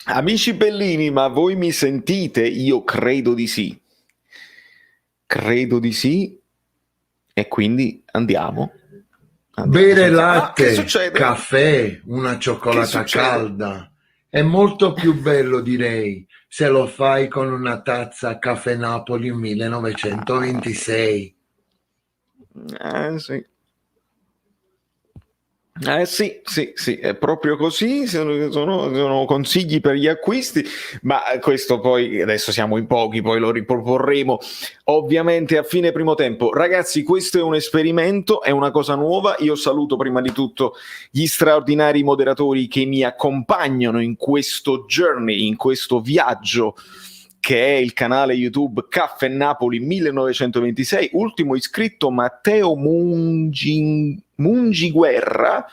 Amici bellini, ma voi mi sentite? Io credo di sì. Credo di sì. E quindi andiamo. Andiamo Bere senza... Ah, che latte, succede? caffè, una Che cioccolata succede? calda. È molto più bello, direi, se lo fai con una tazza Caffè Napoli Ah, 1926. sì. Sì, sì, sì, è proprio così, sono consigli per gli acquisti, ma questo poi, adesso siamo in pochi, poi lo riproporremo ovviamente a fine primo tempo. Ragazzi, questo è un esperimento, è una cosa nuova, io saluto prima di tutto gli straordinari moderatori che mi accompagnano in questo journey, in questo viaggio che è il canale YouTube Caffè Napoli 1926, ultimo iscritto Matteo Mungiguerra.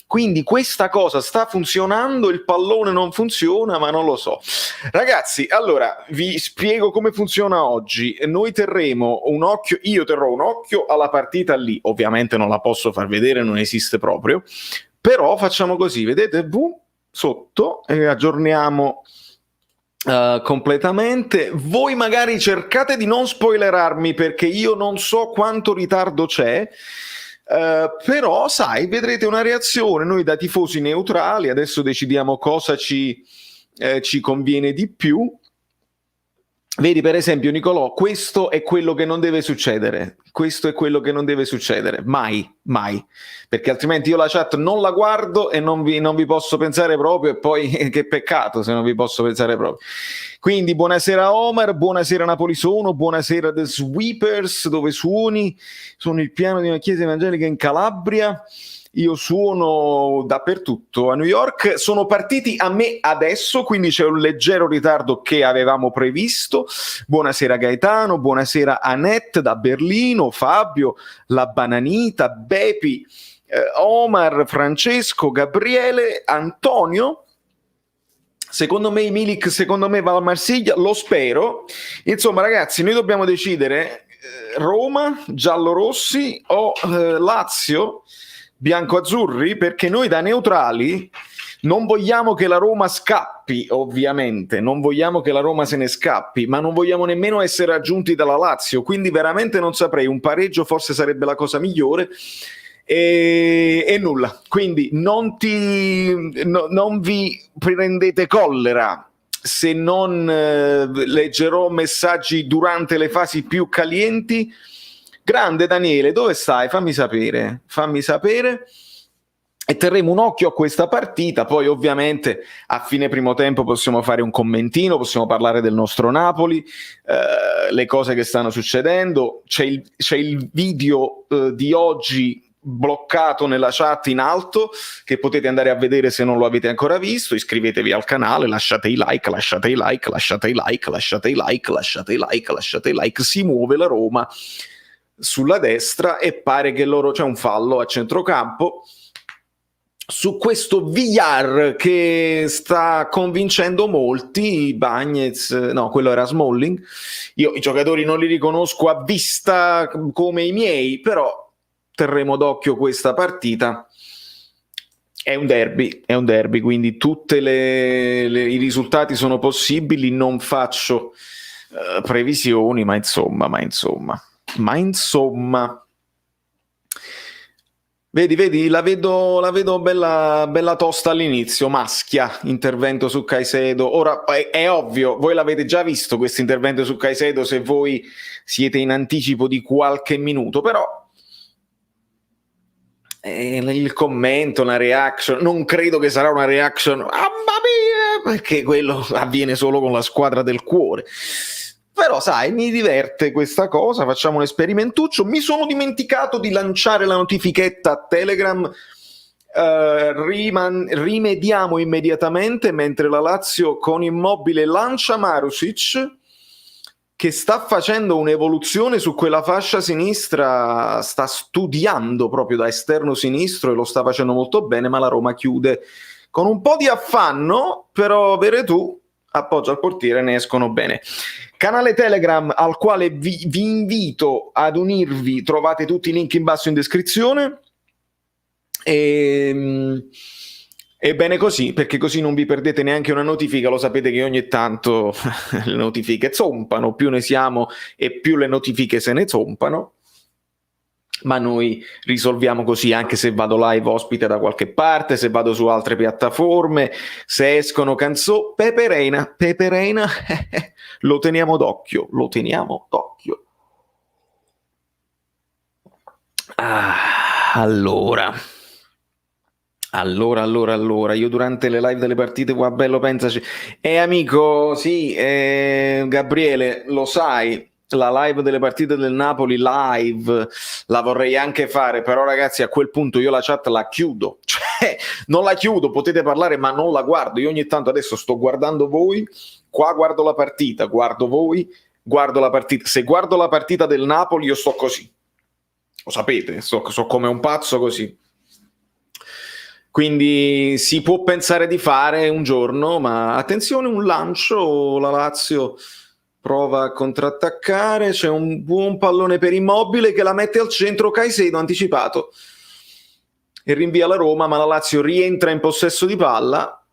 Quindi questa cosa sta funzionando, il pallone non funziona, ma non lo so. Ragazzi, allora vi spiego come funziona oggi. Noi terremo un occhio, io terrò un occhio alla partita lì, ovviamente non la posso far vedere, non esiste proprio, però facciamo così, vedete? Sotto e aggiorniamo completamente. Voi magari cercate di non spoilerarmi perché io non so quanto ritardo c'è. Però sai, vedrete una reazione. Noi da tifosi neutrali adesso decidiamo cosa ci conviene di più. Vedi, per esempio, Nicolò, questo è quello che non deve succedere. Questo è quello che non deve succedere. Mai, mai. Perché altrimenti io la chat non la guardo e non vi posso pensare proprio. E poi che peccato se non vi posso pensare proprio. Quindi buonasera Omar, buonasera Napoli Sono, buonasera The Sweepers, dove suoni? Sono il piano di una chiesa evangelica in Calabria. Io suono dappertutto a New York, sono partiti a me adesso, quindi c'è un leggero ritardo che avevamo previsto. Buonasera Gaetano, buonasera Annette da Berlino, Fabio, la Bananita, Bepi, Omar, Francesco, Gabriele, Antonio. Secondo me Milik, secondo me va a Marsiglia, lo spero. Insomma, ragazzi, noi dobbiamo decidere Roma, giallorossi o Lazio, bianco-azzurri, perché noi da neutrali non vogliamo che la Roma scappi, ovviamente, non vogliamo che la Roma se ne scappi, ma non vogliamo nemmeno essere raggiunti dalla Lazio, quindi veramente non saprei, un pareggio forse sarebbe la cosa migliore. E nulla, quindi non vi prendete collera se non leggerò messaggi durante le fasi più calienti. Grande Daniele, dove stai? Fammi sapere, fammi sapere. E terremo un occhio a questa partita, poi ovviamente a fine primo tempo possiamo fare un commentino, possiamo parlare del nostro Napoli, le cose che stanno succedendo, c'è il video di oggi bloccato nella chat in alto che potete andare a vedere se non lo avete ancora visto. Iscrivetevi al canale, lasciate i like, lasciate i like, lasciate i like, lasciate i like, lasciate i like, lasciate i like. Si muove la Roma sulla destra e pare che loro c'è un fallo a centrocampo su questo VR che sta convincendo molti. Bagnez, no, quello era Smalling. Io i giocatori non li riconosco a vista come i miei, però terremo d'occhio questa partita. È un derby, quindi tutti i risultati sono possibili. Non faccio previsioni, ma insomma. Vedi, la vedo bella, bella tosta all'inizio, maschia, intervento su Caicedo. Ora è ovvio, voi l'avete già visto questo intervento su Caicedo se voi siete in anticipo di qualche minuto, però il commento, una reaction, non credo che sarà una reaction, mamma mia, perché quello avviene solo con la squadra del cuore. Però sai, mi diverte questa cosa, facciamo un esperimentuccio. Mi sono dimenticato di lanciare la notifichetta a Telegram. Rimediamo immediatamente mentre la Lazio con Immobile lancia Marusic, che sta facendo un'evoluzione su quella fascia sinistra, sta studiando proprio da esterno sinistro e lo sta facendo molto bene, ma la Roma chiude con un po' di affanno, però Veretù appoggia al portiere, ne escono bene. Canale Telegram al quale vi invito ad unirvi, trovate tutti i link in basso in descrizione. E è bene così, perché così non vi perdete neanche una notifica. Lo sapete che ogni tanto le notifiche zompano, più ne siamo e più le notifiche se ne zompano, ma noi risolviamo così, anche se vado live ospite da qualche parte, se vado su altre piattaforme, se escono canzoni. Pepe Reina, lo teniamo d'occhio, lo teniamo d'occhio. Allora, io durante le live delle partite qua bello pensaci. Amico, sì, Gabriele, lo sai, la live delle partite del Napoli live la vorrei anche fare, però ragazzi a quel punto io la chat la chiudo, cioè non la chiudo, potete parlare ma non la guardo. Io ogni tanto adesso sto guardando voi, qua guardo la partita, guardo voi, guardo la partita. Se guardo la partita del Napoli io sto così, lo sapete, so come un pazzo così. Quindi si può pensare di fare un giorno, ma attenzione, un lancio, la Lazio prova a contrattaccare, c'è un buon pallone per Immobile che la mette al centro, Caicedo anticipato e rinvia la Roma, ma la Lazio rientra in possesso di palla,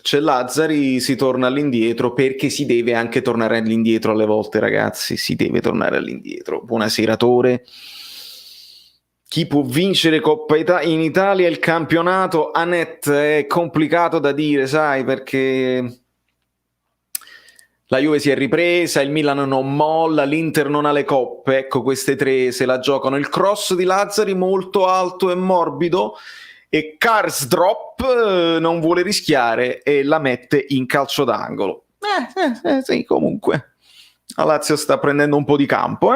c'è Lazzari, si torna all'indietro, perché si deve anche tornare all'indietro alle volte, ragazzi, si deve tornare all'indietro. Buonasera Tore. Chi può vincere Coppa in Italia il campionato? Anet, è complicato da dire, sai, perché la Juve si è ripresa, il Milan non molla, l'Inter non ha le coppe, ecco, queste tre se la giocano. Il cross di Lazzari molto alto e morbido e Karsdorp non vuole rischiare e la mette in calcio d'angolo. Sì, comunque la Lazio sta prendendo un po' di campo,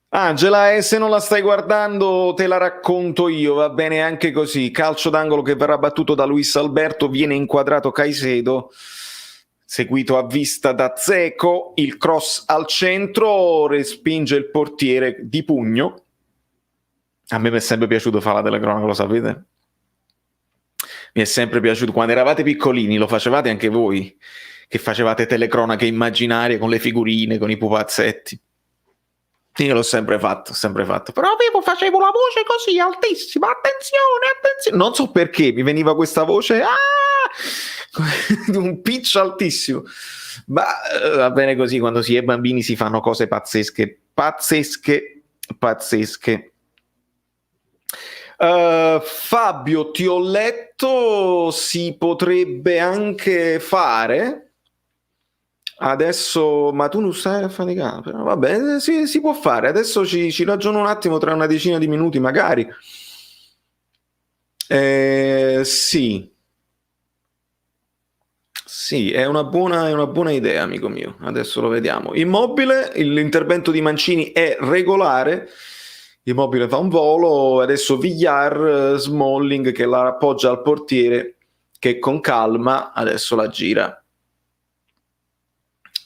Angela, se non la stai guardando te la racconto io, va bene anche così. Calcio d'angolo che verrà battuto da Luis Alberto, viene inquadrato Caicedo, seguito a vista da Dzeko, il cross al centro, respinge il portiere di pugno. A me mi è sempre piaciuto fare la telecronaca, lo sapete? Mi è sempre piaciuto, quando eravate piccolini lo facevate anche voi, che facevate telecronache immaginarie con le figurine, con i pupazzetti. Io l'ho sempre fatto, però facevo la voce così altissima, attenzione, non so perché mi veniva questa voce di un pitch altissimo, ma va bene così, quando si è bambini si fanno cose pazzesche. Fabio, ti ho letto, si potrebbe anche fare adesso, ma tu non stai a faticare, però vabbè, si può fare. Adesso ci ragiono un attimo, tra una decina di minuti magari. Sì, è una buona idea, amico mio. Adesso lo vediamo. Immobile, l'intervento di Mancini è regolare. Immobile fa un volo, adesso Villar, Smalling che la appoggia al portiere che con calma adesso la gira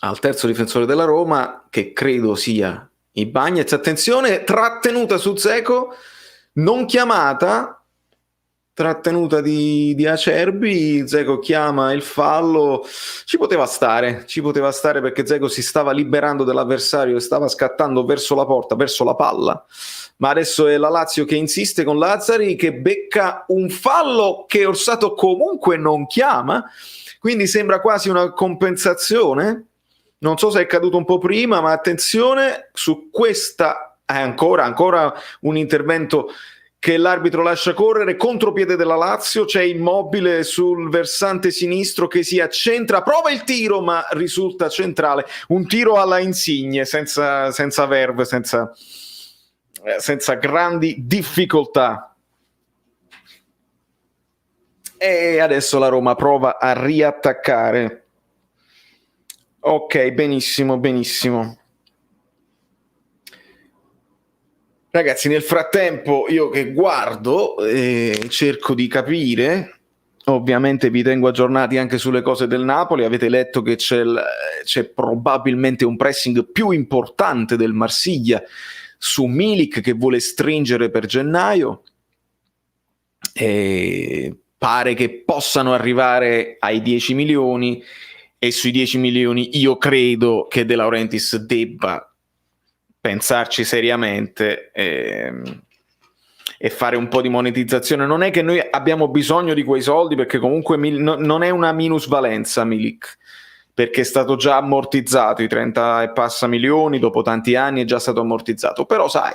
al terzo difensore della Roma, che credo sia Ibañez. Attenzione, trattenuta su Dzeko, non chiamata, trattenuta di Acerbi. Dzeko chiama il fallo, ci poteva stare perché Dzeko si stava liberando dell'avversario e stava scattando verso la porta, verso la palla, ma adesso è la Lazio che insiste con Lazzari, che becca un fallo che Orsato comunque non chiama, quindi sembra quasi una compensazione. Non so se è caduto un po' prima, ma attenzione, su questa è ancora un intervento che l'arbitro lascia correre, contropiede della Lazio, c'è Immobile sul versante sinistro che si accentra, prova il tiro ma risulta centrale, un tiro alla Insigne, senza verve, senza grandi difficoltà. E adesso la Roma prova a riattaccare. Ok, benissimo. Ragazzi, nel frattempo io che guardo cerco di capire, ovviamente vi tengo aggiornati anche sulle cose del Napoli. Avete letto che c'è probabilmente un pressing più importante del Marsiglia su Milik, che vuole stringere per gennaio, e pare che possano arrivare ai 10 milioni, e sui 10 milioni io credo che De Laurentiis debba pensarci seriamente, e fare un po' di monetizzazione. Non è che noi abbiamo bisogno di quei soldi, perché comunque non è una minusvalenza Milik, perché è stato già ammortizzato, i 30 e passa milioni dopo tanti anni è già stato ammortizzato, però sai,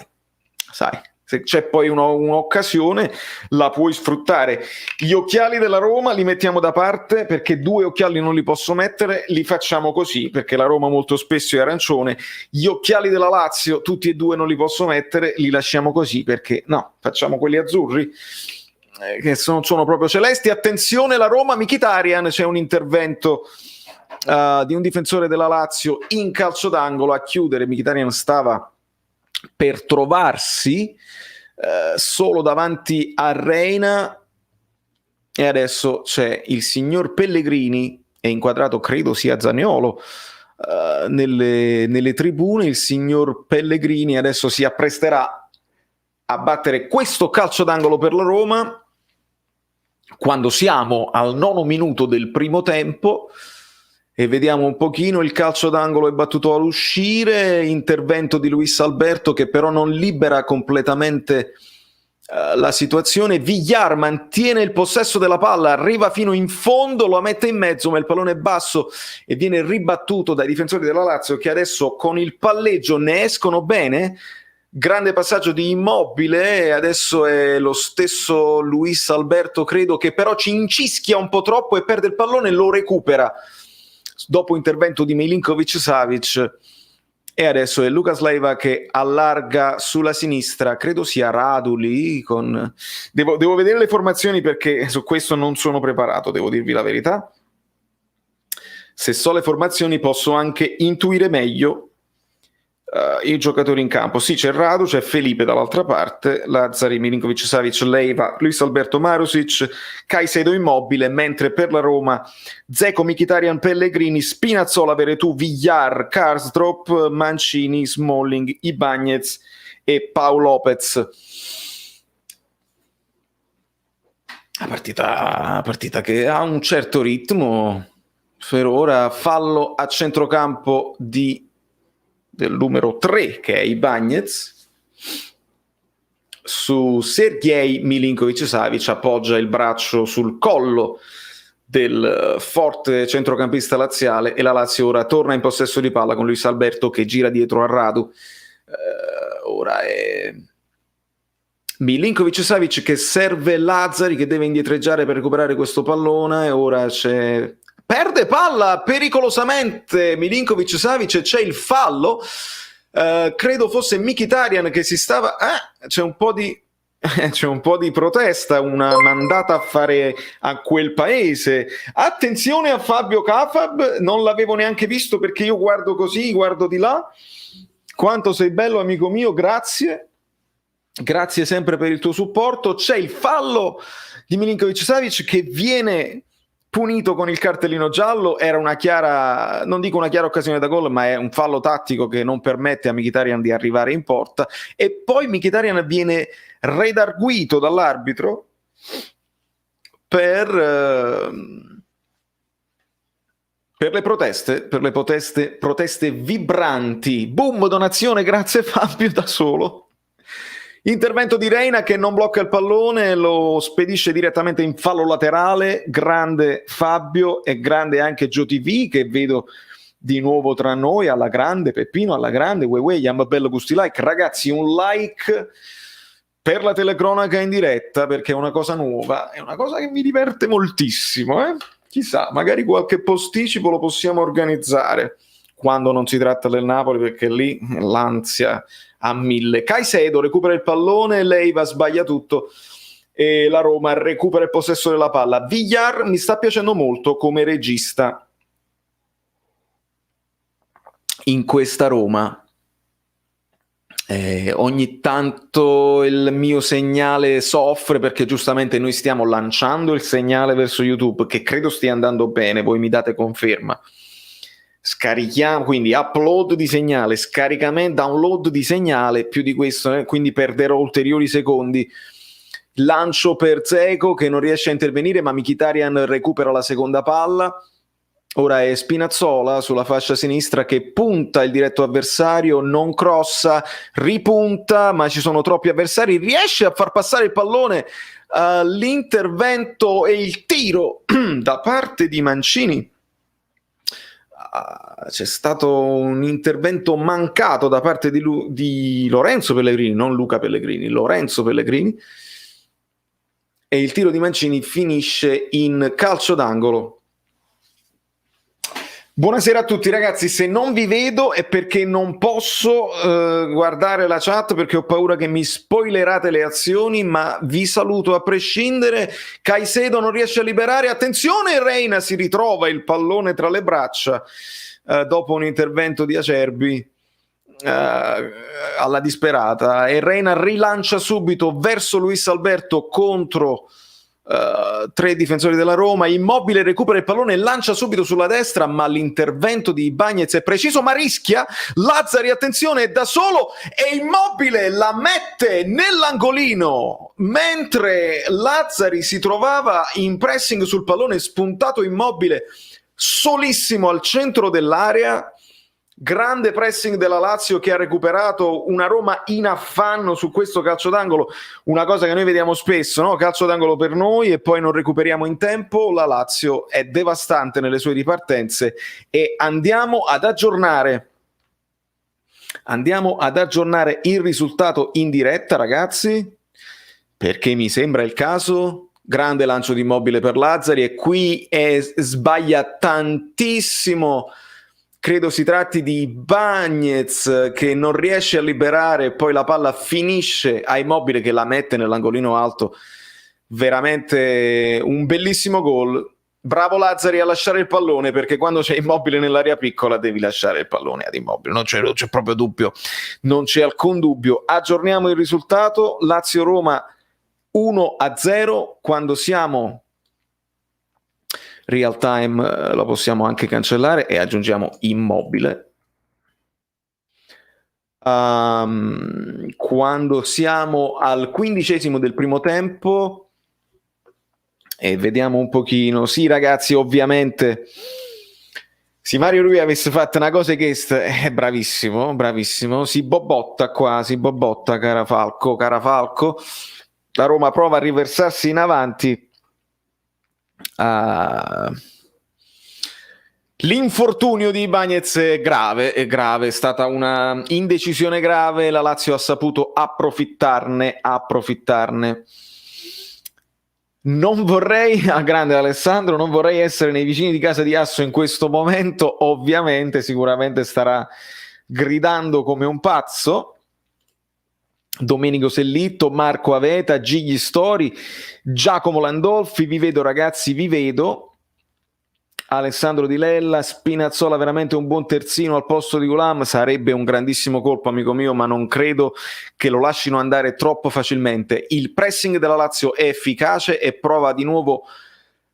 se c'è poi un'occasione la puoi sfruttare. Gli occhiali della Roma li mettiamo da parte, perché 2 occhiali non li posso mettere, li facciamo così, perché la Roma molto spesso è arancione. Gli occhiali della Lazio tutti e 2 non li posso mettere, li lasciamo così, perché no, facciamo quelli azzurri, che sono proprio celesti. Attenzione, la Roma, Mkhitaryan, c'è un intervento di un difensore della Lazio in calcio d'angolo a chiudere. Mkhitaryan stava per trovarsi solo davanti a Reina, e adesso c'è il signor Pellegrini, è inquadrato, credo sia Zaniolo, nelle tribune. Il signor Pellegrini adesso si appresterà a battere questo calcio d'angolo per la Roma, quando siamo al 9° minuto del primo tempo. E vediamo un pochino, il calcio d'angolo è battuto all'uscire, intervento di Luis Alberto che però non libera completamente la situazione. Villar mantiene il possesso della palla, arriva fino in fondo, lo mette in mezzo, ma il pallone è basso e viene ribattuto dai difensori della Lazio, che adesso con il palleggio ne escono bene. Grande passaggio di Immobile, adesso è lo stesso Luis Alberto, credo, che però ci incischia un po' troppo e perde il pallone, lo recupera dopo intervento di Milinkovic-Savic, e adesso è Lucas Leiva che allarga sulla sinistra, credo sia Raduli devo vedere le formazioni, perché su questo non sono preparato, devo dirvi la verità. Se so le formazioni posso anche intuire meglio i giocatori in campo. Sì, c'è Radu, c'è Felipe dall'altra parte, Lazzari, Milinkovic-Savic, Leiva, Luis Alberto, Marusic, Caicedo, Immobile, mentre per la Roma Dzeko, Mkhitaryan, Pellegrini, Spinazzola, Veretù, Villar, Karsdorp, Mancini, Smalling, Ibañez e Pau Lopez. Una partita che ha un certo ritmo per ora. Fallo a centrocampo del numero 3, che è Ibañez, su Sergej Milinkovic-Savic, appoggia il braccio sul collo del forte centrocampista laziale, e la Lazio ora torna in possesso di palla con Luis Alberto che gira dietro a Radu. Ora è Milinkovic-Savic che serve Lazzari, che deve indietreggiare per recuperare questo pallone, e ora perde palla pericolosamente Milinkovic-Savic e c'è il fallo. Credo fosse Mkhitaryan che si stava... c'è un po' di protesta, una mandata a fare a quel paese. Attenzione a Fabio Kafab, non l'avevo neanche visto, perché io guardo così, guardo di là. Quanto sei bello, amico mio, grazie sempre per il tuo supporto. C'è il fallo di Milinkovic-Savic che viene punito con il cartellino giallo. Era una chiara, non dico una chiara occasione da gol, ma è un fallo tattico che non permette a Mkhitaryan di arrivare in porta, e poi Mkhitaryan viene redarguito dall'arbitro per le proteste vibranti. Boom, donazione, grazie Fabio, da solo. Intervento di Reina che non blocca il pallone, lo spedisce direttamente in fallo laterale. Grande Fabio, e grande anche GioTV, che vedo di nuovo tra noi, alla grande. Peppino, alla grande. Yamba bello gusti like. Ragazzi, un like per la telecronaca in diretta, perché è una cosa nuova, è una cosa che mi diverte moltissimo. Chissà, magari qualche posticipo lo possiamo organizzare quando non si tratta del Napoli, perché lì l'ansia a 1000. Caicedo recupera il pallone, Leiva sbaglia tutto e la Roma recupera il possesso della palla. Villar mi sta piacendo molto come regista in questa Roma. Ogni tanto il mio segnale soffre, perché giustamente noi stiamo lanciando il segnale verso YouTube, che credo stia andando bene, voi mi date conferma. Scarichiamo, quindi upload di segnale, scaricamento, download di segnale, più di questo, quindi perderò ulteriori secondi. Lancio per Dzeko che non riesce a intervenire, ma Mkhitaryan recupera la seconda palla. Ora è Spinazzola sulla fascia sinistra che punta il diretto avversario, non crossa, ripunta, ma ci sono troppi avversari, riesce a far passare il pallone, l'intervento e il tiro da parte di Mancini. C'è stato un intervento mancato da parte di Lorenzo Pellegrini, non Luca Pellegrini, Lorenzo Pellegrini, e il tiro di Mancini finisce in calcio d'angolo. Buonasera a tutti ragazzi, se non vi vedo è perché non posso guardare la chat perché ho paura che mi spoilerate le azioni, ma vi saluto a prescindere. Caicedo non riesce a liberare, attenzione, Reina si ritrova il pallone tra le braccia dopo un intervento di Acerbi alla disperata, e Reina rilancia subito verso Luis Alberto contro tre difensori della Roma. Immobile recupera il pallone e lancia subito sulla destra, ma l'intervento di Bagnez è preciso, ma rischia. Lazzari, attenzione, è da solo e Immobile la mette nell'angolino mentre Lazzari si trovava in pressing sul pallone. Spuntato Immobile solissimo al centro dell'area. Grande pressing della Lazio che ha recuperato una Roma in affanno su questo calcio d'angolo, una cosa che noi vediamo spesso, no? Calcio d'angolo per noi e poi non recuperiamo in tempo. La Lazio è devastante nelle sue ripartenze e andiamo ad aggiornare il risultato in diretta, ragazzi, perché mi sembra il caso. Grande lancio di Immobile per Lazzari e qui sbaglia tantissimo. Credo si tratti di Bagnez che non riesce a liberare, poi la palla finisce a Immobile che la mette nell'angolino alto. Veramente un bellissimo gol. Bravo Lazzari a lasciare il pallone, perché quando c'è Immobile nell'area piccola devi lasciare il pallone ad Immobile, non c'è proprio dubbio, non c'è alcun dubbio. Aggiorniamo il risultato: Lazio-Roma 1-0. Quando siamo real time lo possiamo anche cancellare e aggiungiamo Immobile. Quando siamo al 15° del primo tempo e vediamo un pochino. Sì ragazzi, ovviamente se Mario Rui avesse fatto una cosa che è bravissimo, si bobotta Carafalco. La Roma prova a riversarsi in avanti. L'infortunio di Bagnez è grave, è stata una indecisione grave, la Lazio ha saputo approfittarne. Non vorrei, grande Alessandro, non vorrei essere nei vicini di casa di Asso in questo momento, ovviamente, sicuramente starà gridando come un pazzo. Domenico Sellitto, Marco Aveta, Gigli Stori, Giacomo Landolfi, vi vedo ragazzi, vi vedo. Alessandro Di Lella, Spinazzola veramente un buon terzino al posto di Gulam, sarebbe un grandissimo colpo amico mio, ma non credo che lo lasciano andare troppo facilmente. Il pressing della Lazio è efficace e prova di nuovo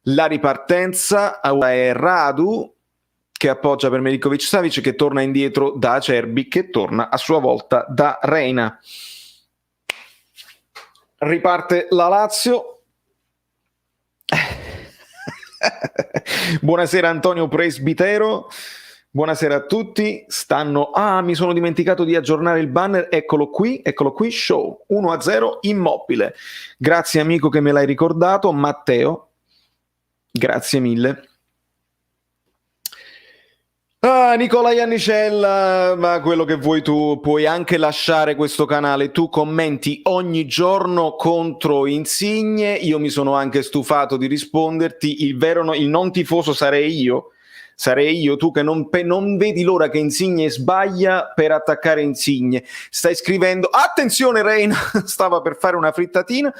la ripartenza. È Radu che appoggia per Milinkovic-Savic, che torna indietro da Acerbi, che torna a sua volta da Reina. Riparte la Lazio. Buonasera Antonio Presbitero, buonasera a tutti. Mi sono dimenticato di aggiornare il banner, eccolo qui, show 1-0 Immobile. Grazie amico che me l'hai ricordato, Matteo, grazie mille. Nicola Iannicella, ma quello che vuoi tu, puoi anche lasciare questo canale, tu commenti ogni giorno contro Insigne, io mi sono anche stufato di risponderti, il non tifoso sarei io, tu che non vedi l'ora che Insigne sbaglia per attaccare Insigne, stai scrivendo, attenzione Reina, stava per fare una frittatina,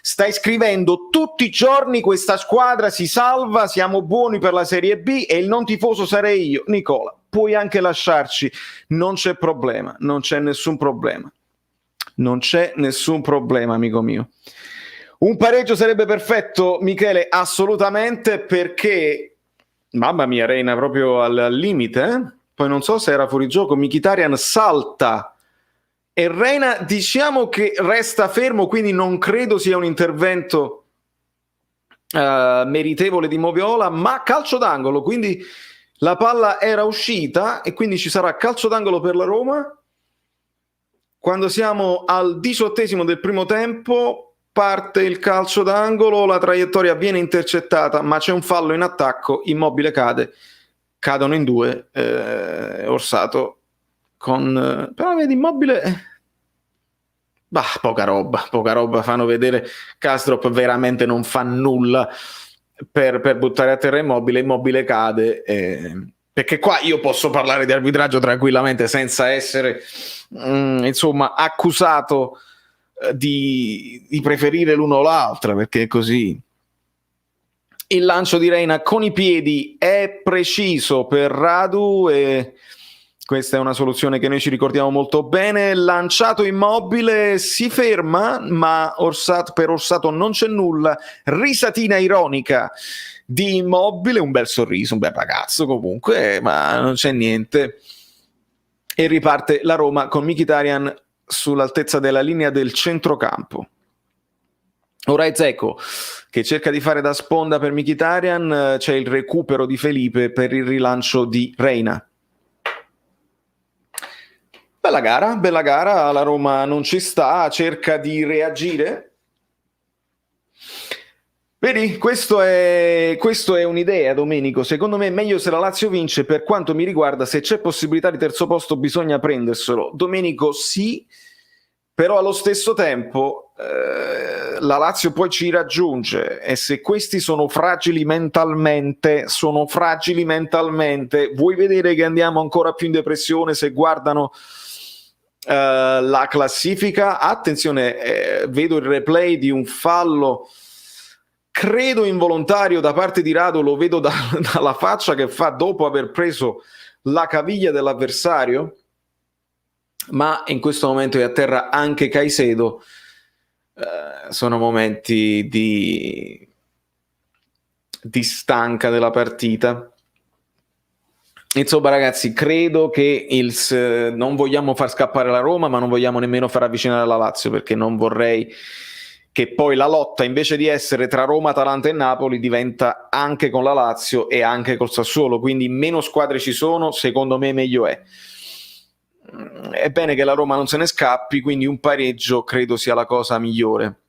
stai scrivendo tutti i giorni questa squadra si salva, siamo buoni per la Serie B e il non tifoso sarei io. Nicola, puoi anche lasciarci, non c'è problema, non c'è nessun problema, amico mio. Un pareggio sarebbe perfetto, Michele, assolutamente, perché mamma mia, Reina proprio al limite, eh? Poi non so se era fuori gioco, Mkhitaryan salta e Reina diciamo che resta fermo, quindi non credo sia un intervento meritevole di Moviola, ma calcio d'angolo, quindi la palla era uscita e quindi ci sarà calcio d'angolo per la Roma. Quando siamo al 18° del primo tempo parte il calcio d'angolo, la traiettoria viene intercettata, ma c'è un fallo in attacco, Immobile cade, cadono in due, Orsato con... però vedi Immobile... Bah, poca roba, fanno vedere Kastrop veramente non fa nulla per buttare a terra Immobile cade, perché qua io posso parlare di arbitraggio tranquillamente senza essere insomma accusato di preferire l'uno o l'altra, perché è così. Il lancio di Reina con i piedi è preciso per Radu e questa è una soluzione che noi ci ricordiamo molto bene. Lanciato Immobile, si ferma, ma per Orsato non c'è nulla. Risatina ironica di Immobile, un bel sorriso, un bel ragazzo comunque, ma non c'è niente. E riparte la Roma con Mkhitaryan sull'altezza della linea del centrocampo. Ora è Dzeko che cerca di fare da sponda per Mkhitaryan, c'è il recupero di Felipe per il rilancio di Reina. Bella gara, la Roma non ci sta, cerca di reagire. Vedi, questo è un'idea, Domenico. Secondo me è meglio se la Lazio vince. Per quanto mi riguarda, se c'è possibilità di terzo posto bisogna prenderselo. Domenico, sì, però allo stesso tempo la Lazio poi ci raggiunge e se questi sono fragili mentalmente, vuoi vedere che andiamo ancora più in depressione se guardano la classifica? Attenzione, vedo il replay di un fallo credo involontario da parte di Radu, lo vedo dalla faccia che fa dopo aver preso la caviglia dell'avversario, ma in questo momento è a terra anche Caicedo. Sono momenti di stanca della partita. Insomma ragazzi, credo che non vogliamo far scappare la Roma, ma non vogliamo nemmeno far avvicinare la Lazio, perché non vorrei che poi la lotta, invece di essere tra Roma, Atalanta e Napoli, diventa anche con la Lazio e anche col Sassuolo, quindi meno squadre ci sono, secondo me meglio è. È bene che la Roma non se ne scappi, quindi un pareggio credo sia la cosa migliore.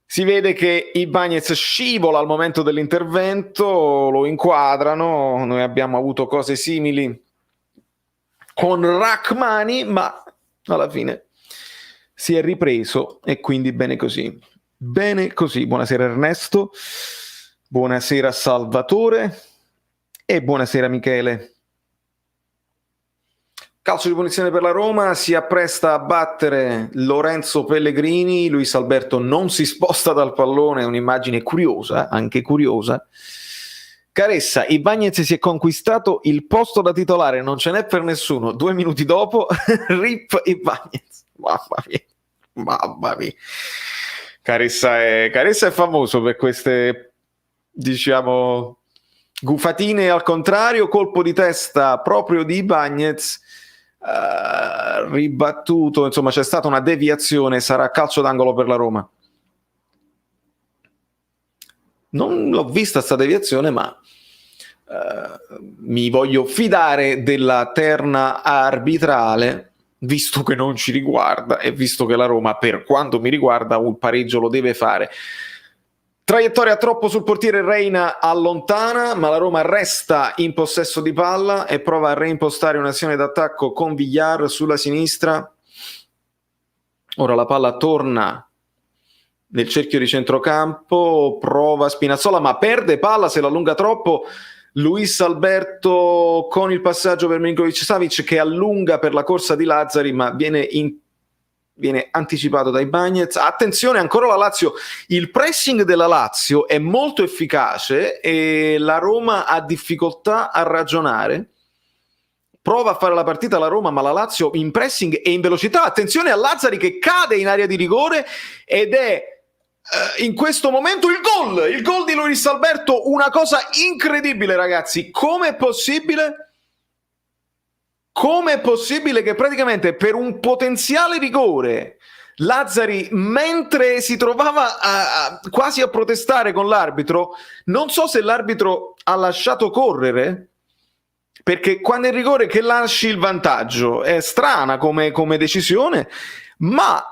Si vede che Ibañez scivola al momento dell'intervento, lo inquadrano, noi abbiamo avuto cose simili con Rachmani, ma alla fine si è ripreso e quindi bene così. Bene così. Buonasera Ernesto, buonasera Salvatore e buonasera Michele. Calcio di punizione per la Roma, si appresta a battere Lorenzo Pellegrini, Luis Alberto non si sposta dal pallone, è un'immagine curiosa, anche curiosa. Caressa, Ibañez si è conquistato il posto da titolare, non ce n'è per nessuno. 2 minuti dopo, rip Ibañez. Mamma mia. Caressa è famoso per queste, diciamo, gufatine al contrario, colpo di testa proprio di Ibañez, ribattuto, insomma c'è stata una deviazione, sarà calcio d'angolo per la Roma. Non l'ho vista sta deviazione, ma mi voglio fidare della terna arbitrale, visto che non ci riguarda e visto che la Roma, per quanto mi riguarda, un pareggio lo deve fare. Traiettoria troppo sul portiere, Reina allontana, ma la Roma resta in possesso di palla e prova a reimpostare un'azione d'attacco con Villar sulla sinistra. Ora la palla torna nel cerchio di centrocampo, prova Spinazzola ma perde palla, se la allunga troppo. Luis Alberto con il passaggio per Milinkovic-Savic che allunga per la corsa di Lazzari, ma viene anticipato da Ibañez. Attenzione, ancora la Lazio, il pressing della Lazio è molto efficace e la Roma ha difficoltà a ragionare. Prova a fare la partita la Roma, ma la Lazio in pressing e in velocità. Attenzione a Lazzari che cade in area di rigore ed è in questo momento il gol di Luis Alberto, una cosa incredibile ragazzi. Com'è possibile che praticamente per un potenziale rigore Lazzari, mentre si trovava quasi a protestare con l'arbitro, non so se l'arbitro ha lasciato correre, perché quando è il rigore che lasci il vantaggio è strana come decisione, ma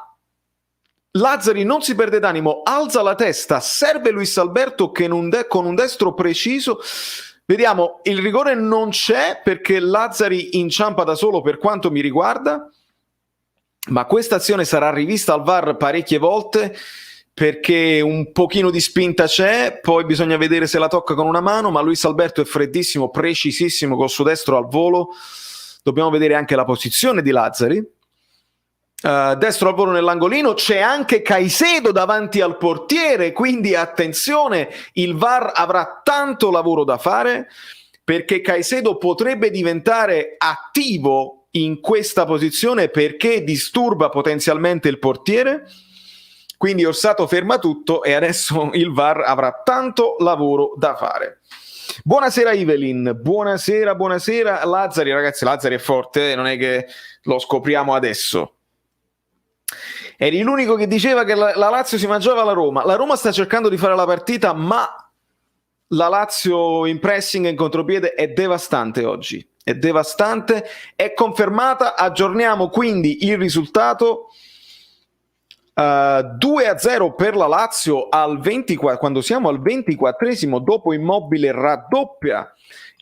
Lazzari non si perde d'animo, alza la testa, serve Luis Alberto che con un destro preciso. Vediamo, il rigore non c'è perché Lazzari inciampa da solo per quanto mi riguarda, ma questa azione sarà rivista al VAR parecchie volte perché un pochino di spinta c'è, poi bisogna vedere se la tocca con una mano, ma Luis Alberto è freddissimo, precisissimo col suo destro al volo. Dobbiamo vedere anche la posizione di Lazzari. Destro al volo nell'angolino, c'è anche Caicedo davanti al portiere, quindi attenzione, il VAR avrà tanto lavoro da fare perché Caicedo potrebbe diventare attivo in questa posizione perché disturba potenzialmente il portiere. Quindi Orsato ferma tutto e adesso il VAR avrà tanto lavoro da fare. Buonasera Evelyn, buonasera Lazzari. Ragazzi, Lazzari è forte, non è che lo scopriamo adesso. Eri l'unico che diceva che la Lazio si mangiava la Roma. La Roma sta cercando di fare la partita, ma la Lazio in pressing e in contropiede è devastante oggi. È devastante, è confermata. Aggiorniamo quindi il risultato. 2-0 per la Lazio al 24, quando siamo al 24esimo, dopo Immobile raddoppia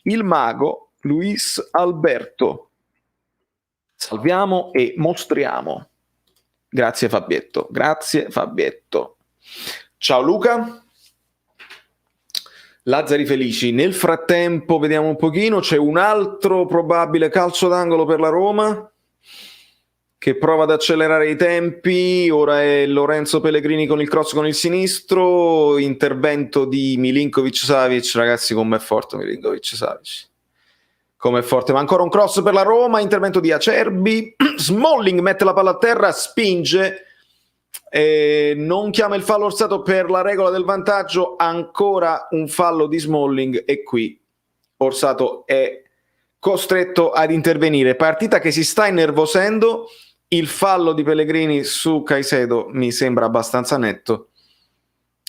il mago Luis Alberto. Salviamo e mostriamo. Grazie Fabietto, grazie Fabietto. Ciao Luca. Lazzari felici. Nel frattempo vediamo un pochino, c'è un altro probabile calcio d'angolo per la Roma che prova ad accelerare i tempi. Ora è Lorenzo Pellegrini con il cross con il sinistro, intervento di Milinkovic-Savic. Ragazzi, com'è forte Milinkovic-Savic, com'è forte, ma ancora un cross per la Roma, intervento di Acerbi. Smalling mette la palla a terra, spinge, non chiama il fallo Orsato per la regola del vantaggio, ancora un fallo di Smalling e qui Orsato è costretto ad intervenire. Partita che si sta innervosendo. Il fallo di Pellegrini su Caicedo mi sembra abbastanza netto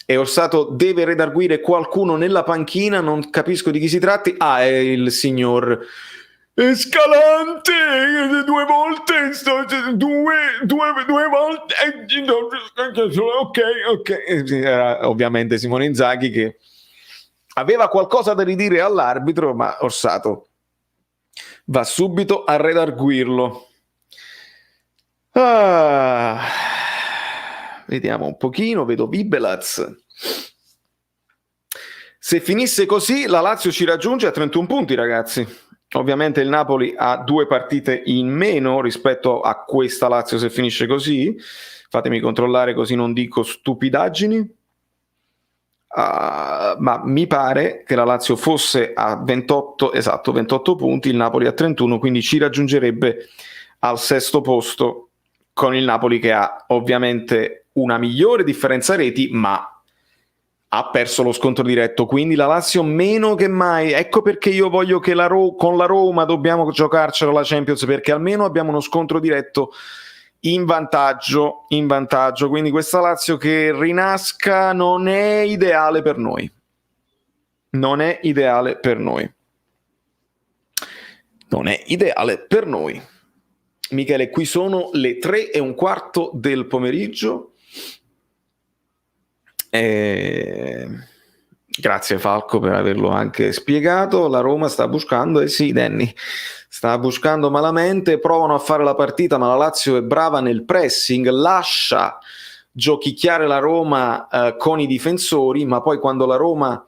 e Orsato deve redarguire qualcuno nella panchina, non capisco di chi si tratti. È il signor Escalante, due volte, ok. Era ovviamente Simone Inzaghi che aveva qualcosa da ridire all'arbitro, ma Orsato va subito a redarguirlo. Vediamo un pochino, vedo Vibelaz. Se finisse così la Lazio ci raggiunge a 31 punti, ragazzi. Ovviamente il Napoli ha 2 partite in meno rispetto a questa Lazio se finisce così. Fatemi controllare così non dico stupidaggini. Ma mi pare che la Lazio fosse a 28 punti, il Napoli a 31, quindi ci raggiungerebbe al 6° posto, con il Napoli che ha ovviamente una migliore differenza reti, ma ha perso lo scontro diretto, quindi la Lazio meno che mai. Ecco perché io voglio che con la Roma dobbiamo giocarcela la Champions, perché almeno abbiamo uno scontro diretto in vantaggio, quindi questa Lazio che rinasca non è ideale per noi. Non è ideale per noi. Michele, qui sono le 3:15 del pomeriggio. Grazie Falco per averlo anche spiegato. La Roma sta buscando, sì Danny, sta buscando malamente, provano a fare la partita, ma la Lazio è brava nel pressing, lascia giochicchiare la Roma con i difensori, ma poi quando la Roma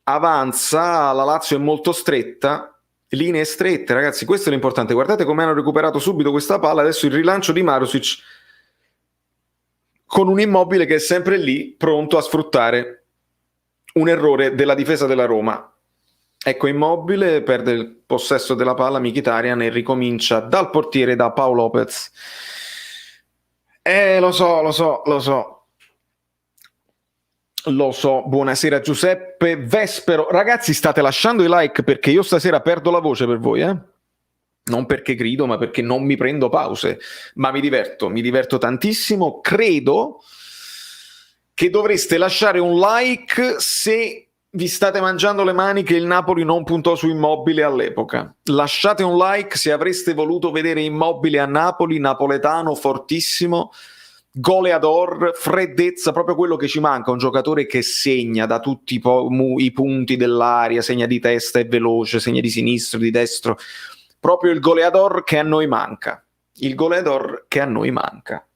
avanza la Lazio è molto stretta. Linee strette, ragazzi, questo è l'importante. Guardate come hanno recuperato subito questa palla. Adesso il rilancio di Marusic con un Immobile che è sempre lì, pronto a sfruttare un errore della difesa della Roma. Ecco Immobile, perde il possesso della palla Mkhitaryan e ricomincia dal portiere, da Paolo Lopez. Lo so. Buonasera Giuseppe Vespero. Ragazzi, state lasciando i like perché io stasera perdo la voce per voi, non perché grido, ma perché non mi prendo pause, ma mi diverto tantissimo. Credo che dovreste lasciare un like se vi state mangiando le mani che il Napoli non puntò su Immobile all'epoca. Lasciate un like se avreste voluto vedere Immobile a Napoli, napoletano fortissimo, goleador, freddezza, proprio quello che ci manca, un giocatore che segna da tutti i punti dell'area, segna di testa, è veloce, segna di sinistro, di destro, proprio il goleador che a noi manca, il goleador che a noi manca.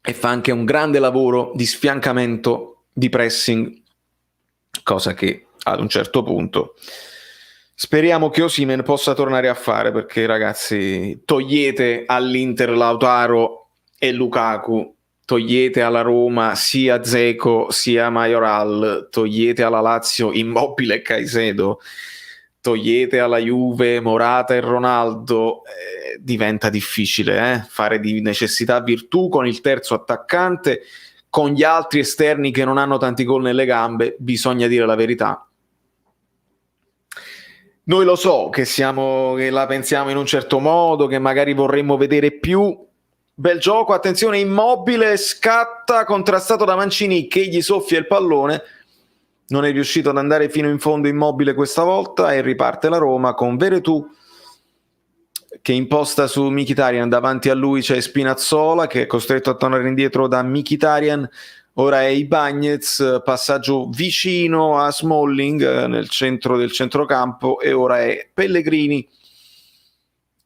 E fa anche un grande lavoro di sfiancamento, di pressing, cosa che ad un certo punto speriamo che Osimhen possa tornare a fare, perché ragazzi, togliete all'Inter Lautaro e Lukaku, togliete alla Roma sia Dzeko sia Majoral, togliete alla Lazio Immobile e Caicedo, togliete alla Juve Morata e Ronaldo, diventa difficile fare di necessità virtù con il terzo attaccante, con gli altri esterni che non hanno tanti gol nelle gambe. Bisogna dire la verità. Noi lo so che la pensiamo in un certo modo, che magari vorremmo vedere più. Bel gioco, attenzione, Immobile scatta, contrastato da Mancini che gli soffia il pallone. Non è riuscito ad andare fino in fondo Immobile questa volta e riparte la Roma con Veretout che imposta su Mkhitaryan. Davanti a lui c'è Spinazzola che è costretto a tornare indietro da Mkhitaryan. Ora è Ibañez, passaggio vicino a Smalling nel centro del centrocampo, e ora è Pellegrini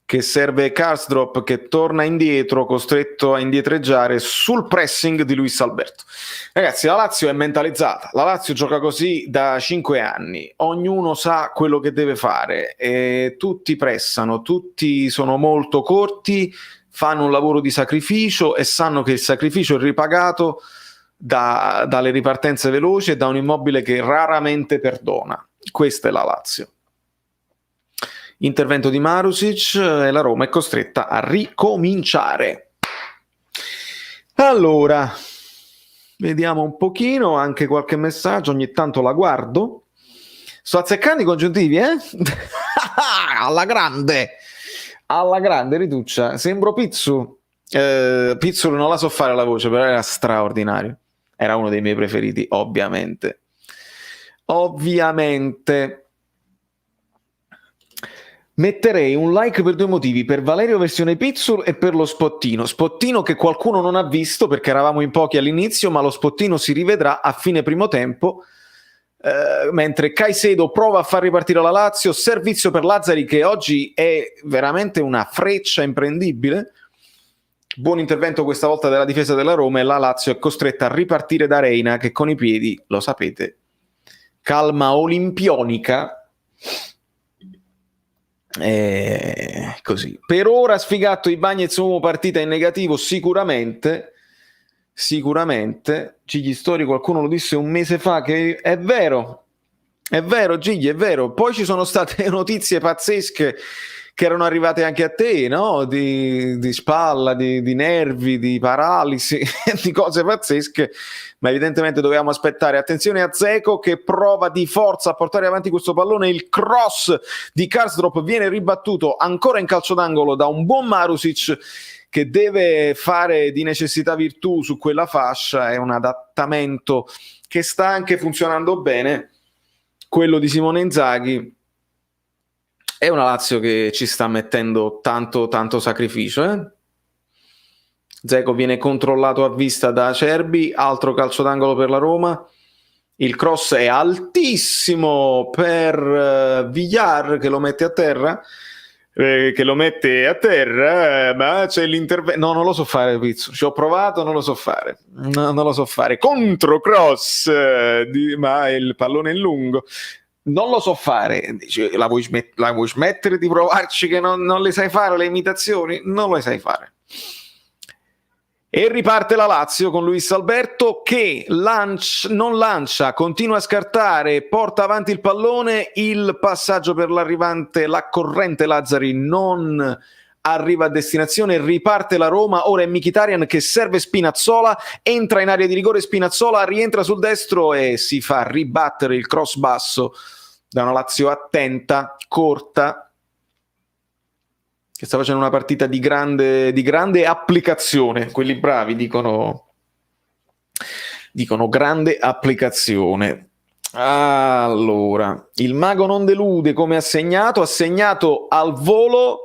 che serve Karsdorp che torna indietro, costretto a indietreggiare sul pressing di Luis Alberto. Ragazzi, la Lazio è mentalizzata, la Lazio gioca così da 5 anni, ognuno sa quello che deve fare, e tutti pressano, tutti sono molto corti, fanno un lavoro di sacrificio e sanno che il sacrificio è ripagato dalle ripartenze veloci e da un Immobile che raramente perdona. Questa è la Lazio. Intervento di Marusic e la Roma è costretta a ricominciare. Allora, vediamo un pochino anche qualche messaggio, ogni tanto la guardo. Sto azzeccando i congiuntivi, alla grande Rituccia, sembro Pizzu. Pizzu non la so fare la voce, però era straordinario, era uno dei miei preferiti, ovviamente. Metterei un like per 2 motivi: per Valerio versione Pizzur e per lo spottino che qualcuno non ha visto perché eravamo in pochi all'inizio, ma lo spottino si rivedrà a fine primo tempo, mentre Caicedo prova a far ripartire la Lazio, servizio per Lazzari che oggi è veramente una freccia imprendibile. Buon intervento questa volta della difesa della Roma, e la Lazio è costretta a ripartire da Reina che con i piedi, lo sapete, calma olimpionica. Così per ora sfigato Ibañez, uomo partita in negativo sicuramente. Gigli Story, qualcuno lo disse un mese fa, che è vero Gigli, è vero. Poi ci sono state notizie pazzesche che erano arrivate anche a te, no? Di spalla, di nervi, di paralisi, di cose pazzesche, ma evidentemente dovevamo aspettare. Attenzione a Dzeko che prova di forza a portare avanti questo pallone, il cross di Karsdorp viene ribattuto ancora in calcio d'angolo da un buon Marusic che deve fare di necessità virtù su quella fascia. È un adattamento che sta anche funzionando bene, quello di Simone Inzaghi. È una Lazio che ci sta mettendo tanto sacrificio. Dzeko viene controllato a vista da Acerbi, altro calcio d'angolo per la Roma. Il cross è altissimo per Villar che lo mette a terra. Ma c'è l'intervento. No, non lo so fare, Pizzo. Ci ho provato, non lo so fare. No, non lo so fare. Contro cross, ma il pallone è lungo. Non lo so fare. Dice, la vuoi smettere di provarci che non le sai fare le imitazioni? Non le sai fare. E riparte la Lazio con Luis Alberto che non lancia, continua a scartare, porta avanti il pallone, il passaggio per l'arrivante, l'accorrente Lazzari non arriva a destinazione, riparte la Roma. Ora è Mkhitaryan che serve Spinazzola, entra in area di rigore Spinazzola, rientra sul destro e si fa ribattere il cross basso da una Lazio attenta, corta, che sta facendo una partita di grande applicazione. Quelli bravi dicono grande applicazione. Allora, il mago non delude, come ha segnato al volo,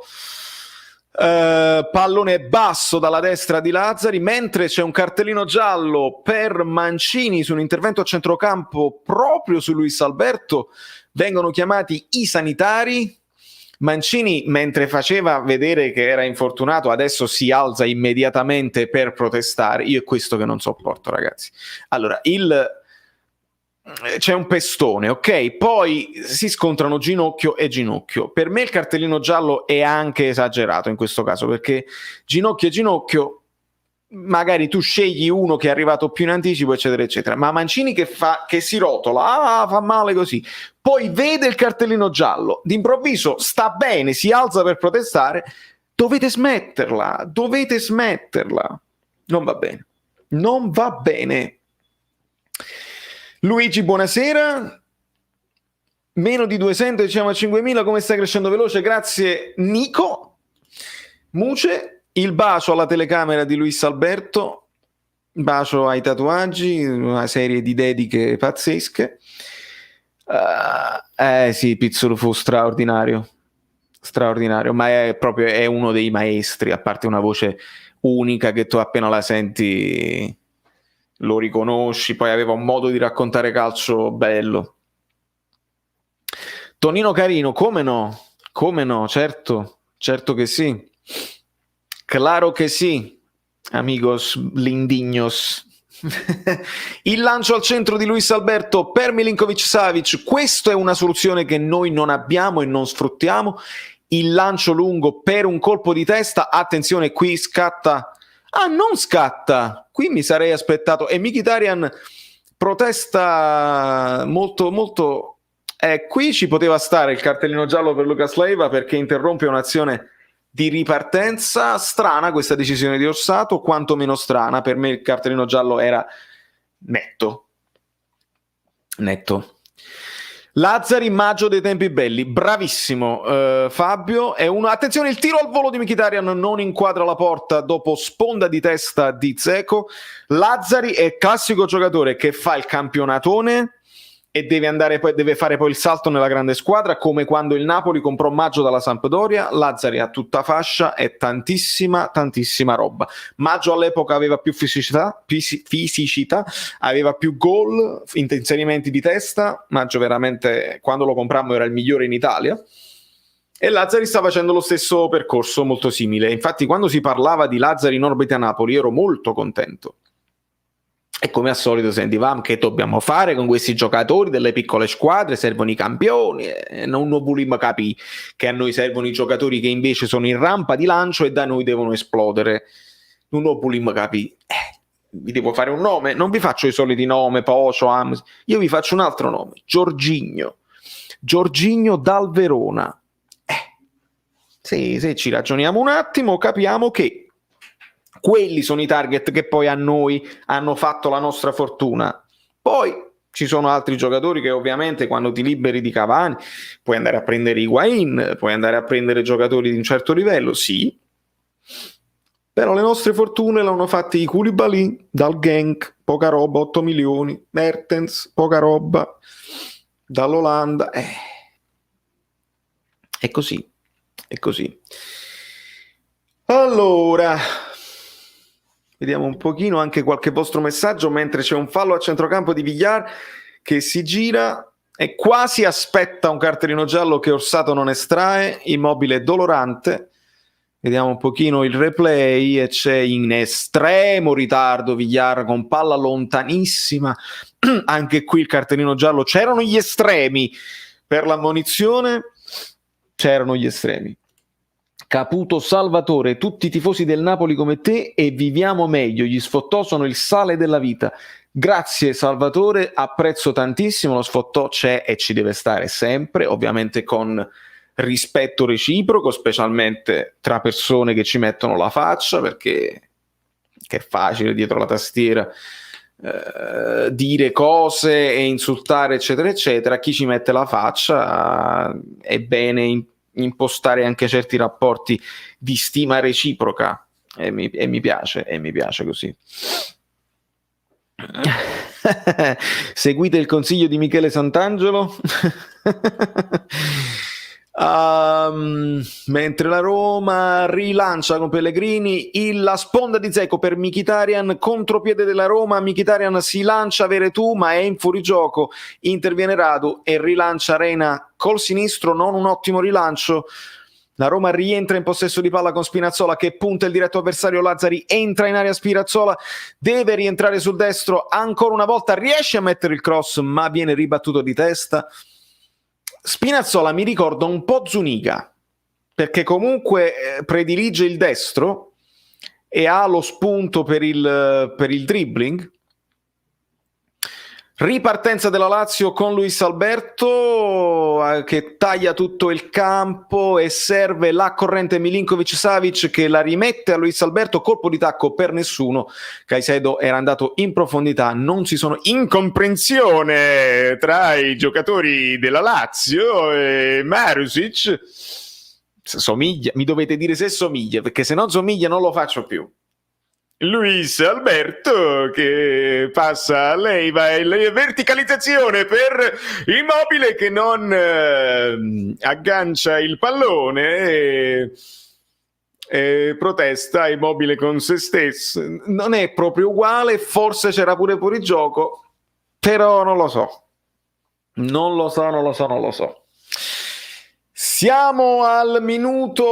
pallone basso dalla destra di Lazzari, mentre c'è un cartellino giallo per Mancini su un intervento a centrocampo proprio su Luis Alberto. Vengono chiamati i sanitari. Mancini, mentre faceva vedere che era infortunato, adesso si alza immediatamente per protestare. Io è questo che non sopporto, ragazzi. Allora, c'è un pestone, ok? Poi si scontrano ginocchio e ginocchio. Per me il cartellino giallo è anche esagerato in questo caso, perché ginocchio e ginocchio, magari tu scegli uno che è arrivato più in anticipo, eccetera, eccetera. Ma Mancini che si rotola, fa male così. Poi vede il cartellino giallo, d'improvviso sta bene, si alza per protestare. Dovete smetterla. Non va bene. Luigi, buonasera. Meno di 200, diciamo a 5.000, come stai crescendo veloce? Grazie Nico. Muce, il bacio alla telecamera di Luis Alberto, bacio ai tatuaggi, una serie di dediche pazzesche. Sì, Pizzolo fu straordinario, ma è uno dei maestri, a parte una voce unica che tu appena la senti lo riconosci. Poi aveva un modo di raccontare calcio bello. Tonino Carino, come no, certo che sì, claro che sì, amigos lindignos. Il lancio al centro di Luis Alberto per Milinkovic-Savic, questa è una soluzione che noi non abbiamo e non sfruttiamo. Il lancio lungo per un colpo di testa, attenzione, qui scatta, non scatta, qui mi sarei aspettato, e Mkhitaryan protesta molto. Qui ci poteva stare il cartellino giallo per Lucas Leiva, perché interrompe un'azione di ripartenza. Strana questa decisione di Orsato, quantomeno strana. Per me il cartellino giallo era netto. Lazzari, maggio dei tempi belli, bravissimo Fabio. Attenzione, il tiro al volo di Mkhitaryan non inquadra la porta dopo sponda di testa di Dzeko. Lazzari è classico giocatore che fa il campionatone e deve fare poi il salto nella grande squadra, come quando il Napoli comprò Maggio dalla Sampdoria. Lazzari a tutta fascia, è tantissima roba. Maggio all'epoca aveva più fisicità, aveva più gol, inserimenti di testa. Maggio veramente, quando lo comprammo, era il migliore in Italia, e Lazzari sta facendo lo stesso percorso, molto simile. Infatti quando si parlava di Lazzari in orbita a Napoli ero molto contento. E come al solito sentivamo che dobbiamo fare con questi giocatori delle piccole squadre, servono i campioni, e non vogliamo capire che a noi servono i giocatori che invece sono in rampa di lancio e da noi devono esplodere. Non vogliamo capire. Vi devo fare un nome? Non vi faccio i soliti nomi, Pocio, Amos. Io vi faccio un altro nome, Jorginho dal Verona. Se ci ragioniamo un attimo, capiamo che quelli sono i target che poi a noi hanno fatto la nostra fortuna. Poi ci sono altri giocatori che ovviamente, quando ti liberi di Cavani, puoi andare a prendere Higuain, puoi andare a prendere giocatori di un certo livello, sì, però le nostre fortune l'hanno fatte i Koulibaly dal Genk, poca roba, 8 milioni, Mertens, poca roba, dall'Olanda. È così. Allora, vediamo un pochino anche qualche vostro messaggio, mentre c'è un fallo a centrocampo di Villar che si gira e quasi aspetta un cartellino giallo che Orsato non estrae. Immobile dolorante. Vediamo un pochino il replay e c'è in estremo ritardo Villar con palla lontanissima. Anche qui il cartellino giallo. C'erano gli estremi per l'ammonizione. Caputo, Salvatore, tutti i tifosi del Napoli come te e viviamo meglio, gli sfottò sono il sale della vita. Grazie Salvatore, apprezzo tantissimo, lo sfottò c'è e ci deve stare sempre, ovviamente con rispetto reciproco, specialmente tra persone che ci mettono la faccia, perché che è facile dietro la tastiera dire cose e insultare eccetera eccetera. Chi ci mette la faccia è bene impostare anche certi rapporti di stima reciproca e mi piace così. Seguite il consiglio di Michele Santangelo. Mentre la Roma rilancia con Pellegrini la sponda di Dzeko per Mkhitaryan, contropiede della Roma. Mkhitaryan si lancia Veretout ma è in fuorigioco, interviene Radu e rilancia Reina col sinistro, non un ottimo rilancio. La Roma rientra in possesso di palla con Spinazzola che punta il diretto avversario. Lazzari entra in area, Spinazzola deve rientrare sul destro, ancora una volta riesce a mettere il cross ma viene ribattuto di testa. Spinazzola mi ricorda un po' Zuniga, perché comunque predilige il destro e ha lo spunto per il dribbling. Ripartenza della Lazio con Luis Alberto che taglia tutto il campo e serve la corrente Milinkovic-Savic che la rimette a Luis Alberto, colpo di tacco per nessuno. Caicedo era andato in profondità, non ci sono incomprensione tra i giocatori della Lazio e Marusic. Somiglia, mi dovete dire se somiglia, perché se non somiglia non lo faccio più. Luis Alberto che passa a lei, va in verticalizzazione per Immobile che non aggancia il pallone e protesta Immobile con se stesso. Non è proprio uguale, forse c'era pure fuorigioco, però non lo so. Siamo al minuto,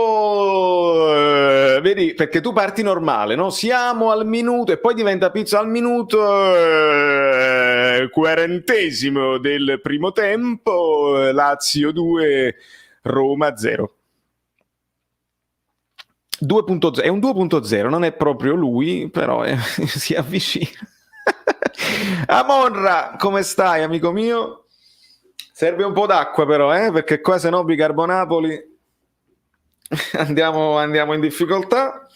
vedi, perché tu parti normale, no? Siamo al minuto e poi diventa pizza al minuto 40° del primo tempo, Lazio 2, Roma 0. 2.0, è un 2.0, non è proprio lui, però si avvicina. Amonra, come stai, amico mio? Serve un po' d'acqua però, perché qua se no Bicarbonapoli andiamo in difficoltà.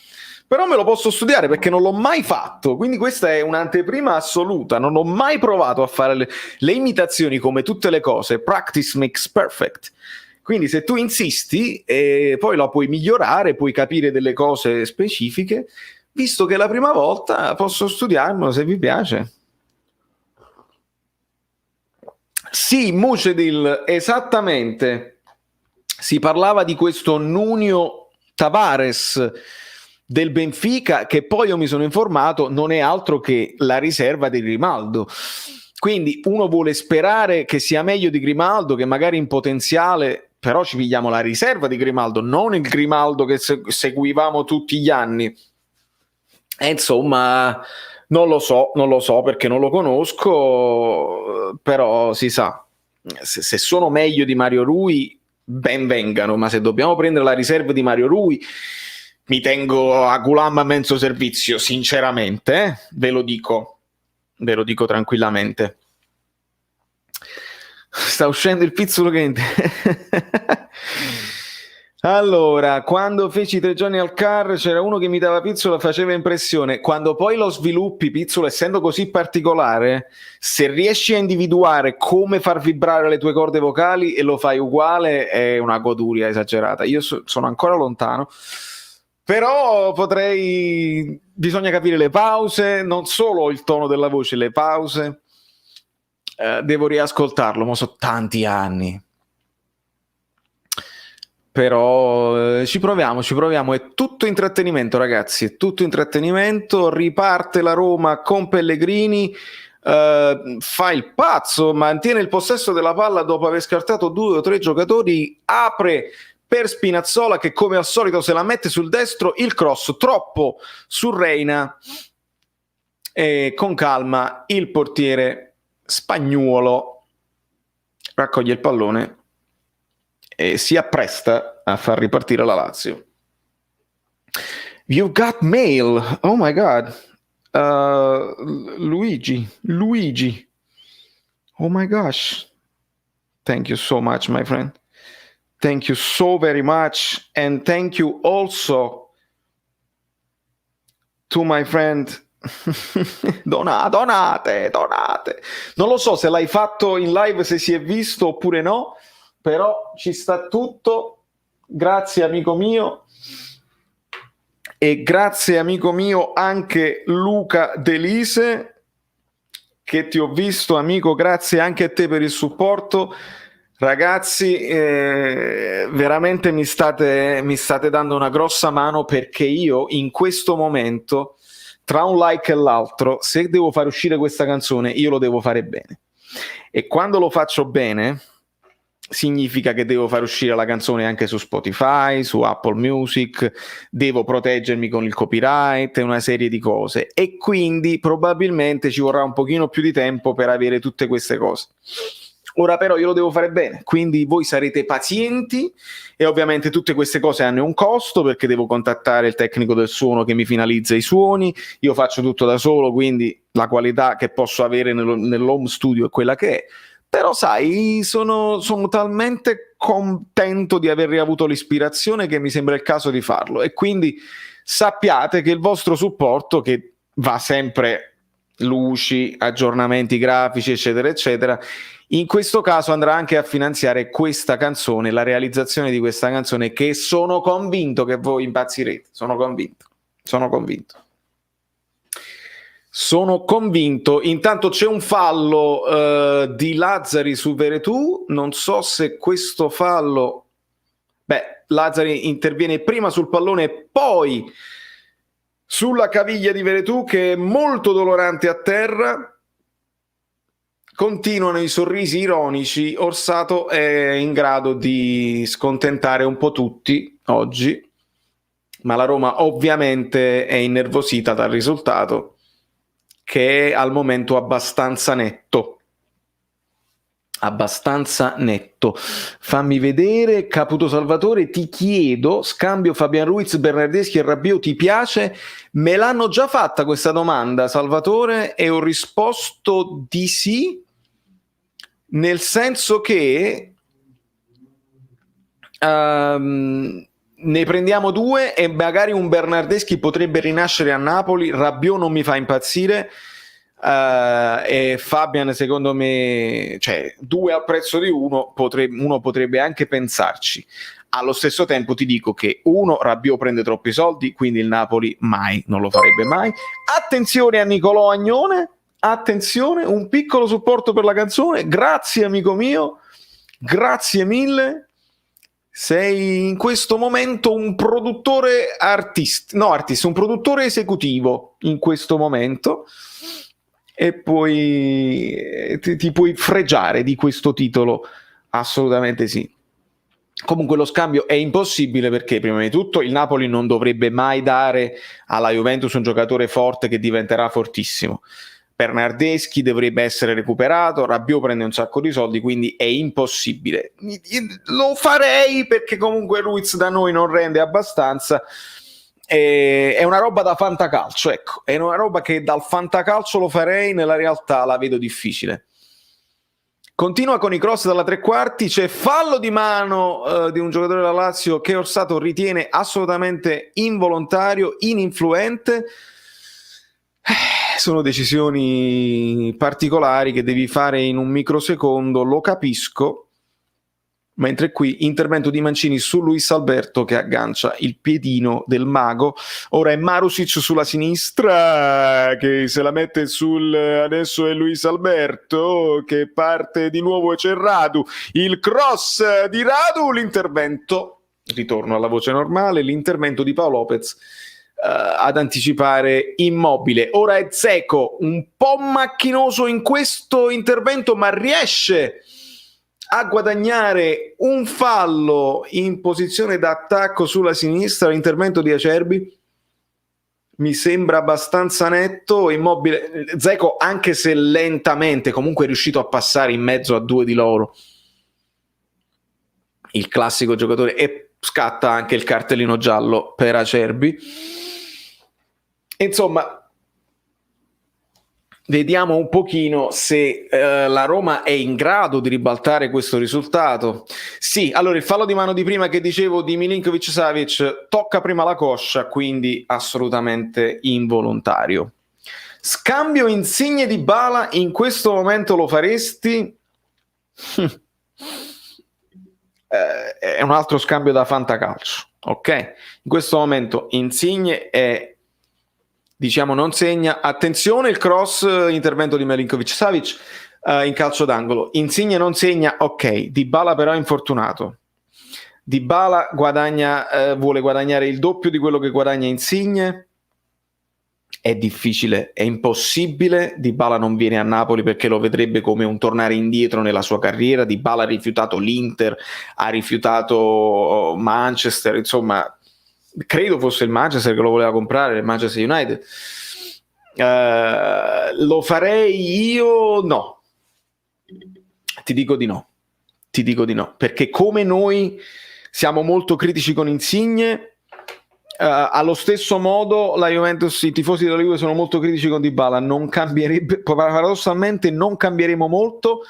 Però me lo posso studiare perché non l'ho mai fatto, quindi questa è un'anteprima assoluta. Non ho mai provato a fare le imitazioni, come tutte le cose. Practice makes perfect. Quindi se tu insisti poi la puoi migliorare, puoi capire delle cose specifiche. Visto che è la prima volta posso studiarmelo se vi piace. Sì, Mucedil, esattamente. Si parlava di questo Nuno Tavares del Benfica, che poi io mi sono informato non è altro che la riserva di Grimaldo. Quindi uno vuole sperare che sia meglio di Grimaldo, che magari in potenziale, però ci pigliamo la riserva di Grimaldo, non il Grimaldo che seguivamo tutti gli anni. E insomma... Non lo so perché non lo conosco, però si sa, se sono meglio di Mario Rui ben vengano, ma se dobbiamo prendere la riserva di Mario Rui mi tengo a Gulam a mezzo servizio, sinceramente, ve lo dico tranquillamente. Sta uscendo il pizzolo che Allora, quando feci 3 giorni al CAR c'era uno che imitava Pizzolo, faceva impressione. Quando poi lo sviluppi, Pizzolo, essendo così particolare, se riesci a individuare come far vibrare le tue corde vocali e lo fai uguale, è una goduria esagerata. Io sono ancora lontano, però bisogna capire le pause, non solo il tono della voce, le pause. Devo riascoltarlo, ma sono tanti anni. Però ci proviamo, è tutto intrattenimento, ragazzi, è tutto intrattenimento. Riparte la Roma con Pellegrini, fa il pazzo, mantiene il possesso della palla dopo aver scartato 2 o 3 giocatori, apre per Spinazzola che come al solito se la mette sul destro, il cross troppo su Reina e con calma il portiere spagnuolo raccoglie il pallone e si appresta a far ripartire la Lazio. You've got mail. Oh my God. Luigi. Oh my gosh. Thank you so much, my friend. Thank you so very much. And thank you also to my friend Donate. Non lo so se l'hai fatto in live, se si è visto oppure no, però ci sta tutto. Grazie amico mio. E grazie amico mio anche Luca Delise, che ti ho visto amico, grazie anche a te per il supporto. Ragazzi, veramente mi state dando una grossa mano, perché io in questo momento, tra un like e l'altro, se devo fare uscire questa canzone, io lo devo fare bene. E quando lo faccio bene, significa che devo far uscire la canzone anche su Spotify, su Apple Music, devo proteggermi con il copyright e una serie di cose, e quindi probabilmente ci vorrà un pochino più di tempo per avere tutte queste cose. Ora però io lo devo fare bene, quindi voi sarete pazienti, e ovviamente tutte queste cose hanno un costo, perché devo contattare il tecnico del suono che mi finalizza i suoni, io faccio tutto da solo, quindi la qualità che posso avere nell'home studio è quella che è. Però sai, sono talmente contento di aver riavuto l'ispirazione che mi sembra il caso di farlo, e quindi sappiate che il vostro supporto, che va sempre luci, aggiornamenti grafici eccetera eccetera, in questo caso andrà anche a finanziare questa canzone, la realizzazione di questa canzone, che sono convinto che voi impazzirete. Sono convinto. Intanto c'è un fallo di Lazzari su Veretù, non so se questo fallo... Lazzari interviene prima sul pallone e poi sulla caviglia di Veretù, che è molto dolorante a terra. Continuano i sorrisi ironici, Orsato è in grado di scontentare un po' tutti oggi, ma la Roma ovviamente è innervosita dal risultato, che è al momento abbastanza netto. Fammi vedere. Caputo Salvatore, ti chiedo, scambio Fabian Ruiz, Bernardeschi e Rabiot ti piace? Me l'hanno già fatta questa domanda, Salvatore, e ho risposto di sì, nel senso che ne prendiamo due e magari un Bernardeschi potrebbe rinascere a Napoli. Rabiot non mi fa impazzire, e Fabian secondo me, cioè due al prezzo di uno potrebbe anche pensarci. Allo stesso tempo ti dico che Rabiot prende troppi soldi, quindi il Napoli non lo farebbe mai. Attenzione a Nicolò Agnone, attenzione, un piccolo supporto per la canzone, grazie amico mio, grazie mille. Sei in questo momento un produttore un produttore esecutivo in questo momento, e poi ti puoi fregiare di questo titolo, assolutamente sì. Comunque lo scambio è impossibile, perché prima di tutto il Napoli non dovrebbe mai dare alla Juventus un giocatore forte che diventerà fortissimo. Bernardeschi dovrebbe essere recuperato, Rabiot prende un sacco di soldi, quindi è impossibile. Lo farei perché comunque Ruiz da noi non rende abbastanza. È una roba da fantacalcio, ecco, è una roba che dal fantacalcio lo farei, nella realtà la vedo difficile. Continua con i cross dalla tre quarti, c'è fallo di mano di un giocatore della Lazio che Orsato ritiene assolutamente involontario, ininfluente. Sono decisioni particolari che devi fare in un microsecondo, lo capisco. Mentre qui intervento di Mancini su Luis Alberto che aggancia il piedino del mago. Ora è Marusic sulla sinistra che se la mette adesso è Luis Alberto che parte di nuovo, e c'è Radu, il cross di Radu, l'intervento, ritorno alla voce normale, l'intervento di Paolo Lopez ad anticipare Immobile. Ora è Dzeko, un po' macchinoso in questo intervento, ma riesce a guadagnare un fallo in posizione d'attacco sulla sinistra. L'intervento di Acerbi mi sembra abbastanza netto. Immobile, Dzeko, anche se lentamente, comunque è riuscito a passare in mezzo a due di loro, il classico giocatore, e scatta anche il cartellino giallo per Acerbi. Insomma, vediamo un pochino se la Roma è in grado di ribaltare questo risultato. Sì, allora il fallo di mano di prima che dicevo di Milinkovic-Savic tocca prima la coscia, quindi assolutamente involontario. Scambio Insigne Dybala, in questo momento lo faresti? È un altro scambio da fantacalcio, ok? In questo momento Insigne è, diciamo, non segna. Attenzione il cross, intervento di Milinkovic-Savic in calcio d'angolo. Insigne non segna, ok. Dybala però è infortunato. Dybala vuole guadagnare il doppio di quello che guadagna Insigne. È difficile, è impossibile. Dybala non viene a Napoli perché lo vedrebbe come un tornare indietro nella sua carriera. Dybala ha rifiutato l'Inter, ha rifiutato Manchester, insomma, credo fosse il Manchester che lo voleva comprare, il Manchester United. Lo farei io? No. Ti dico di no, perché come noi siamo molto critici con Insigne, allo stesso modo la Juventus, i tifosi della Juve sono molto critici con Dybala. Non cambierebbe, paradossalmente non cambieremo molto.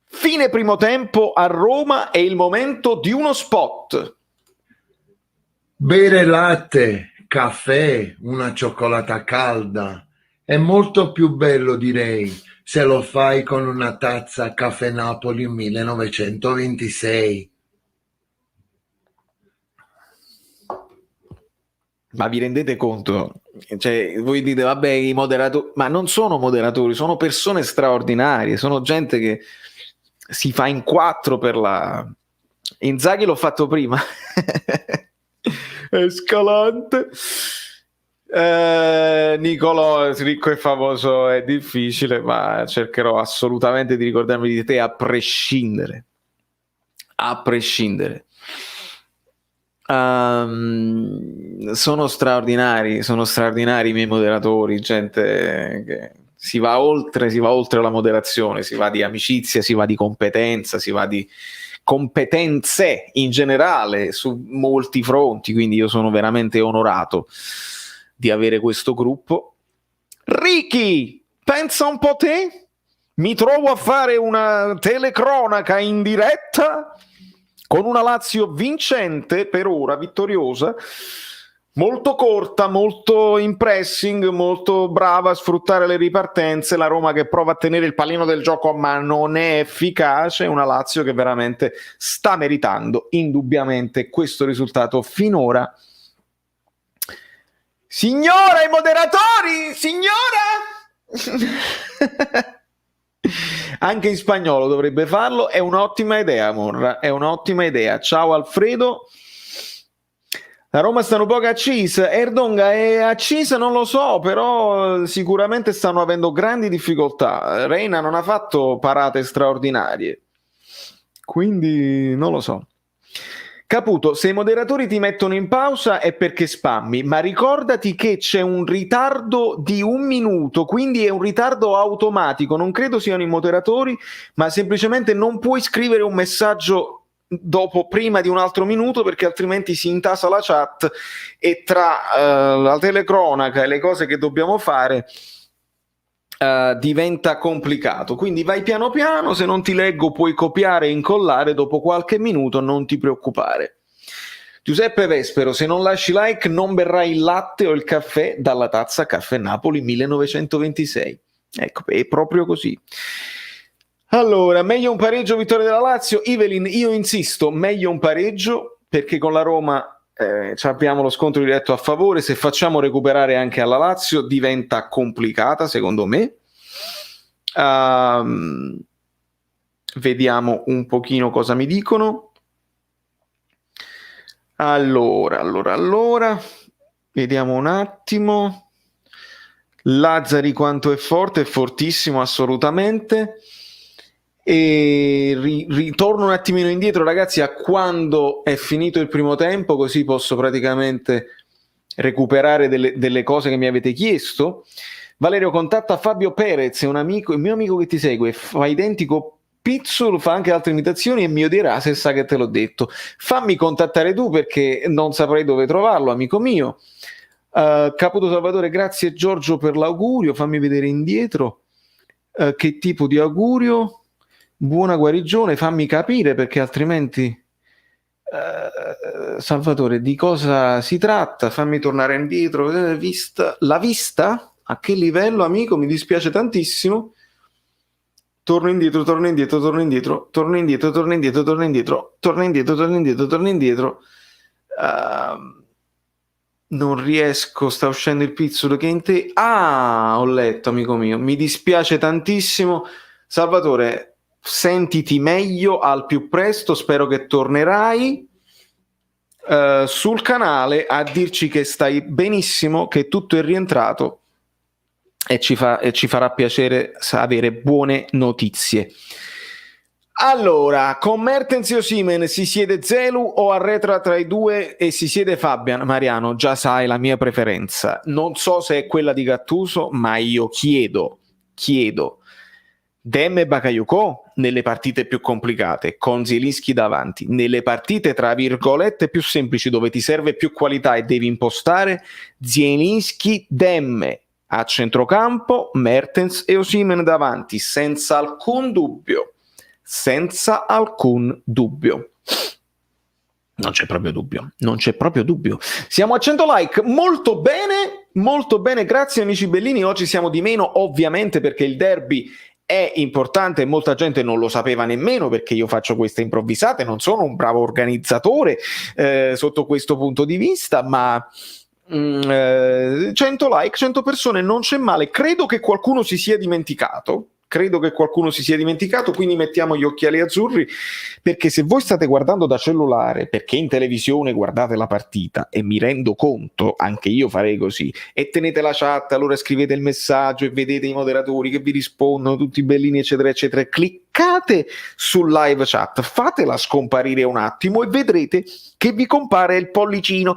Fine primo tempo a Roma, è il momento di uno spot. Bere latte, caffè, una cioccolata calda è molto più bello, direi, se lo fai con una tazza Caffè Napoli 1926. Ma vi rendete conto? Cioè, voi dite, vabbè, i moderatori, ma non sono moderatori, sono persone straordinarie, sono gente che si fa in quattro per la... Inzaghi l'ho fatto prima. Escalante. Nicolò, ricco e famoso è difficile, ma cercherò assolutamente di ricordarmi di te a prescindere. Sono straordinari i miei moderatori, gente che si va oltre la moderazione, si va di amicizia, si va di competenza, si va di competenze in generale su molti fronti, quindi io sono veramente onorato di avere questo gruppo. Ricky, pensa un po' te? Mi trovo a fare una telecronaca in diretta con una Lazio vincente, per ora vittoriosa, molto corta, molto in pressing, molto brava a sfruttare le ripartenze, la Roma che prova a tenere il pallino del gioco ma non è efficace, una Lazio che veramente sta meritando indubbiamente questo risultato finora. Signora, i moderatori! Signora! Anche in spagnolo dovrebbe farlo, è un'ottima idea, Morra, è un'ottima idea. Ciao Alfredo. La Roma stanno poco accisa, Erdonga è accisa, non lo so, però sicuramente stanno avendo grandi difficoltà. Reina non ha fatto parate straordinarie, quindi non lo so. Caputo, se i moderatori ti mettono in pausa è perché spammi, ma ricordati che c'è un ritardo di 1 minuto, quindi è un ritardo automatico. Non credo siano i moderatori, ma semplicemente non puoi scrivere un messaggio prima di un altro minuto, perché altrimenti si intasa la chat e tra la telecronaca e le cose che dobbiamo fare diventa complicato. Quindi vai piano piano, se non ti leggo puoi copiare e incollare dopo qualche minuto, non ti preoccupare. Giuseppe Vespero, se non lasci like non berrai il latte o il caffè dalla tazza Caffè Napoli 1926. Ecco, è proprio così. Allora, meglio un pareggio, vittoria della Lazio. Evelyn, io insisto, meglio un pareggio, perché con la Roma abbiamo lo scontro diretto a favore. Se facciamo recuperare anche alla Lazio diventa complicata, secondo me. Vediamo un pochino cosa mi dicono. Allora, vediamo un attimo. Lazzari quanto è forte, è fortissimo assolutamente. E ritorno un attimino indietro, ragazzi, a quando è finito il primo tempo, così posso praticamente recuperare delle cose che mi avete chiesto. Valerio, contatta Fabio Perez, è un amico, il mio amico che ti segue, fa identico Pizzul, fa anche altre imitazioni e mi odierà se sa che te l'ho detto. Fammi contattare tu, perché non saprei dove trovarlo, amico mio. Caputo Salvatore, grazie Giorgio per l'augurio. Fammi vedere indietro che tipo di augurio. Buona guarigione, fammi capire, perché altrimenti Salvatore, di cosa si tratta? Fammi tornare indietro. La vista? A che livello, amico? Mi dispiace tantissimo. Torno indietro. Non riesco, sta uscendo il pizzolo che è in te. Ah, ho letto, amico mio. Mi dispiace tantissimo. Salvatore, sentiti meglio al più presto. Spero che tornerai sul canale a dirci che stai benissimo, che tutto è rientrato e ci farà piacere avere buone notizie. Allora, con Mertens e Osimhen si siede Zelu o arretra tra i due e si siede Fabian? Mariano, già sai la mia preferenza. Non so se è quella di Gattuso, ma io chiedo Dem e Bakayoko nelle partite più complicate, con Zielinski davanti. Nelle partite tra virgolette più semplici, dove ti serve più qualità e devi impostare, Zielinski, Dem a centrocampo, Mertens e Osimhen davanti, senza alcun dubbio. Non c'è proprio dubbio. Siamo a 100 like, molto bene, grazie amici bellini. Oggi siamo di meno, ovviamente, perché il derby è importante e molta gente non lo sapeva nemmeno, perché io faccio queste improvvisate, non sono un bravo organizzatore sotto questo punto di vista, ma 100 like, 100 persone, non c'è male. Credo che qualcuno si sia dimenticato, quindi mettiamo gli occhiali azzurri, perché se voi state guardando da cellulare, perché in televisione guardate la partita, e mi rendo conto, anche io farei così, e tenete la chat, allora scrivete il messaggio e vedete i moderatori che vi rispondono, tutti bellini eccetera eccetera, cliccate sul live chat, fatela scomparire un attimo e vedrete che vi compare il pollicino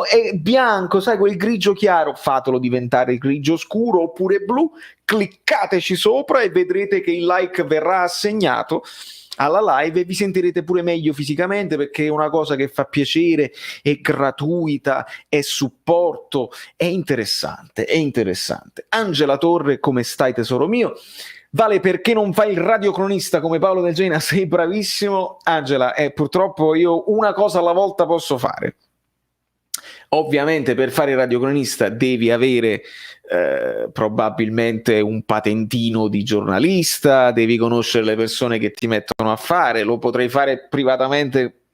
è bianco, sai, quel grigio chiaro, fatelo diventare grigio scuro oppure blu, cliccateci sopra e vedrete che il like verrà assegnato alla live e vi sentirete pure meglio fisicamente, perché è una cosa che fa piacere, è gratuita, è supporto, è interessante. Angela Torre, come stai tesoro mio? Vale, perché non fai il radiocronista come Paolo Del Gena? Sei bravissimo, Angela, e purtroppo io una cosa alla volta posso fare. Ovviamente per fare il radiocronista devi avere probabilmente un patentino di giornalista, devi conoscere le persone che ti mettono a fare, lo potrei fare privatamente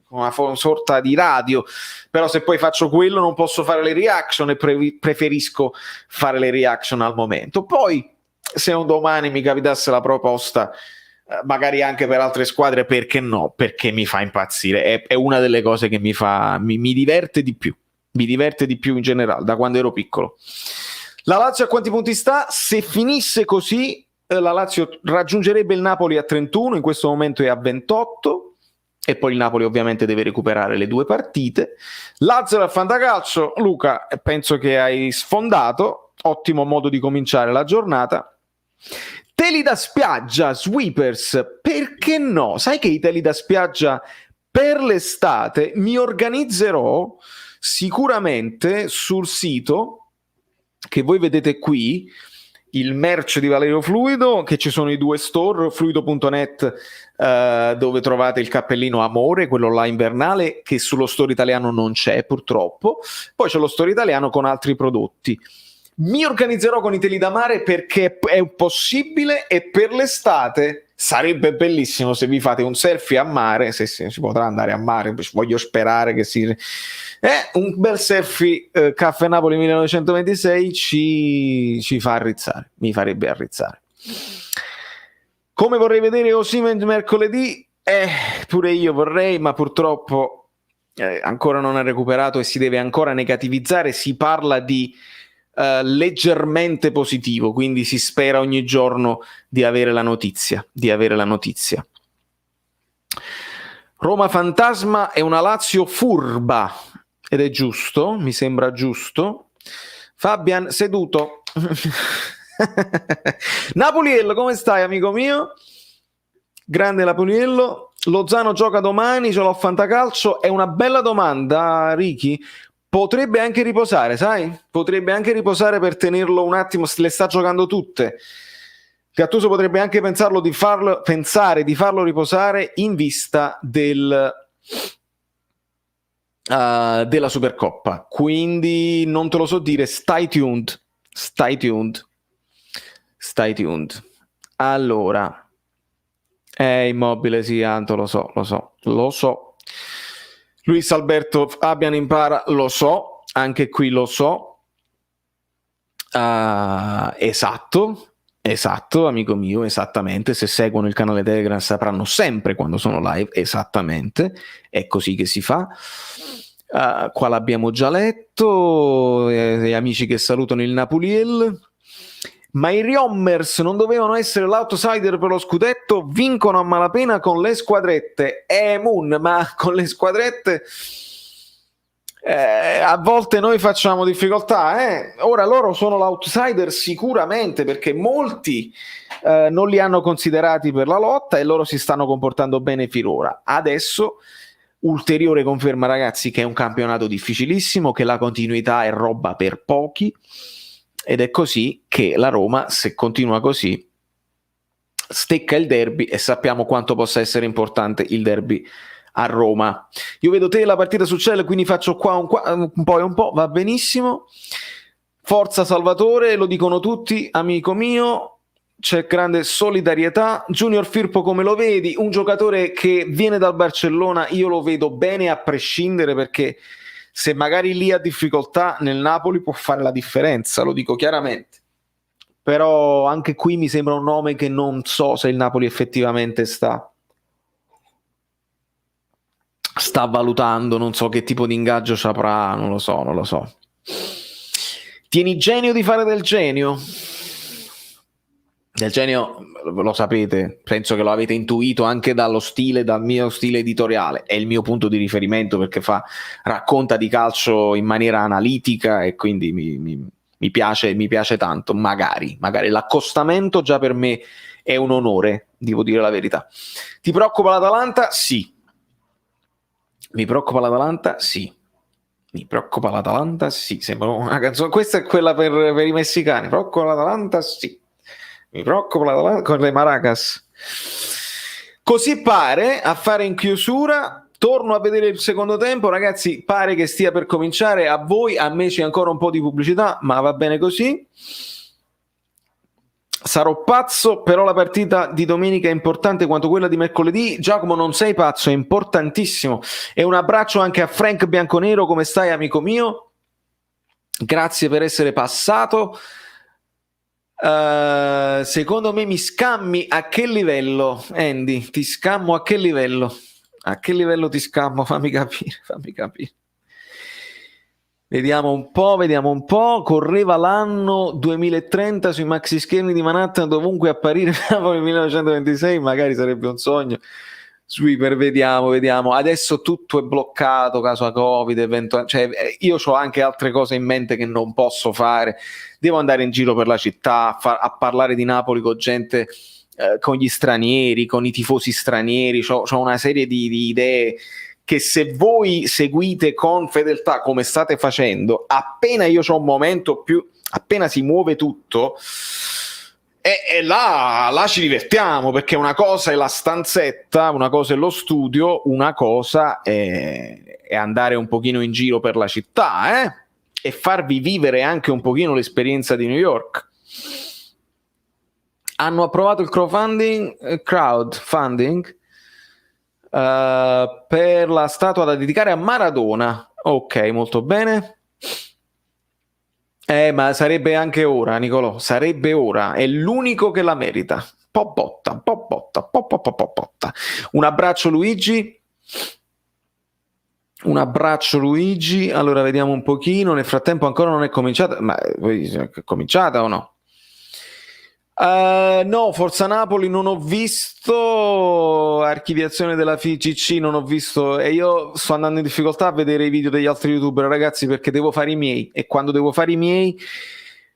con una sorta di radio, però se poi faccio quello non posso fare le reaction e preferisco fare le reaction al momento. Poi se un domani mi capitasse la proposta, magari anche per altre squadre, perché no? Perché mi fa impazzire, è una delle cose che mi diverte di più, in generale da quando ero piccolo. La Lazio a quanti punti sta? Se finisse così la Lazio raggiungerebbe il Napoli a 31, in questo momento è a 28 e poi il Napoli ovviamente deve recuperare le 2 partite. Lazio al Fantacalcio, Luca, penso che hai sfondato, ottimo modo di cominciare la giornata. Teli da spiaggia, sweepers, perché no? Sai che i teli da spiaggia per l'estate mi organizzerò sicuramente sul sito che voi vedete qui, il merch di Valerio Fluido, che ci sono i 2 store, fluido.net dove trovate il cappellino Amore, quello là invernale, che sullo store italiano non c'è purtroppo, poi c'è lo store italiano con altri prodotti. Mi organizzerò con i teli da mare perché è possibile e per l'estate sarebbe bellissimo se vi fate un selfie a mare, se si potrà andare a mare, voglio sperare che un bel selfie Caffè Napoli 1926 ci fa arrizzare, mi farebbe arrizzare. Come vorrei vedere Osimhen mercoledì? Pure io vorrei, ma purtroppo ancora non ha recuperato e si deve ancora negativizzare. Si parla di leggermente positivo, quindi si spera ogni giorno di avere la notizia. Roma fantasma è una Lazio furba, ed è giusto, mi sembra giusto. Fabian seduto. Napoliello, come stai amico mio? Grande Napoliello. Lozano gioca domani, ce l'ho a Fantacalcio, è una bella domanda, Ricky. Potrebbe anche riposare, sai? Potrebbe anche riposare per tenerlo un attimo, le sta giocando tutte. Gattuso potrebbe anche pensare di farlo riposare in vista del della Supercoppa, quindi non te lo so dire, stai tuned. Allora, Immobile, sì, Anto, lo so. Luis Alberto Fabian impara, lo so, anche qui lo so. Esatto, amico mio, esattamente. Se seguono il canale Telegram sapranno sempre quando sono live, esattamente. È così che si fa. Qua l'abbiamo già letto. Gli amici che salutano il Napoliel. Ma i Riommers non dovevano essere l'outsider per lo scudetto, vincono a malapena con le squadrette. Moon, ma con le squadrette a volte noi facciamo difficoltà. Ora loro sono l'outsider sicuramente, perché molti non li hanno considerati per la lotta e loro si stanno comportando bene finora. Adesso ulteriore conferma, ragazzi, che è un campionato difficilissimo, che la continuità è roba per pochi. Ed è così che la Roma, se continua così, stecca il derby, e sappiamo quanto possa essere importante il derby a Roma. Io vedo te la partita su Cielo, quindi faccio qua un po' e un po', va benissimo. Forza Salvatore, lo dicono tutti, amico mio, c'è grande solidarietà. Junior Firpo, come lo vedi? Un giocatore che viene dal Barcellona, io lo vedo bene a prescindere, perché se magari lì ha difficoltà, nel Napoli può fare la differenza, lo dico chiaramente. Però anche qui mi sembra un nome che non so se il Napoli effettivamente sta valutando, non so che tipo di ingaggio ci avrà, non lo so. Tieni genio di fare del genio, lo sapete, penso che lo avete intuito anche dal mio stile editoriale, è il mio punto di riferimento, perché racconta di calcio in maniera analitica e quindi mi piace tanto. Magari l'accostamento già per me è un onore, devo dire la verità. Ti preoccupa l'Atalanta? Sì. Mi preoccupa l'Atalanta? Sì. Sembra una canzone. Questa è quella per i messicani. Mi preoccupa l'Atalanta? Sì. Mi preoccupa l'Atalanta con le maracas. Così pare, a fare in chiusura. Torno a vedere il secondo tempo, ragazzi. Pare che stia per cominciare. A voi, a me c'è ancora un po' di pubblicità, ma va bene così. Sarò pazzo, però la partita di domenica è importante quanto quella di mercoledì. Giacomo, non sei pazzo, è importantissimo. E un abbraccio anche a Frank Bianconero. Come stai, amico mio? Grazie per essere passato. Secondo me mi scammi a che livello, Andy? Ti scammo a che livello? A che livello ti scammo? Fammi capire. Vediamo un po'. Correva l'anno 2030 sui maxi schermi di Manhattan, dovunque apparire nel 1926, magari sarebbe un sogno. Sweeper, vediamo. Adesso tutto è bloccato, caso a Covid, cioè, io ho anche altre cose in mente che non posso fare. Devo andare in giro per la città a parlare di Napoli con gente, con gli stranieri, con i tifosi stranieri. C'ho una serie di idee che, se voi seguite con fedeltà come state facendo, appena io ho un momento appena si muove tutto, e là ci divertiamo, perché una cosa è la stanzetta, una cosa è lo studio, una cosa è andare un pochino in giro per la città, e farvi vivere anche un pochino l'esperienza di New York. Hanno approvato il crowdfunding per la statua da dedicare a Maradona. Ok, molto bene. Ma sarebbe anche ora, Nicolò, sarebbe ora, è l'unico che la merita. Po' botta. Un abbraccio Luigi. Allora vediamo un pochino. Nel frattempo ancora non è cominciata, ma è cominciata o no? No, Forza Napoli non ho visto, archiviazione della FIGC non ho visto, e io sto andando in difficoltà a vedere i video degli altri youtuber, ragazzi, perché devo fare i miei, e quando devo fare i miei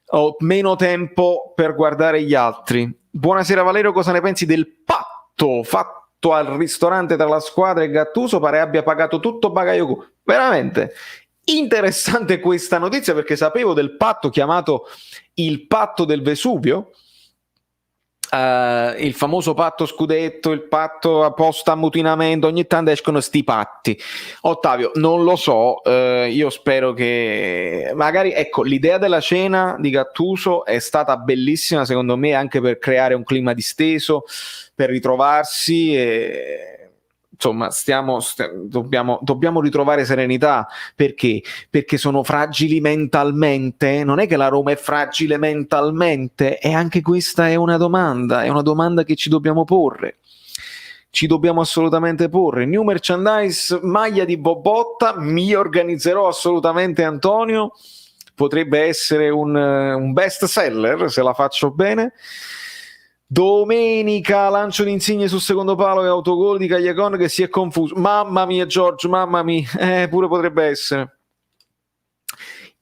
ho meno tempo per guardare gli altri. Buonasera Valerio, cosa ne pensi del patto fatto al ristorante tra la squadra e Gattuso? Pare abbia pagato tutto Bakayoko. Veramente interessante questa notizia, perché sapevo del patto chiamato il patto del Vesuvio, il famoso patto scudetto, il patto post ammutinamento, ogni tanto escono sti patti. Ottavio, non lo so, io spero che magari, ecco, l'idea della cena di Gattuso è stata bellissima secondo me, anche per creare un clima disteso, per ritrovarsi e insomma dobbiamo ritrovare serenità. Perché sono fragili mentalmente. Non è che la Roma è fragile mentalmente, e anche questa è una domanda che ci dobbiamo porre, ci dobbiamo assolutamente porre. New merchandise, maglia di Bobotta, mi organizzerò assolutamente, Antonio, potrebbe essere un best seller se la faccio bene. Domenica lancio di Insigne sul secondo palo e autogol di Cagliacon che si è confuso. Mamma mia Giorgio, mamma mia, pure potrebbe essere.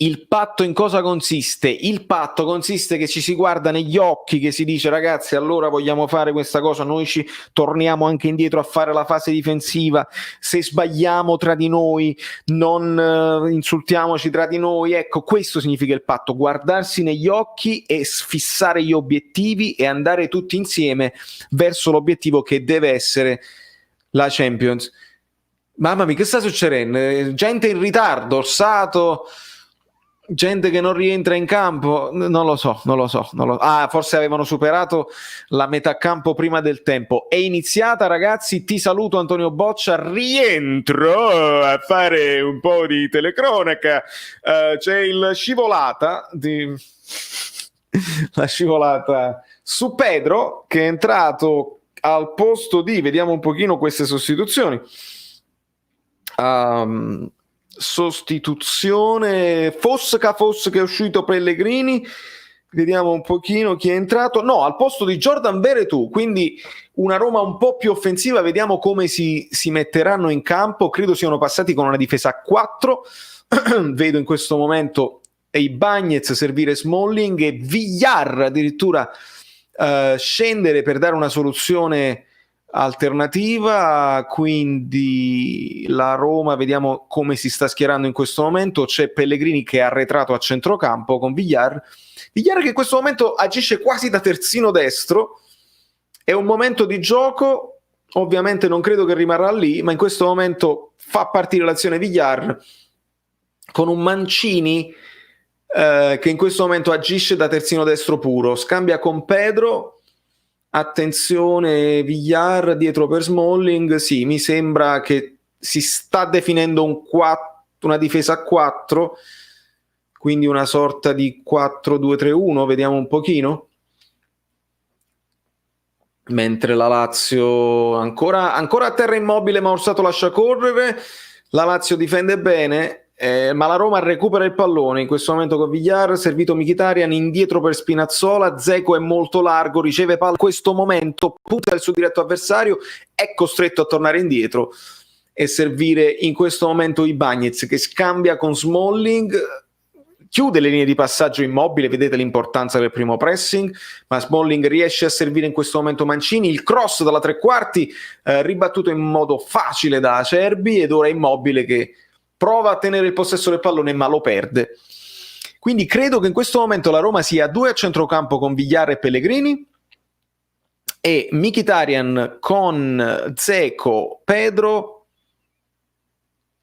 Il patto in cosa consiste? Il patto consiste che ci si guarda negli occhi, che si dice ragazzi allora vogliamo fare questa cosa, noi ci torniamo anche indietro a fare la fase difensiva, se sbagliamo tra di noi non insultiamoci tra di noi. Ecco, questo significa il patto, guardarsi negli occhi e fissare gli obiettivi e andare tutti insieme verso l'obiettivo che deve essere la Champions. Mamma mia, che sta succedendo? Gente in ritardo, Orsato, gente che non rientra in campo, non lo so. Forse avevano superato la metà campo prima del tempo. È iniziata, ragazzi, ti saluto Antonio Boccia, rientro a fare un po' di telecronaca. C'è la scivolata su Pedro, che è entrato al posto di, vediamo un pochino queste sostituzioni. Sostituzione Fosca che è uscito Pellegrini, vediamo un pochino chi è entrato, no, al posto di Jordan Veretout, quindi una Roma un po' più offensiva. Vediamo come si metteranno in campo, credo siano passati con una difesa a 4 vedo in questo momento Ibañez servire Smalling e Villar addirittura scendere per dare una soluzione alternativa. Quindi la Roma, vediamo come si sta schierando in questo momento. C'è Pellegrini che è arretrato a centrocampo con Villar che in questo momento agisce quasi da terzino destro. È un momento di gioco, ovviamente non credo che rimarrà lì, ma in questo momento fa partire l'azione Villar con un Mancini che in questo momento agisce da terzino destro puro, scambia con Pedro. Attenzione, Villar dietro per Smalling. Sì, mi sembra che si sta definendo una difesa a 4, quindi una sorta di 4-2-3-1, vediamo un pochino. Mentre la Lazio ancora a terra immobile, ma Orsato lascia correre. La Lazio difende bene, ma la Roma recupera il pallone in questo momento con Villar, servito Mkhitaryan indietro per Spinazzola. Dzeko è molto largo, riceve palla in questo momento, punta il suo diretto avversario, è costretto a tornare indietro e servire in questo momento Ibañez che scambia con Smalling, chiude le linee di passaggio Immobile, vedete l'importanza del primo pressing, ma Smalling riesce a servire in questo momento Mancini, il cross dalla tre quarti ribattuto in modo facile da Acerbi, ed ora Immobile che prova a tenere il possesso del pallone ma lo perde. Quindi credo che in questo momento la Roma sia a 2 a centrocampo con Villar e Pellegrini, e Mkhitaryan con Dzeko, Pedro,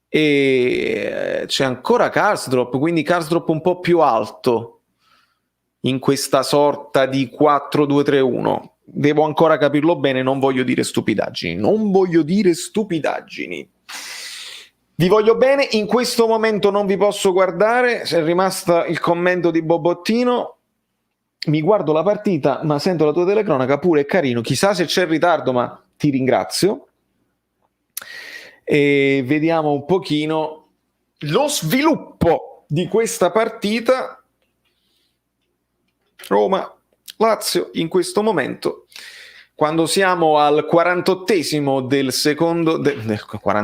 e c'è ancora Karsdorp, quindi Karsdorp un po' più alto in questa sorta di 4-2-3-1. Devo ancora capirlo bene, non voglio dire stupidaggini. Vi voglio bene, in questo momento non vi posso guardare, è rimasto il commento di Bobottino, mi guardo la partita ma sento la tua telecronaca, pure è carino, chissà se c'è ritardo, ma ti ringrazio. E vediamo un pochino lo sviluppo di questa partita. Roma-Lazio in questo momento, quando siamo al 48esimo del secondo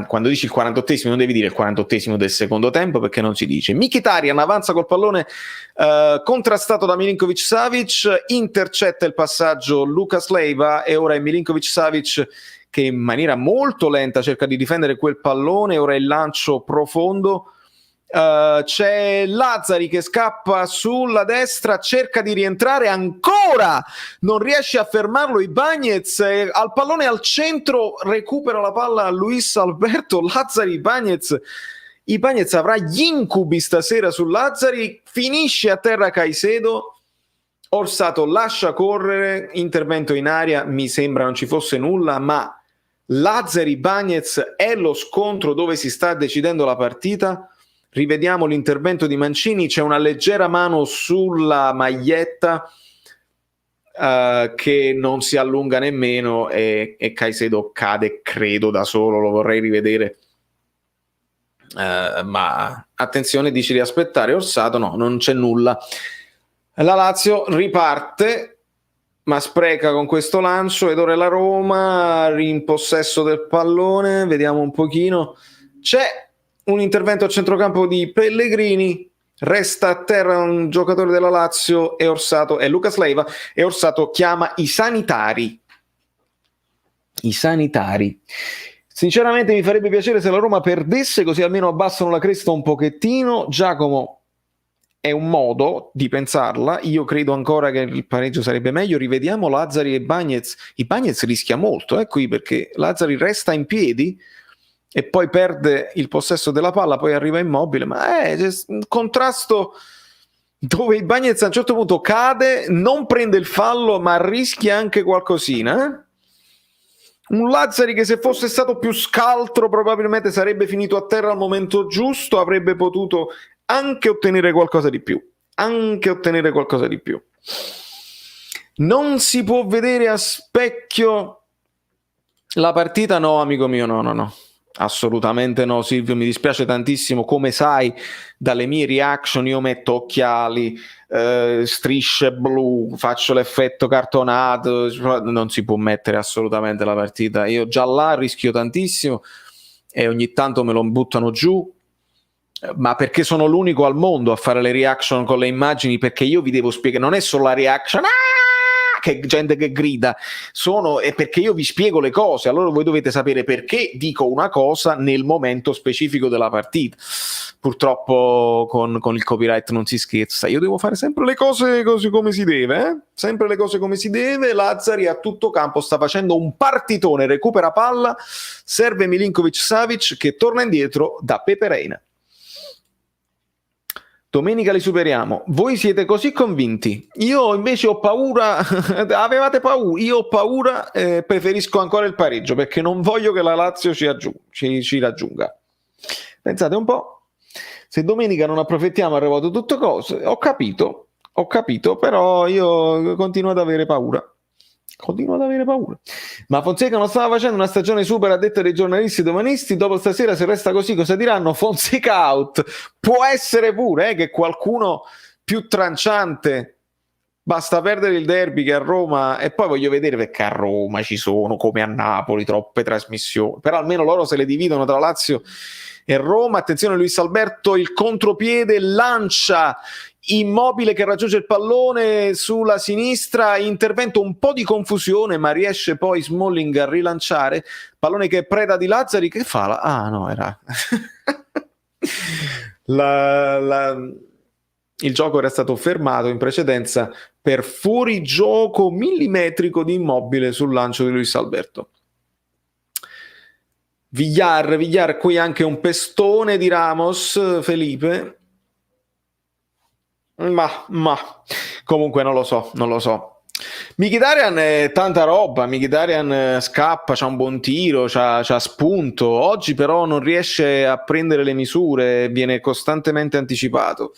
quando dici il 48esimo non devi dire il 48esimo del secondo tempo, perché non si dice. Mkhitaryan avanza col pallone contrastato da Milinkovic-Savic, intercetta il passaggio Lucas Leiva e ora è Milinkovic-Savic che in maniera molto lenta cerca di difendere quel pallone. Ora il lancio profondo C'è Lazzari che scappa sulla destra, cerca di rientrare, ancora non riesce a fermarlo Ibañez, al pallone al centro, recupera la palla Luis Alberto, Lazzari, Ibañez avrà gli incubi stasera su Lazzari, finisce a terra Caicedo, Orsato lascia correre, intervento in aria, mi sembra non ci fosse nulla, ma Lazzari Ibañez è lo scontro dove si sta decidendo la partita. Rivediamo l'intervento di Mancini, c'è una leggera mano sulla maglietta che non si allunga nemmeno e Caicedo cade, credo, da solo, lo vorrei rivedere. Ma attenzione, dici di aspettare Orsato, no, non c'è nulla. La Lazio riparte, ma spreca con questo lancio ed ora è la Roma in possesso del pallone, vediamo un pochino, c'è un intervento a centrocampo di Pellegrini, resta a terra un giocatore della Lazio e Orsato, è Lucas Leiva, e Orsato chiama i sanitari. Sinceramente mi farebbe piacere se la Roma perdesse, così almeno abbassano la cresta un pochettino. Giacomo, è un modo di pensarla, io credo ancora che il pareggio sarebbe meglio. Rivediamo Lazzari e Ibañez rischia molto qui, perché Lazzari resta in piedi e poi perde il possesso della palla, poi arriva Immobile, ma c'è un contrasto dove Ibañez a un certo punto cade, non prende il fallo ma rischia anche qualcosina. Un Lazzari che se fosse stato più scaltro probabilmente sarebbe finito a terra al momento giusto, avrebbe potuto anche ottenere qualcosa di più. Non si può vedere a specchio la partita? No, amico mio, no. Assolutamente no, Silvio, mi dispiace tantissimo. Come sai dalle mie reaction io metto occhiali, strisce blu, faccio l'effetto cartonato, non si può mettere assolutamente la partita. Io già là rischio tantissimo e ogni tanto me lo buttano giù, ma perché sono l'unico al mondo a fare le reaction con le immagini, perché io vi devo spiegare, non è solo la reaction che gente che grida, è perché io vi spiego le cose, allora voi dovete sapere perché dico una cosa nel momento specifico della partita. Purtroppo con il copyright non si scherza, io devo fare sempre le cose così come si deve, sempre le cose come si deve. Lazzari a tutto campo sta facendo un partitone, recupera palla, serve Milinkovic-Savic che torna indietro da Pepe Reina. Domenica li superiamo. Voi siete così convinti? Io invece ho paura. Avevate paura? Io ho paura. Preferisco ancora il pareggio perché non voglio che la Lazio ci raggiunga. Pensate un po'. Se domenica non approfittiamo, arrivato tutto cose. Ho capito, però io continuo ad avere paura. Ma Fonseca non stava facendo una stagione super a detta dei giornalisti e domanisti. Dopo stasera, se resta così, cosa diranno? Fonseca out. Può essere pure che qualcuno più tranciante, basta perdere il derby che a Roma, e poi voglio vedere, perché a Roma ci sono come a Napoli troppe trasmissioni, però almeno loro se le dividono tra Lazio e Roma. Attenzione, Luis Alberto, il contropiede, lancia Immobile che raggiunge il pallone sulla sinistra, intervento un po' di confusione, ma riesce poi Smalling a rilanciare, pallone che è preda di Lazzari, che fa era il gioco era stato fermato in precedenza per fuorigioco millimetrico di Immobile sul lancio di Luis Alberto. Villar, qui anche un pestone di Ramos, Felipe. Ma comunque non lo so. Mkhitaryan è tanta roba, Mkhitaryan scappa, c'ha un buon tiro, c'ha spunto. Oggi però non riesce a prendere le misure, viene costantemente anticipato.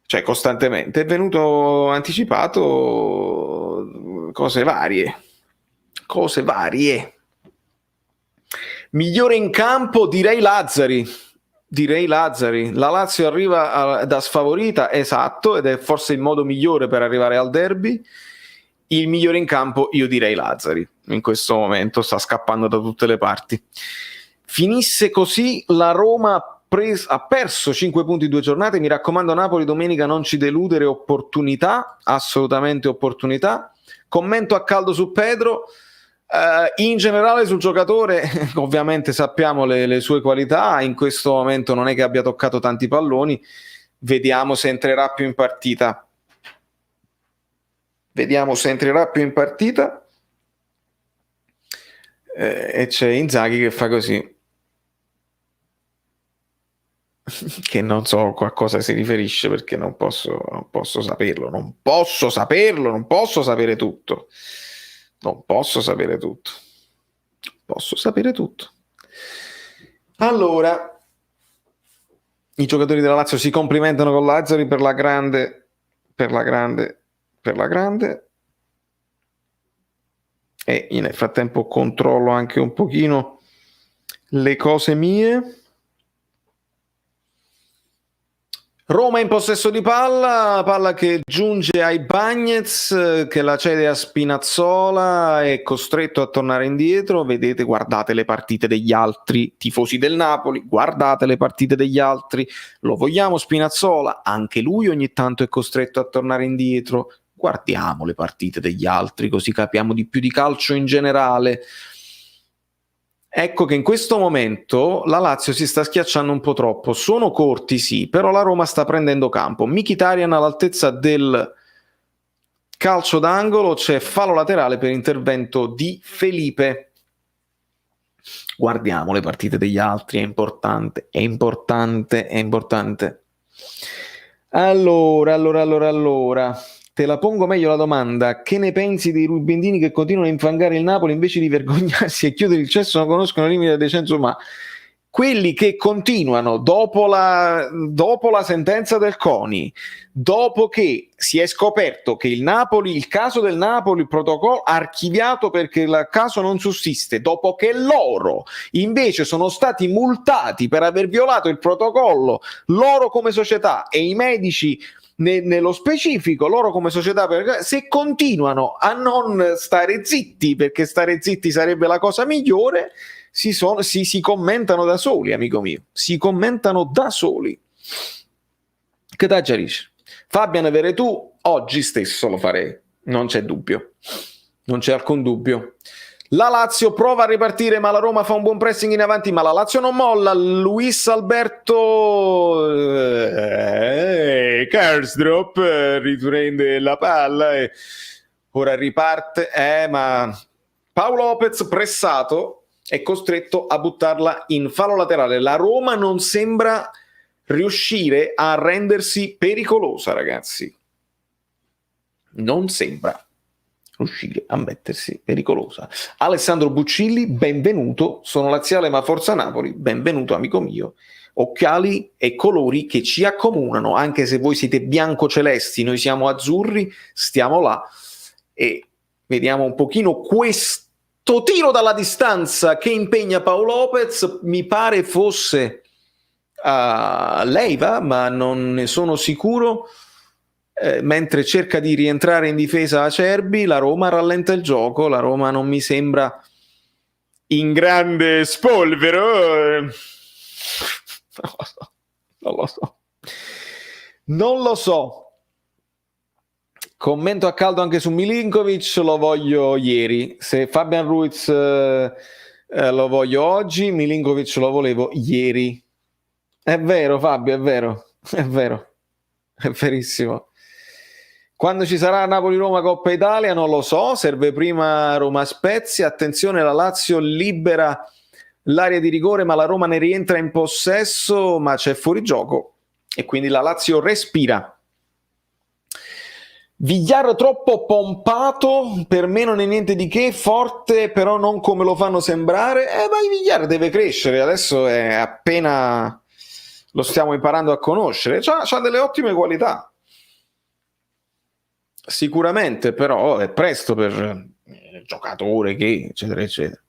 Cioè costantemente è venuto anticipato cose varie. Migliore in campo direi Lazzari. La Lazio arriva da sfavorita, esatto, ed è forse il modo migliore per arrivare al derby. Il migliore in campo io direi Lazzari, in questo momento sta scappando da tutte le parti. Finisse così la Roma ha perso 5 punti in 2 giornate, mi raccomando Napoli domenica non ci deludere, opportunità, assolutamente opportunità. Commento a caldo su Pedro. In generale sul giocatore ovviamente sappiamo le sue qualità, in questo momento non è che abbia toccato tanti palloni, vediamo se entrerà più in partita. E c'è Inzaghi che fa così, che non so a cosa si riferisce, perché non posso saperlo, non posso sapere tutto. Allora, i giocatori della Lazio si complimentano con Lazzari per la grande. E nel frattempo controllo anche un pochino le cose mie. Roma in possesso di palla che giunge ai Bagnez, che la cede a Spinazzola, è costretto a tornare indietro. Vedete, guardate le partite degli altri tifosi del Napoli, guardate le partite degli altri, lo vogliamo Spinazzola, anche lui ogni tanto è costretto a tornare indietro. Guardiamo le partite degli altri, così capiamo di più di calcio in generale. Ecco che in questo momento la Lazio si sta schiacciando un po' troppo. Sono corti, sì, però la Roma sta prendendo campo. Mkhitaryan all'altezza del calcio d'angolo, c'è fallo laterale per intervento di Felipe. Guardiamo le partite degli altri, è importante. Allora. Te la pongo meglio la domanda: che ne pensi dei rubindini che continuano a infangare il Napoli invece di vergognarsi e chiudere il cesso? Non conoscono il limite del decenzo, ma quelli che continuano dopo la sentenza del CONI, dopo che si è scoperto che il caso del Napoli, il protocollo archiviato perché il caso non sussiste, dopo che loro invece sono stati multati per aver violato il protocollo, loro come società e i medici nello specifico, loro come società, se continuano a non stare zitti, perché stare zitti sarebbe la cosa migliore, si commentano da soli, amico mio, si commentano da soli. Che t'aggiarisci? Fabian Veretù oggi stesso lo farei, non c'è alcun dubbio. La Lazio prova a ripartire, ma la Roma fa un buon pressing in avanti, ma la Lazio non molla. Luis Alberto Karsdorp riprende la palla e ora riparte, ma Paolo Lopez, pressato, è costretto a buttarla in fallo laterale. La Roma non sembra riuscire a rendersi pericolosa, ragazzi. Non sembra riuscire a mettersi pericolosa. Alessandro Buccilli, benvenuto, sono laziale ma forza Napoli, benvenuto amico mio. Occhiali e colori che ci accomunano, anche se voi siete bianco-celesti, noi siamo azzurri, stiamo là e vediamo un pochino questo tiro dalla distanza che impegna Paolo Lopez. Mi pare fosse Leiva, ma non ne sono sicuro. Mentre cerca di rientrare in difesa Acerbi, la Roma rallenta il gioco, la Roma non mi sembra in grande spolvero. Non lo so. Commento a caldo anche su Milinkovic, lo voglio ieri. Se Fabian Ruiz lo voglio oggi, Milinkovic lo volevo ieri. È vero Fabio, è verissimo. Quando ci sarà Napoli-Roma Coppa Italia non lo so, serve prima Roma-Spezia. Attenzione, la Lazio libera l'area di rigore, ma la Roma ne rientra in possesso, ma c'è fuorigioco e quindi la Lazio respira. Villar troppo pompato, per me non è niente di che, forte però non come lo fanno sembrare. Ma Villar deve crescere, adesso è appena lo stiamo imparando a conoscere, c'ha delle ottime qualità. Sicuramente, però è presto per giocatore che eccetera eccetera.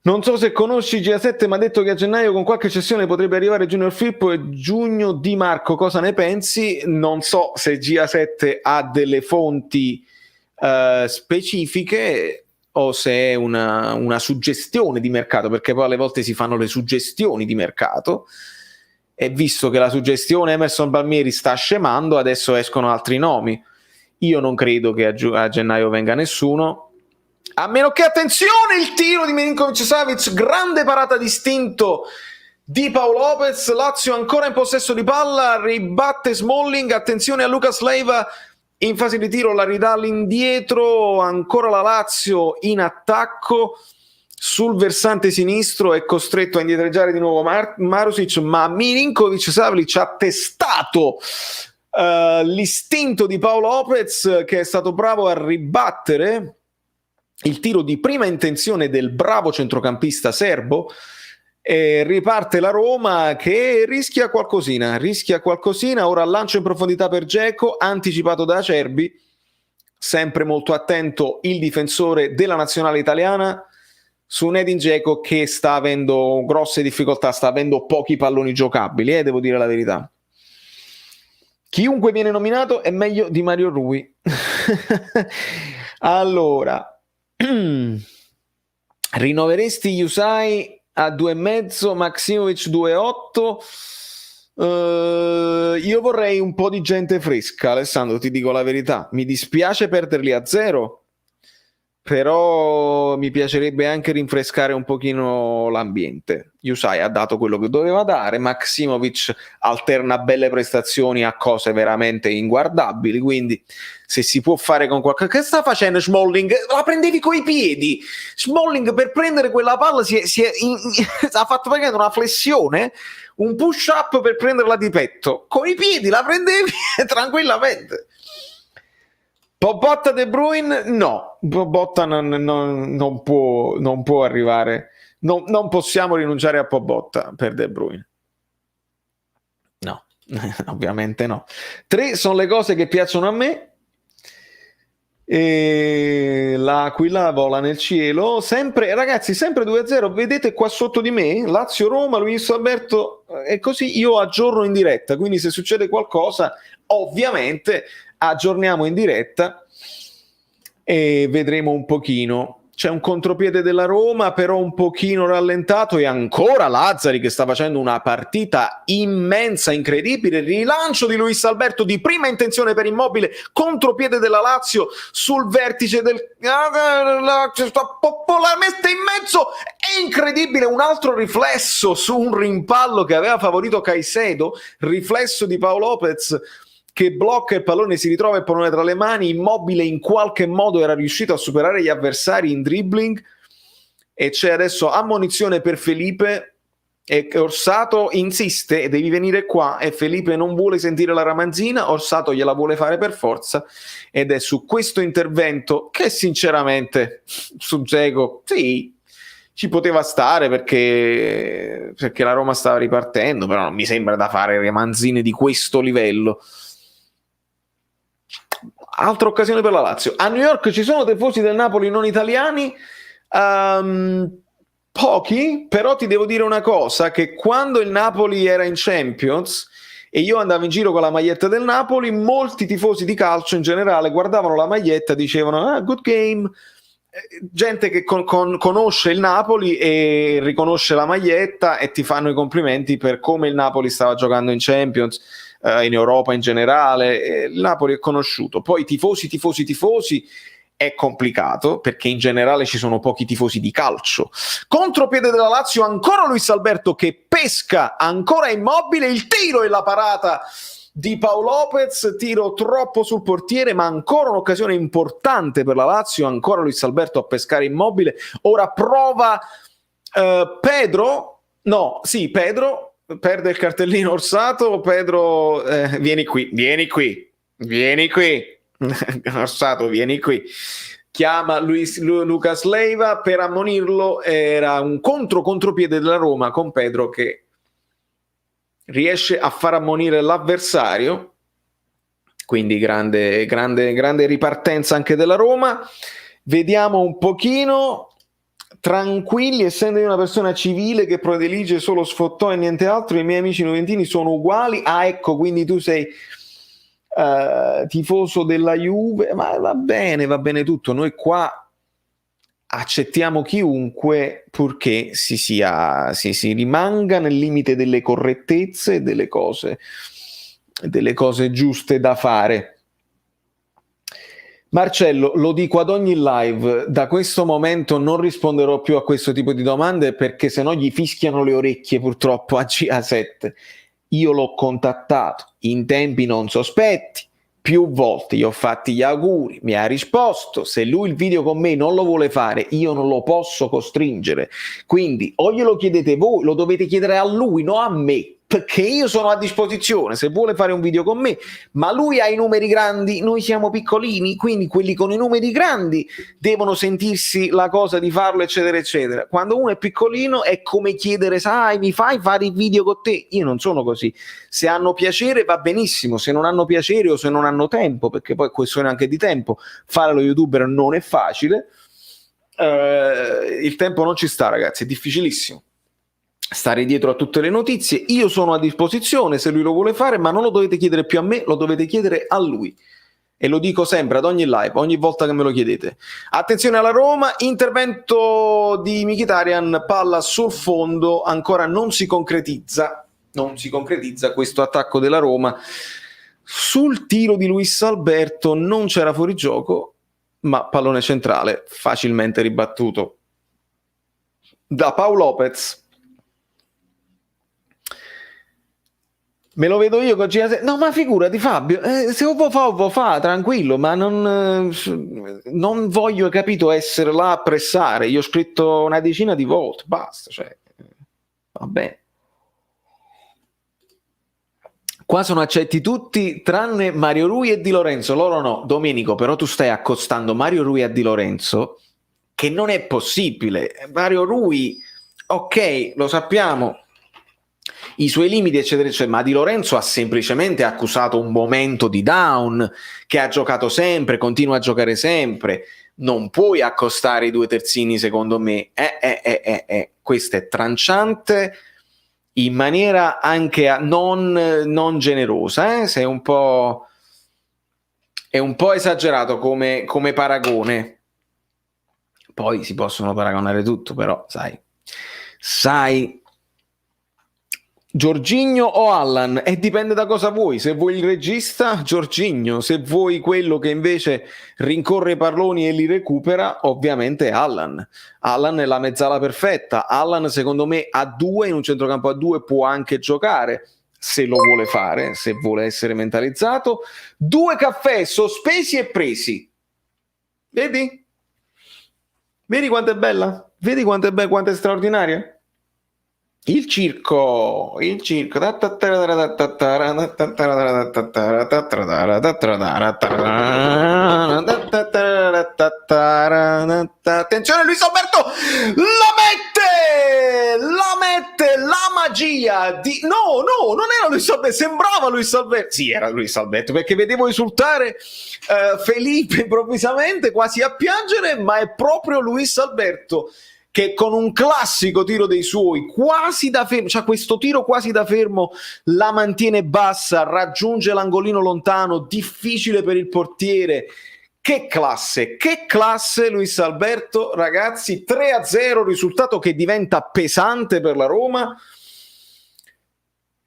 Non so se conosci GA7, ma ha detto che a gennaio con qualche cessione potrebbe arrivare Junior Firpo e giugno Di Marco. Cosa ne pensi? Non so se GA7 ha delle fonti specifiche o se è una suggestione di mercato, perché poi alle volte si fanno le suggestioni di mercato. E visto che la suggestione Emerson Palmieri sta scemando, adesso escono altri nomi. Io non credo che a gennaio venga nessuno, A meno che, attenzione, il tiro di Milinkovic-Savic, grande parata distinto di Paolo Lopez, Lazio ancora in possesso di palla, ribatte Smalling, attenzione a Lucas Leiva in fase di tiro, la ridà all'indietro, ancora la Lazio in attacco, sul versante sinistro è costretto a indietreggiare di nuovo Marusic, ma Milinkovic-Savic ha testato l'istinto di Paolo Lopez, che è stato bravo a ribattere il tiro di prima intenzione del bravo centrocampista serbo, e riparte la Roma che rischia qualcosina, ora lancio in profondità per Dzeko, anticipato da Acerbi, sempre molto attento il difensore della nazionale italiana su Edin Dzeko, che sta avendo grosse difficoltà, sta avendo pochi palloni giocabili, devo dire la verità. Chiunque viene nominato è meglio di Mario Rui. Allora, rinnoveresti Yusai a 2,5, Maksimovic 2,8? Io vorrei un po' di gente fresca, Alessandro, ti dico la verità. Mi dispiace perderli a 0, però mi piacerebbe anche rinfrescare un pochino l'ambiente. Yusai ha dato quello che doveva dare, Maksimovic alterna belle prestazioni a cose veramente inguardabili, quindi se si può fare con qualche... Che sta facendo Smalling? La prendevi coi piedi. Smalling per prendere quella palla ha fatto praticamente una flessione, un push up per prenderla di petto. Coi piedi la prendevi tranquillamente. Pogba De Bruyne? No, Pogba non può arrivare. Non possiamo rinunciare a Pogba per De Bruyne. No, ovviamente no. 3 sono le cose che piacciono a me. E l'Aquila vola nel cielo, sempre ragazzi, sempre 2-0, vedete qua sotto di me Lazio-Roma, Luis Alberto, e così io aggiorno in diretta, quindi se succede qualcosa ovviamente aggiorniamo in diretta e vedremo un pochino. C'è un contropiede della Roma, però un pochino rallentato, e ancora Lazzari che sta facendo una partita immensa, incredibile. Rilancio di Luis Alberto di prima intenzione per Immobile, contropiede della Lazio sul vertice del... la mette in mezzo, è incredibile, un altro riflesso su un rimpallo che aveva favorito Caicedo, riflesso di Paolo Lopez che blocca il pallone, si ritrova il pallone tra le mani. Immobile in qualche modo era riuscito a superare gli avversari in dribbling, e c'è adesso ammonizione per Felipe, e Orsato insiste, devi venire qua, e Felipe non vuole sentire la ramanzina, Orsato gliela vuole fare per forza, ed è su questo intervento che sinceramente su Dzeko sì, ci poteva stare perché la Roma stava ripartendo, però non mi sembra da fare ramanzine di questo livello. Altra occasione per la Lazio. A New York ci sono tifosi del Napoli non italiani, pochi, però ti devo dire una cosa, che quando il Napoli era in Champions e io andavo in giro con la maglietta del Napoli, molti tifosi di calcio in generale guardavano la maglietta e dicevano good game. Gente che conosce il Napoli e riconosce la maglietta e ti fanno i complimenti per come il Napoli stava giocando in Champions, in Europa in generale. Il Napoli è conosciuto. Poi tifosi è complicato, perché in generale ci sono pochi tifosi di calcio. Contropiede della Lazio, ancora Luis Alberto che pesca, ancora Immobile, il tiro e la parata di Paolo Lopez, tiro troppo sul portiere, ma ancora un'occasione importante per la Lazio, ancora Luis Alberto a pescare Immobile. Ora prova Pedro perde il cartellino Orsato. Pedro, vieni qui Orsato, vieni qui, chiama Lucas Leiva per ammonirlo. Era un contropiede della Roma con Pedro che riesce a far ammonire l'avversario, quindi grande ripartenza anche della Roma. Vediamo un pochino. Tranquilli, essendo io una persona civile che predilige solo sfottò e niente altro, i miei amici noventini sono uguali. Ecco, quindi tu sei tifoso della Juve, ma va bene tutto, noi qua accettiamo chiunque, purché si rimanga nel limite delle correttezze e delle cose giuste da fare. Marcello, lo dico ad ogni live, da questo momento non risponderò più a questo tipo di domande perché sennò gli fischiano le orecchie purtroppo a GA7. Io l'ho contattato in tempi non sospetti, più volte gli ho fatti gli auguri, mi ha risposto, se lui il video con me non lo vuole fare io non lo posso costringere, quindi o glielo chiedete voi, lo dovete chiedere a lui, non a me, perché io sono a disposizione se vuole fare un video con me, ma lui ha i numeri grandi, noi siamo piccolini, quindi quelli con i numeri grandi devono sentirsi la cosa di farlo, eccetera eccetera. Quando uno è piccolino è come chiedere, sai, mi fai fare il video con te? Io non sono così. Se hanno piacere va benissimo, se non hanno piacere o se non hanno tempo, perché poi è questione anche di tempo, fare lo youtuber non è facile, il tempo non ci sta, ragazzi, è difficilissimo stare dietro a tutte le notizie. Io sono a disposizione se lui lo vuole fare, ma non lo dovete chiedere più a me, lo dovete chiedere a lui, e lo dico sempre ad ogni live, ogni volta che me lo chiedete. Attenzione alla Roma, intervento di Mkhitaryan, palla sul fondo, ancora non si concretizza questo attacco della Roma. Sul tiro di Luis Alberto non c'era fuorigioco, ma pallone centrale facilmente ribattuto da Pau Lopez. Me lo vedo io con GA7. No, ma figurati Fabio, se ovo fa, tranquillo, ma non voglio, capito, essere là a pressare. Io ho scritto una decina di volte, basta, cioè, va bene. Qua sono accetti tutti, tranne Mario Rui e Di Lorenzo. Loro no. Domenico, però tu stai accostando Mario Rui a Di Lorenzo, che non è possibile. Mario Rui, ok, lo sappiamo, i suoi limiti eccetera eccetera, ma Di Lorenzo ha semplicemente accusato un momento di down, che ha giocato sempre, continua a giocare sempre, non puoi accostare i due terzini secondo me, questo è tranciante in maniera anche non generosa, sei un po', è un po' esagerato come paragone, poi si possono paragonare tutto, però sai Jorginho o Allan? E dipende da cosa vuoi. Se vuoi il regista, Jorginho. Se vuoi quello che invece rincorre i palloni e li recupera, ovviamente Allan. Allan è la mezzala perfetta. Allan, secondo me, a due, in un centrocampo a due, può anche giocare, se lo vuole fare, se vuole essere mentalizzato. 2 caffè sospesi e presi. Vedi? Vedi quanto è bella? Vedi quanto è bella, quanto è straordinaria? Il circo. Attenzione, Luis Alberto la mette la magia di no, non era Luis Alberto, sembrava Luis Alberto. Sì, era Luis Alberto, perché vedevo esultare Felipe improvvisamente, quasi a piangere, ma è proprio Luis Alberto che con un classico tiro dei suoi, quasi da fermo, cioè questo tiro quasi da fermo, la mantiene bassa, raggiunge l'angolino lontano, difficile per il portiere. Che classe Luis Alberto, ragazzi, 3-0, risultato che diventa pesante per la Roma.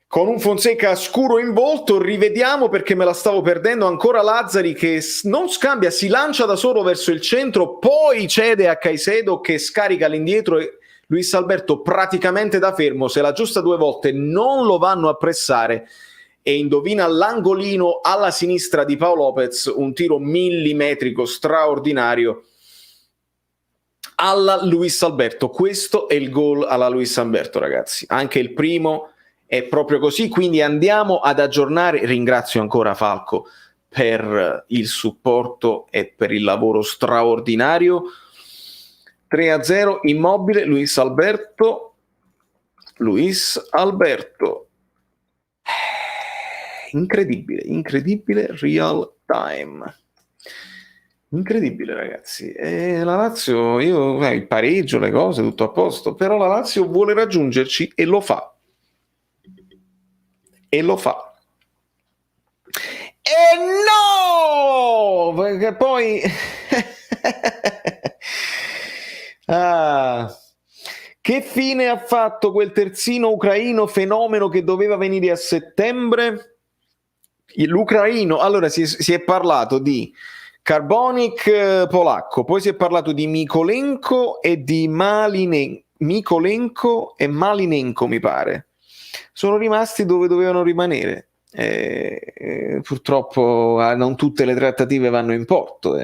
Con un Fonseca scuro in volto, rivediamo perché me la stavo perdendo, ancora Lazzari che non scambia, si lancia da solo verso il centro, poi cede a Caicedo che scarica all'indietro e Luis Alberto praticamente da fermo, se la giusta 2 volte non lo vanno a pressare e indovina l'angolino alla sinistra di Pau Lopez, un tiro millimetrico straordinario alla Luis Alberto. Questo è il gol alla Luis Alberto, ragazzi, anche il primo è proprio così, quindi andiamo ad aggiornare. Ringrazio ancora Falco per il supporto e per il lavoro straordinario. 3-0, Immobile, Luis Alberto. Incredibile, real time. Incredibile, ragazzi. La Lazio, il pareggio, le cose, tutto a posto, però la Lazio vuole raggiungerci e lo fa. E no! Perché poi che fine ha fatto quel terzino ucraino fenomeno che doveva venire a settembre? L'ucraino, allora si è parlato di Carbonic polacco, poi si è parlato di Mikolenko e di Mikolenko e Malinenko, mi pare. Sono rimasti dove dovevano rimanere. Purtroppo non tutte le trattative vanno in porto.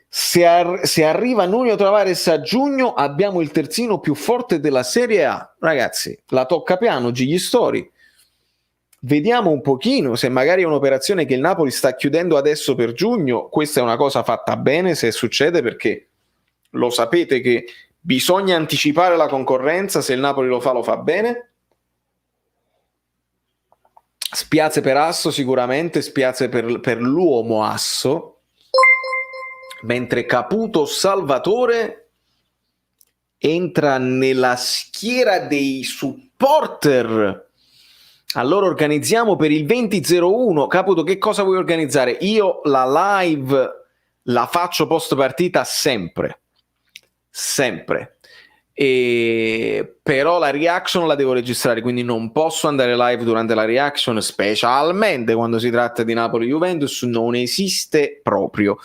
Se arriva Nuno Tavares a giugno, abbiamo il terzino più forte della Serie A. Ragazzi, la tocca piano, Gigli Story. Vediamo un pochino se magari è un'operazione che il Napoli sta chiudendo adesso per giugno. Questa è una cosa fatta bene se succede, perché lo sapete che bisogna anticipare la concorrenza. Se il Napoli lo fa bene. Spiace per Asso, sicuramente spiace per l'uomo Asso, mentre Caputo Salvatore entra nella schiera dei supporter. Allora organizziamo per il 20-01. Caputo, che cosa vuoi organizzare? Io la live la faccio post partita sempre, però la reaction la devo registrare, quindi non posso andare live durante la reaction, specialmente quando si tratta di Napoli-Juventus, non esiste proprio.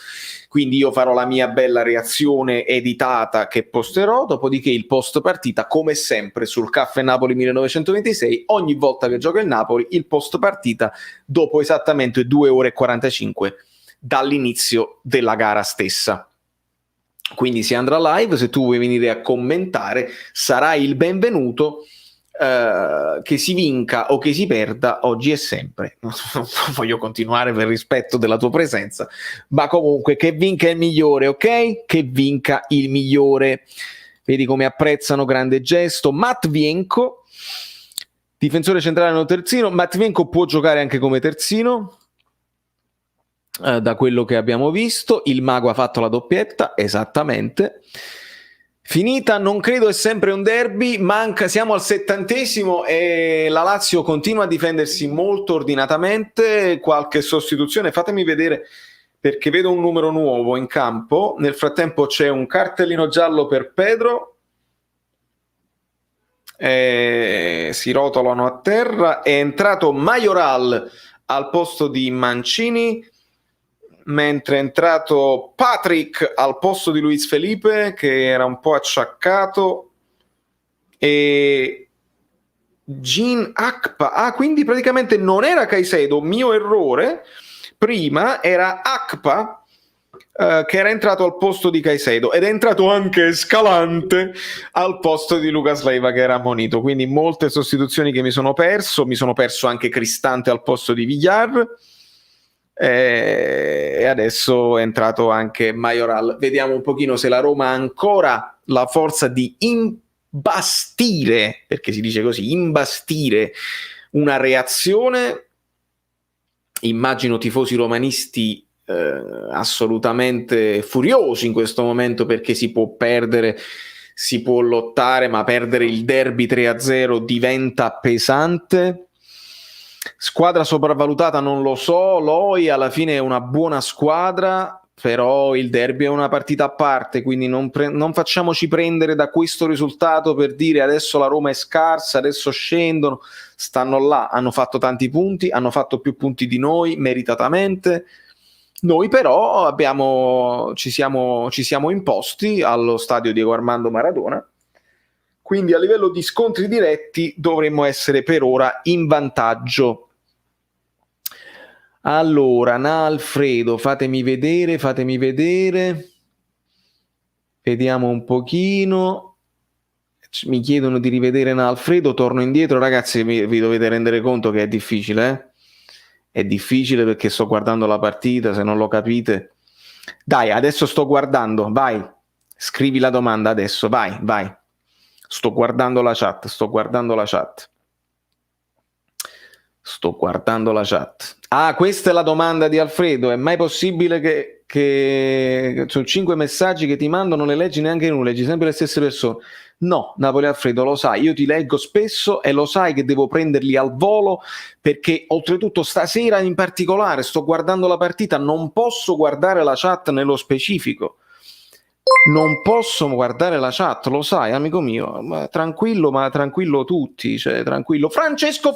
Quindi io farò la mia bella reazione editata che posterò, dopodiché il post partita, come sempre sul Caffè Napoli 1926, ogni volta che gioca il Napoli, il post partita dopo esattamente 2 ore e 45 dall'inizio della gara stessa. Quindi si andrà live, se tu vuoi venire a commentare sarai il benvenuto, che si vinca o che si perda, oggi e sempre. Non voglio continuare per rispetto della tua presenza, ma comunque che vinca il migliore, ok? Che vinca il migliore. Vedi come apprezzano, grande gesto. Matvienko, difensore centrale o terzino. Matvienko può giocare anche come terzino, da quello che abbiamo visto. Il mago ha fatto la doppietta, esattamente. Finita, non credo, è sempre un derby, siamo al 70° e la Lazio continua a difendersi molto ordinatamente. Qualche sostituzione, fatemi vedere, perché vedo un numero nuovo in campo. Nel frattempo c'è un cartellino giallo per Pedro, si rotolano a terra. È entrato Majoral al posto di Mancini, mentre è entrato Patrick al posto di Luis Felipe, che era un po' acciaccato, e Jean Akpa. Quindi praticamente non era Caicedo, mio errore, prima era Akpa, che era entrato al posto di Caicedo, ed è entrato anche Scalante al posto di Lucas Leiva, che era ammonito. Quindi molte sostituzioni che mi sono perso anche Cristante al posto di Villar, e adesso è entrato anche Majoral. Vediamo un pochino se la Roma ha ancora la forza di imbastire, perché si dice così, imbastire una reazione. Immagino tifosi romanisti assolutamente furiosi in questo momento, perché si può perdere, si può lottare, ma perdere il derby 3-0 diventa pesante. Squadra sopravvalutata non lo so, Loi alla fine è una buona squadra, però il derby è una partita a parte, quindi non facciamoci prendere da questo risultato per dire adesso la Roma è scarsa, adesso scendono. Stanno là, hanno fatto tanti punti, hanno fatto più punti di noi meritatamente. Noi però ci siamo imposti allo stadio Diego Armando Maradona, quindi a livello di scontri diretti dovremmo essere per ora in vantaggio. Allora, Alfredo, fatemi vedere, vediamo un pochino. Mi chiedono di rivedere Alfredo, torno indietro. Ragazzi, vi dovete rendere conto che è difficile, È difficile perché sto guardando la partita, se non lo capite. Dai, adesso sto guardando, vai, scrivi la domanda adesso, vai. Sto guardando la chat. Questa è la domanda di Alfredo. È mai possibile che sono 5 messaggi che ti mando, non le leggi neanche tu, leggi sempre le stesse persone? No, Napoli Alfredo, lo sai, io ti leggo spesso e lo sai che devo prenderli al volo, perché oltretutto stasera in particolare sto guardando la partita, non posso guardare la chat nello specifico. Non posso guardare la chat, lo sai, amico mio, ma tranquillo tutti, cioè tranquillo. Francesco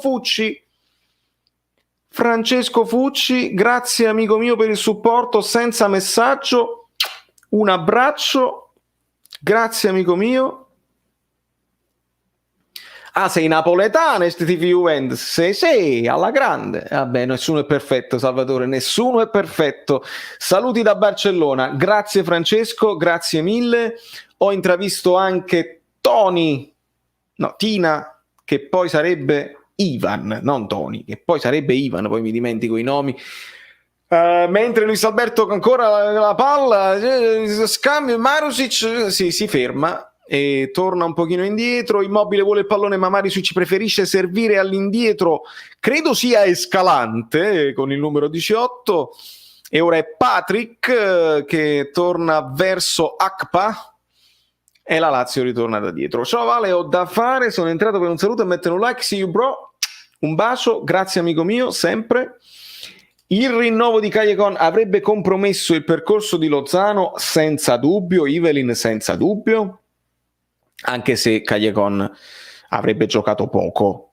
Francesco Fucci, grazie amico mio per il supporto senza messaggio, un abbraccio, grazie amico mio. Ah, sei napoletano, STV Juventus? Sì, alla grande. Vabbè, nessuno è perfetto, Salvatore, nessuno è perfetto. Saluti da Barcellona. Grazie Francesco, grazie mille. Ho intravisto anche Tina, che poi sarebbe Ivan, non Tony, che poi sarebbe Ivan, poi mi dimentico i nomi. Mentre Luis Alberto ancora la palla, scambio, Marusic si ferma e torna un pochino indietro. Immobile vuole il pallone, ma Marusic preferisce servire all'indietro, credo sia Escalante con il numero 18, e ora è Patrick che torna verso Akpa e la Lazio ritorna da dietro. Ciao Vale, ho da fare, sono entrato per un saluto e mettere un like. See you bro, un bacio, grazie amico mio, sempre. Il rinnovo di Callejon avrebbe compromesso il percorso di Lozano senza dubbio, Evelyn senza dubbio, anche se Callejon avrebbe giocato poco.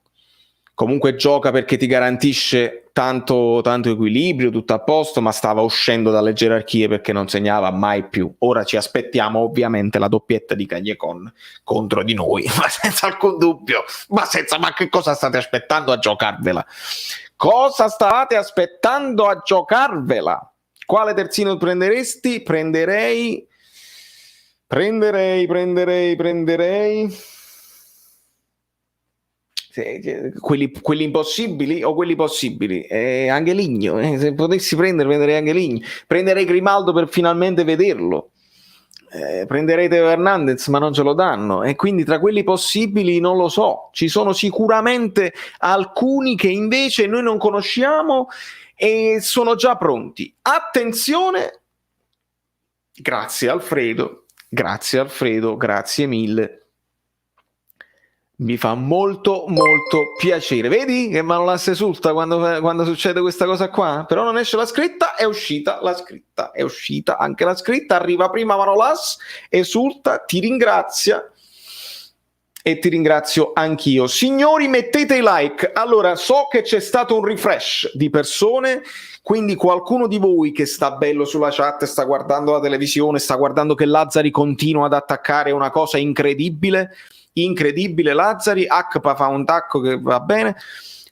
Comunque gioca perché ti garantisce tanto equilibrio, tutto a posto, ma stava uscendo dalle gerarchie perché non segnava mai più. Ora ci aspettiamo ovviamente la doppietta di Callejon contro di noi, ma senza alcun dubbio. Ma che cosa state aspettando a giocarvela? Cosa stavate aspettando a giocarvela? Quale terzino prenderesti? Prenderei. Quelli impossibili o quelli possibili? Angeligno, se potessi prenderei Angeligno. Prenderei Grimaldo per finalmente vederlo. Prenderei Teo Hernandez, ma non ce lo danno, e quindi tra quelli possibili non lo so, ci sono sicuramente alcuni che invece noi non conosciamo e sono già pronti. Attenzione, grazie Alfredo, grazie mille. Mi fa molto piacere. Vedi che Manolas esulta quando succede questa cosa qua? Però non esce la scritta, è uscita anche la scritta, arriva prima Manolas, esulta, ti ringrazia e ti ringrazio anch'io. Signori, mettete i like. Allora, so che c'è stato un refresh di persone, quindi qualcuno di voi che sta bello sulla chat, sta guardando la televisione, sta guardando che Lazzari continua ad attaccare, una cosa incredibile, Lazzari, Akpa fa un tacco che va bene,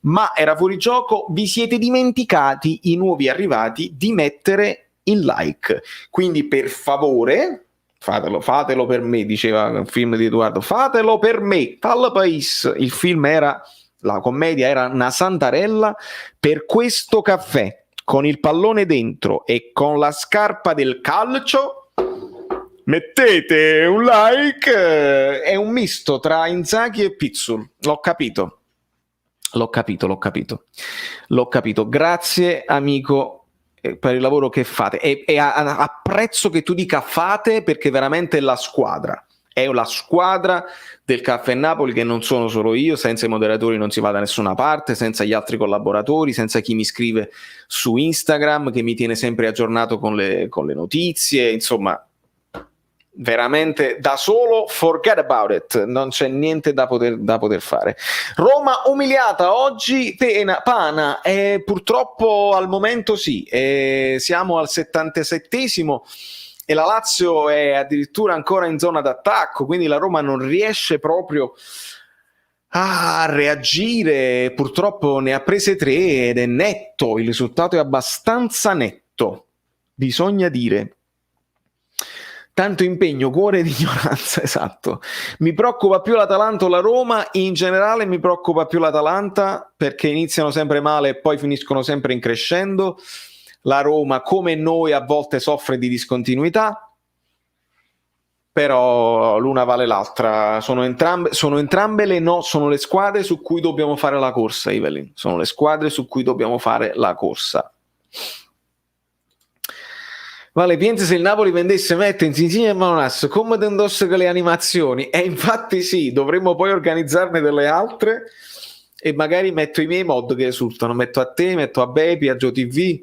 ma era fuori gioco. Vi siete dimenticati, i nuovi arrivati, di mettere il like, quindi per favore fatelo per me, diceva un film di Edoardo, fatelo per me, fallo pais. Il film era, la commedia era una santarella. Per questo caffè con il pallone dentro e con la scarpa del calcio mettete un like. È un misto tra Inzaghi e Pizzul. L'ho capito. Grazie amico per il lavoro che fate, e apprezzo che tu dica fate, perché veramente è la squadra del Caffè Napoli, che non sono solo io. Senza i moderatori non si va da nessuna parte, senza gli altri collaboratori, senza chi mi scrive su Instagram, che mi tiene sempre aggiornato con le notizie, insomma veramente da solo forget about it, non c'è niente da poter fare. Roma umiliata oggi, Pana, purtroppo al momento sì, siamo al 77esimo e la Lazio è addirittura ancora in zona d'attacco, quindi la Roma non riesce proprio a reagire. Purtroppo ne ha prese 3 ed è netto, il risultato è abbastanza netto, bisogna dire. Tanto impegno, cuore di ignoranza, esatto. Mi preoccupa più l'Atalanta o la Roma? In generale mi preoccupa più l'Atalanta, perché iniziano sempre male e poi finiscono sempre in crescendo. La Roma, come noi, a volte soffre di discontinuità, però l'una vale l'altra. Sono entrambe sono le squadre su cui dobbiamo fare la corsa, Evelyn. Sono le squadre su cui dobbiamo fare la corsa. Vale, pensa se il Napoli vendesse Mertens, Insigne e Manolas, come te indossa che le animazioni? E infatti sì, dovremmo poi organizzarne delle altre e magari metto i miei mod che esultano, metto a te, metto a Bepi, a GioTV,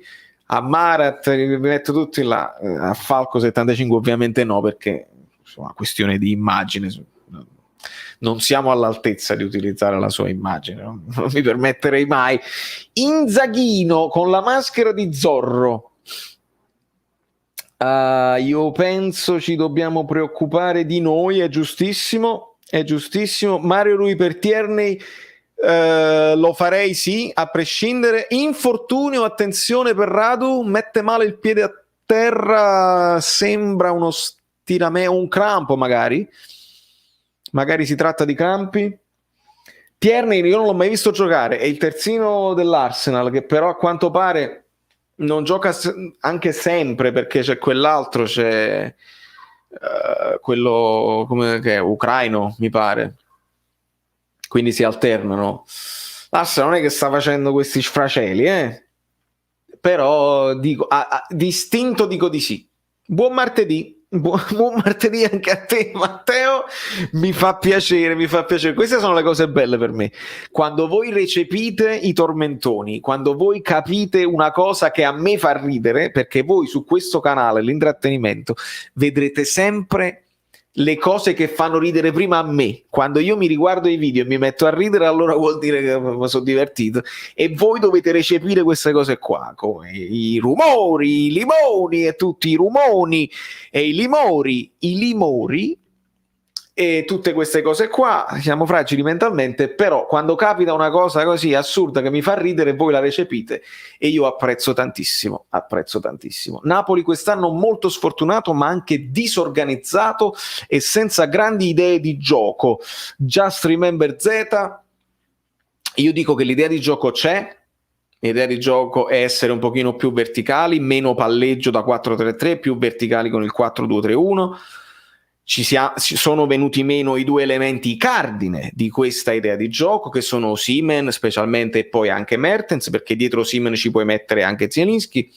a Marat, vi metto tutti là. A Falco 75 ovviamente no, perché insomma, questione di immagine, non siamo all'altezza di utilizzare la sua immagine, no? Non mi permetterei mai. Inzaghino con la maschera di Zorro. Io penso ci dobbiamo preoccupare di noi, è giustissimo, è giustissimo. Mario Rui per Tierney, lo farei sì, a prescindere. Infortunio, attenzione per Radu, mette male il piede a terra, sembra uno stiramento, un crampo magari si tratta di crampi. Tierney io non l'ho mai visto giocare, è il terzino dell'Arsenal che però a quanto pare non gioca anche sempre, perché c'è quell'altro, c'è quello come che è ucraino mi pare, quindi si alternano. L'Arsenal non è che sta facendo questi sfraceli, però dico distinto dico di sì. Buon martedì. Buon martedì anche a te, Matteo. Mi fa piacere. Queste sono le cose belle per me. Quando voi recepite i tormentoni, quando voi capite una cosa che a me fa ridere, perché voi su questo canale, l'intrattenimento, vedrete sempre le cose che fanno ridere prima a me. Quando io mi riguardo i video e mi metto a ridere, allora vuol dire che mi sono divertito, e voi dovete recepire queste cose qua, come i rumori, i limoni e tutti i rumoni e i limori e tutte queste cose qua. Siamo fragili mentalmente, però quando capita una cosa così assurda che mi fa ridere, voi la recepite e io apprezzo tantissimo. Napoli quest'anno molto sfortunato, ma anche disorganizzato e senza grandi idee di gioco. Just Remember Z, io dico che l'idea di gioco c'è. L'idea di gioco è essere un pochino più verticali, meno palleggio da 4-3-3, più verticali con il 4-2-3-1. Ci sono venuti meno i due elementi cardine di questa idea di gioco, che sono Osimhen specialmente e poi anche Mertens, perché dietro Osimhen ci puoi mettere anche Zielinski,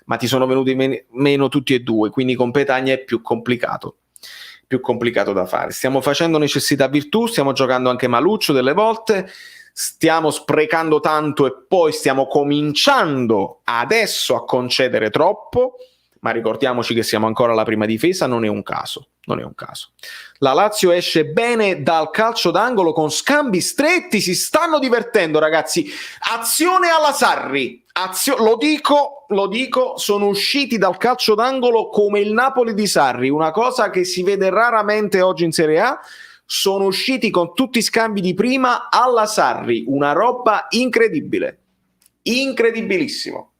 ma ti sono venuti meno tutti e due, quindi con Petagna è più complicato da fare. Stiamo facendo necessità virtù, stiamo giocando anche Maluccio delle volte, stiamo sprecando tanto e poi stiamo cominciando adesso a concedere troppo, ma ricordiamoci che siamo ancora alla prima difesa, non è un caso. La Lazio esce bene dal calcio d'angolo con scambi stretti, si stanno divertendo ragazzi, azione alla Sarri, lo dico, sono usciti dal calcio d'angolo come il Napoli di Sarri, una cosa che si vede raramente oggi in Serie A. Sono usciti con tutti i scambi di prima alla Sarri, una roba incredibile, incredibilissimo.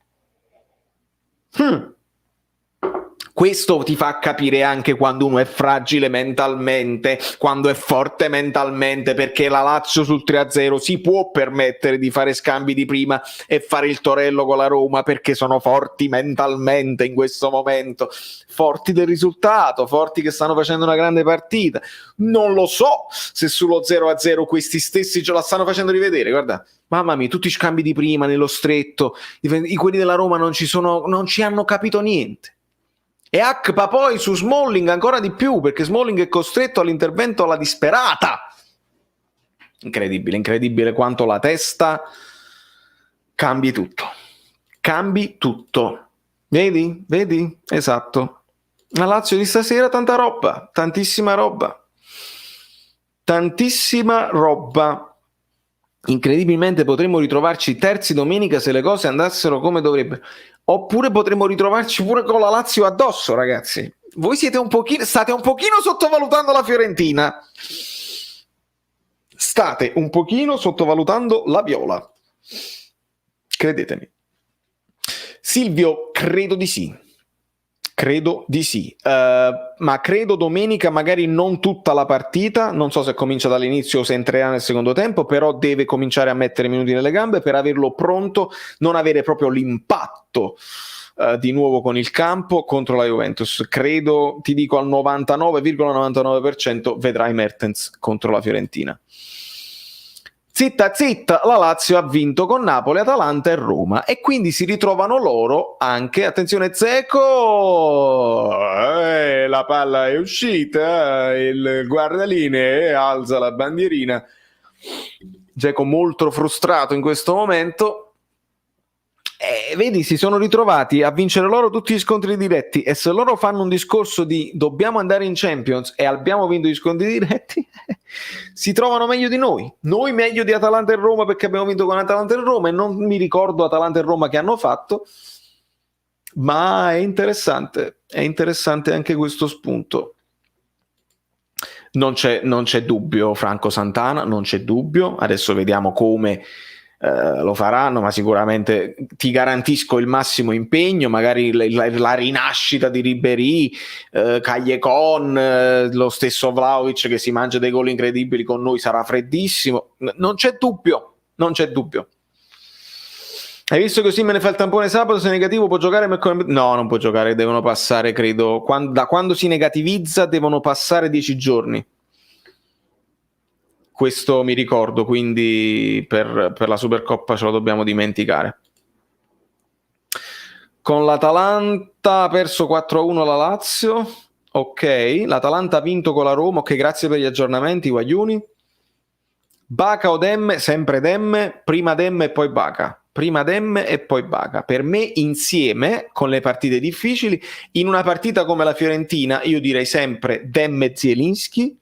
Questo ti fa capire anche quando uno è fragile mentalmente, quando è forte mentalmente, perché la Lazio sul 3-0 si può permettere di fare scambi di prima e fare il torello con la Roma, perché sono forti mentalmente in questo momento, forti del risultato, forti che stanno facendo una grande partita. Non lo so se sullo 0-0 questi stessi ce la stanno facendo rivedere, guarda. Mamma mia, tutti i scambi di prima nello stretto, quelli della Roma non ci hanno capito niente. E Akpa poi su Smalling ancora di più, perché Smalling è costretto all'intervento alla disperata. Incredibile quanto la testa cambi tutto. Vedi? Esatto. La Lazio di stasera tanta roba, tantissima roba. Incredibilmente potremmo ritrovarci terzi domenica se le cose andassero come dovrebbero. Oppure potremmo ritrovarci pure con la Lazio addosso, ragazzi. Voi state un pochino sottovalutando la Fiorentina. State un pochino sottovalutando la Viola. Credetemi. Silvio, credo di sì. Ma credo domenica magari non tutta la partita, non so se comincia dall'inizio o se entrerà nel secondo tempo, però deve cominciare a mettere minuti nelle gambe per averlo pronto, non avere proprio l'impatto di nuovo con il campo contro la Juventus. Credo, ti dico al 99,99% vedrai Mertens contro la Fiorentina. Zitta, la Lazio ha vinto con Napoli, Atalanta e Roma e quindi si ritrovano loro anche, attenzione Dzeko, la palla è uscita, il guardalinee alza la bandierina, Dzeko molto frustrato in questo momento, vedi, si sono ritrovati a vincere loro tutti gli scontri diretti, e se loro fanno un discorso di dobbiamo andare in Champions e abbiamo vinto gli scontri diretti, si trovano meglio di noi meglio di Atalanta e Roma, perché abbiamo vinto con Atalanta e Roma, e non mi ricordo Atalanta e Roma che hanno fatto, ma è interessante anche questo spunto. Non c'è dubbio, Franco Santana, non c'è dubbio. Adesso vediamo come lo faranno, ma sicuramente ti garantisco il massimo impegno, magari la rinascita di Ribéry, Callecon, lo stesso Vlahovic che si mangia dei gol incredibili con noi sarà freddissimo, non c'è dubbio. Hai visto che Osimhen fa il tampone sabato, se è negativo può giocare mercoledì? No, non può giocare, devono passare, credo, da quando si negativizza devono passare 10 giorni. Questo mi ricordo, quindi per la Supercoppa ce lo dobbiamo dimenticare. Con l'Atalanta ha perso 4-1 la Lazio, ok, l'Atalanta ha vinto con la Roma, ok, grazie per gli aggiornamenti, Guagliuni. Baca o Demme? Sempre Demme, prima Demme e poi Baca. Prima Demme e poi Baca. Per me insieme, con le partite difficili, in una partita come la Fiorentina, io direi sempre Demme e Zielinski,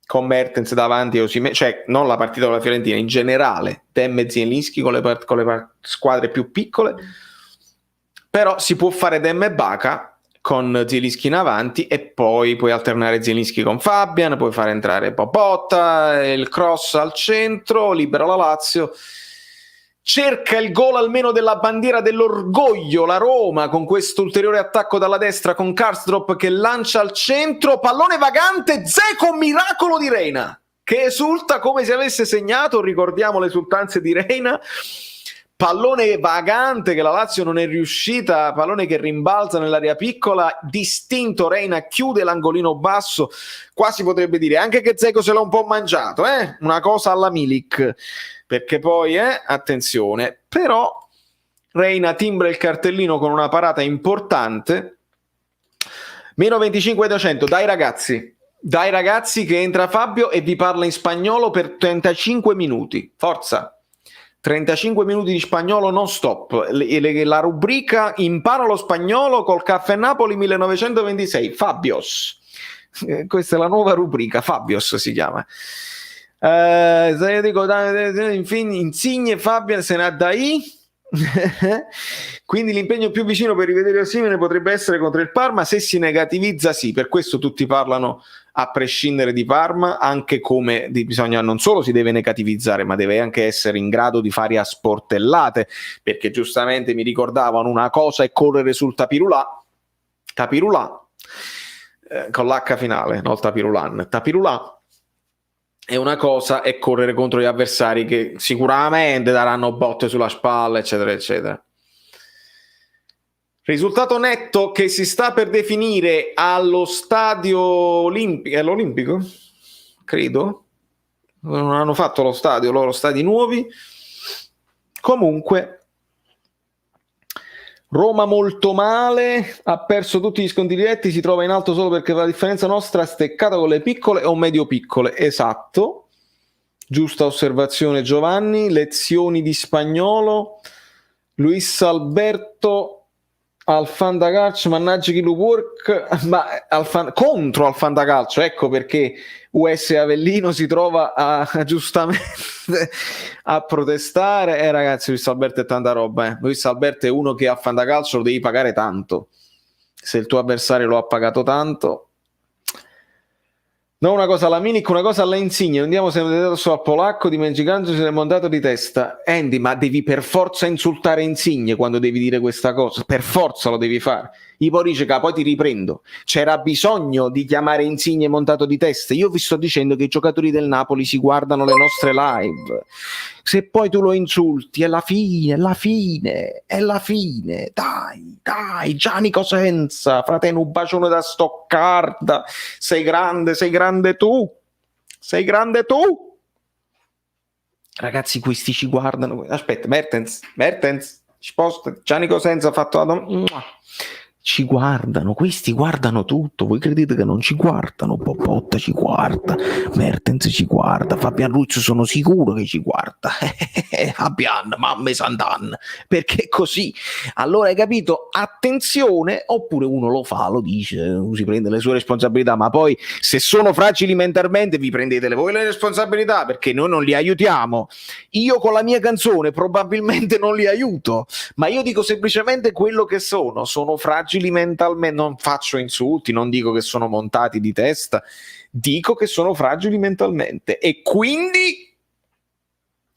con Mertens davanti e Osimhen, cioè non la partita con la Fiorentina, in generale Demme e Zielinski con le squadre più piccole, però si può fare Demme e Baca con Zielinski in avanti e poi puoi alternare Zielinski con Fabian, puoi fare entrare Bobotta, il cross al centro, libera la Lazio, cerca il gol almeno della bandiera dell'orgoglio la Roma con questo ulteriore attacco dalla destra con Karsdorp che lancia al centro, pallone vagante, Dzeko, miracolo di Reina che esulta come se avesse segnato, ricordiamo le esultanze di Reina, pallone vagante che la Lazio non è riuscita, pallone che rimbalza nell'area piccola, distinto Reina, chiude l'angolino basso, quasi potrebbe dire anche che Dzeko se l'ha un po' mangiato, una cosa alla Milik, perché poi, attenzione, però Reina timbra il cartellino con una parata importante, meno 25-200, dai ragazzi che entra Fabio e vi parla in spagnolo per 35 minuti, forza, 35 minuti di spagnolo non stop, la rubrica Imparo lo spagnolo col Caffè Napoli 1926, Fabios, questa è la nuova rubrica, Fabios si chiama. Se io dico infine Insigne Fabian se ne ha dai quindi l'impegno più vicino per rivedere Osimhen potrebbe essere contro il Parma, se si negativizza sì, per questo tutti parlano a prescindere di Parma, anche come bisogna, non solo si deve negativizzare ma deve anche essere in grado di fare a sportellate, perché giustamente mi ricordavano una cosa è correre sul tapirulà con l'H finale, non il tapirulà è una cosa è correre contro gli avversari che sicuramente daranno botte sulla spalla eccetera eccetera. Risultato netto che si sta per definire allo stadio olimpico, è l'Olimpico? Credo non hanno fatto lo stadio, loro stadi nuovi, comunque Roma molto male, ha perso tutti gli scontri diretti, si trova in alto solo perché la differenza nostra è steccata con le piccole o medio piccole, esatto, giusta osservazione Giovanni, lezioni di spagnolo, Luis Alberto al Fantacalcio, mannaggia chi lo work, ma contro al Fantacalcio, ecco perché US Avellino si trova giustamente a protestare. Ragazzi, Luis Alberto è tanta roba, Luis Alberto è uno che a Fantacalcio lo devi pagare tanto, se il tuo avversario lo ha pagato tanto. No, una cosa alla Milik, una cosa alla Insigne, non diamo sempre addosso al polacco, dimenticandosi del montato di testa. Andy, ma devi per forza insultare Insigne quando devi dire questa cosa, per forza lo devi fare. Iporiceca, poi ti riprendo. C'era bisogno di chiamare Insigne montato di testa? Io vi sto dicendo che i giocatori del Napoli si guardano le nostre live. Se poi tu lo insulti, è la fine. Dai, Gianni Cosenza, fratello, un bacione da Stoccarda. Sei grande tu. Ragazzi, questi ci guardano. Aspetta, Mertens, sposta. Gianni Cosenza ha fatto la ci guardano, questi guardano tutto, voi credete che non ci guardano? Popotta ci guarda, Mertens ci guarda, Fabian Ruiz sono sicuro che ci guarda, Fabian, mamme Santan, perché è così. Allora hai capito? Attenzione, oppure uno lo fa, lo dice, si prende le sue responsabilità, ma poi se sono fragili mentalmente vi prendete voi le responsabilità, perché noi non li aiutiamo. Io con la mia canzone probabilmente non li aiuto, ma io dico semplicemente quello che sono fragili mentalmente, non faccio insulti, non dico che sono montati di testa, dico che sono fragili mentalmente, e quindi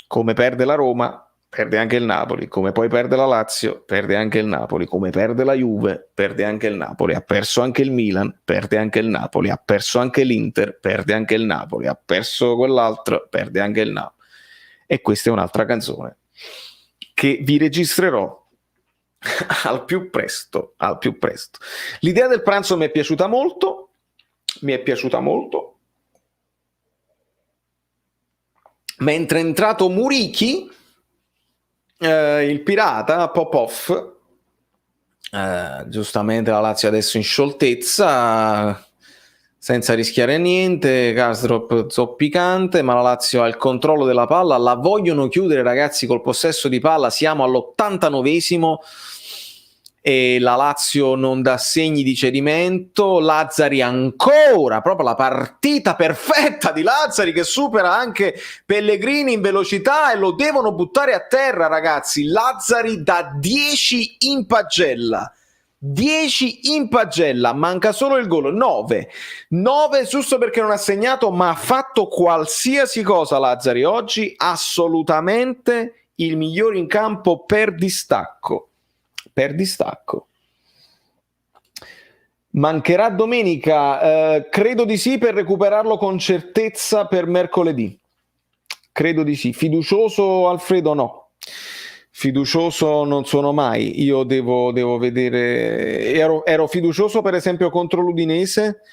come perde la Roma perde anche il Napoli, come poi perde la Lazio perde anche il Napoli, come perde la Juve perde anche il Napoli, ha perso anche il Milan, perde anche il Napoli, ha perso anche l'Inter, perde anche il Napoli, ha perso quell'altro, perde anche il Napoli. E questa è un'altra canzone che vi registrerò al più presto. L'idea del pranzo mi è piaciuta molto, mentre è entrato Murichi, il pirata Popov, giustamente la Lazio adesso in scioltezza, senza rischiare niente, Karsdorp zoppicante, ma la Lazio ha il controllo della palla, la vogliono chiudere ragazzi col possesso di palla, siamo all'89esimo e la Lazio non dà segni di cedimento, Lazzari ancora, proprio la partita perfetta di Lazzari che supera anche Pellegrini in velocità e lo devono buttare a terra ragazzi, Lazzari da 10 in pagella. 10 in pagella, manca solo il gol, 9 giusto perché non ha segnato, ma ha fatto qualsiasi cosa Lazzari oggi, assolutamente il migliore in campo per distacco. Mancherà domenica, credo di sì, per recuperarlo con certezza per mercoledì, credo di sì. Fiducioso Alfredo? No, fiducioso non sono mai, io devo vedere, ero fiducioso per esempio contro l'Udinese,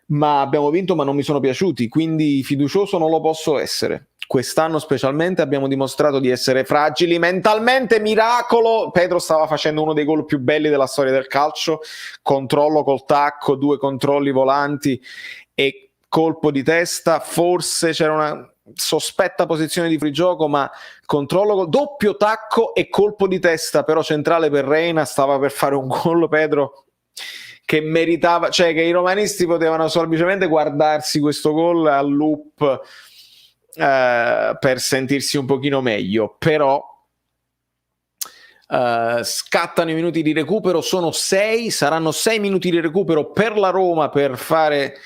ma abbiamo vinto ma non mi sono piaciuti, quindi fiducioso non lo posso essere. Quest'anno specialmente abbiamo dimostrato di essere fragili mentalmente, miracolo, Pedro stava facendo uno dei gol più belli della storia del calcio, controllo col tacco, 2 controlli volanti e colpo di testa, forse c'era una sospetta posizione di fuorigioco, ma controllo col doppio tacco e colpo di testa però centrale per Reina, stava per fare un gol Pedro che meritava, cioè che i romanisti potevano semplicemente guardarsi questo gol al loop per sentirsi un pochino meglio, però scattano i minuti di recupero, sono 6, saranno 6 minuti di recupero per la Roma per fare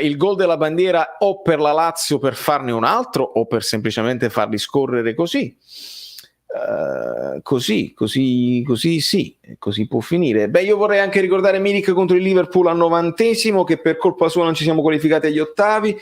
il gol della bandiera, o per la Lazio per farne un altro, o per semplicemente farli scorrere così. Così sì, così può finire. Beh, io vorrei anche ricordare Milik contro il Liverpool al 90esimo, che per colpa sua non ci siamo qualificati agli ottavi.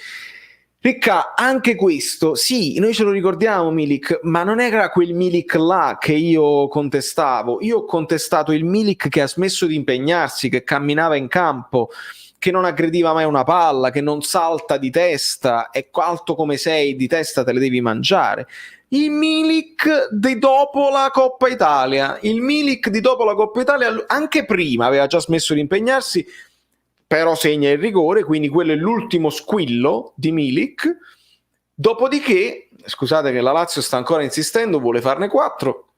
Ricca, anche questo, sì, noi ce lo ricordiamo Milik, ma non era quel Milik là che io contestavo. Io ho contestato il Milik che ha smesso di impegnarsi, che camminava in campo, che non aggrediva mai una palla, che non salta di testa, e alto come sei di testa te le devi mangiare. Il Milik di dopo la Coppa Italia, anche prima aveva già smesso di impegnarsi, però segna il rigore, quindi quello è l'ultimo squillo di Milik. Dopodiché, scusate che la Lazio sta ancora insistendo, vuole farne 4.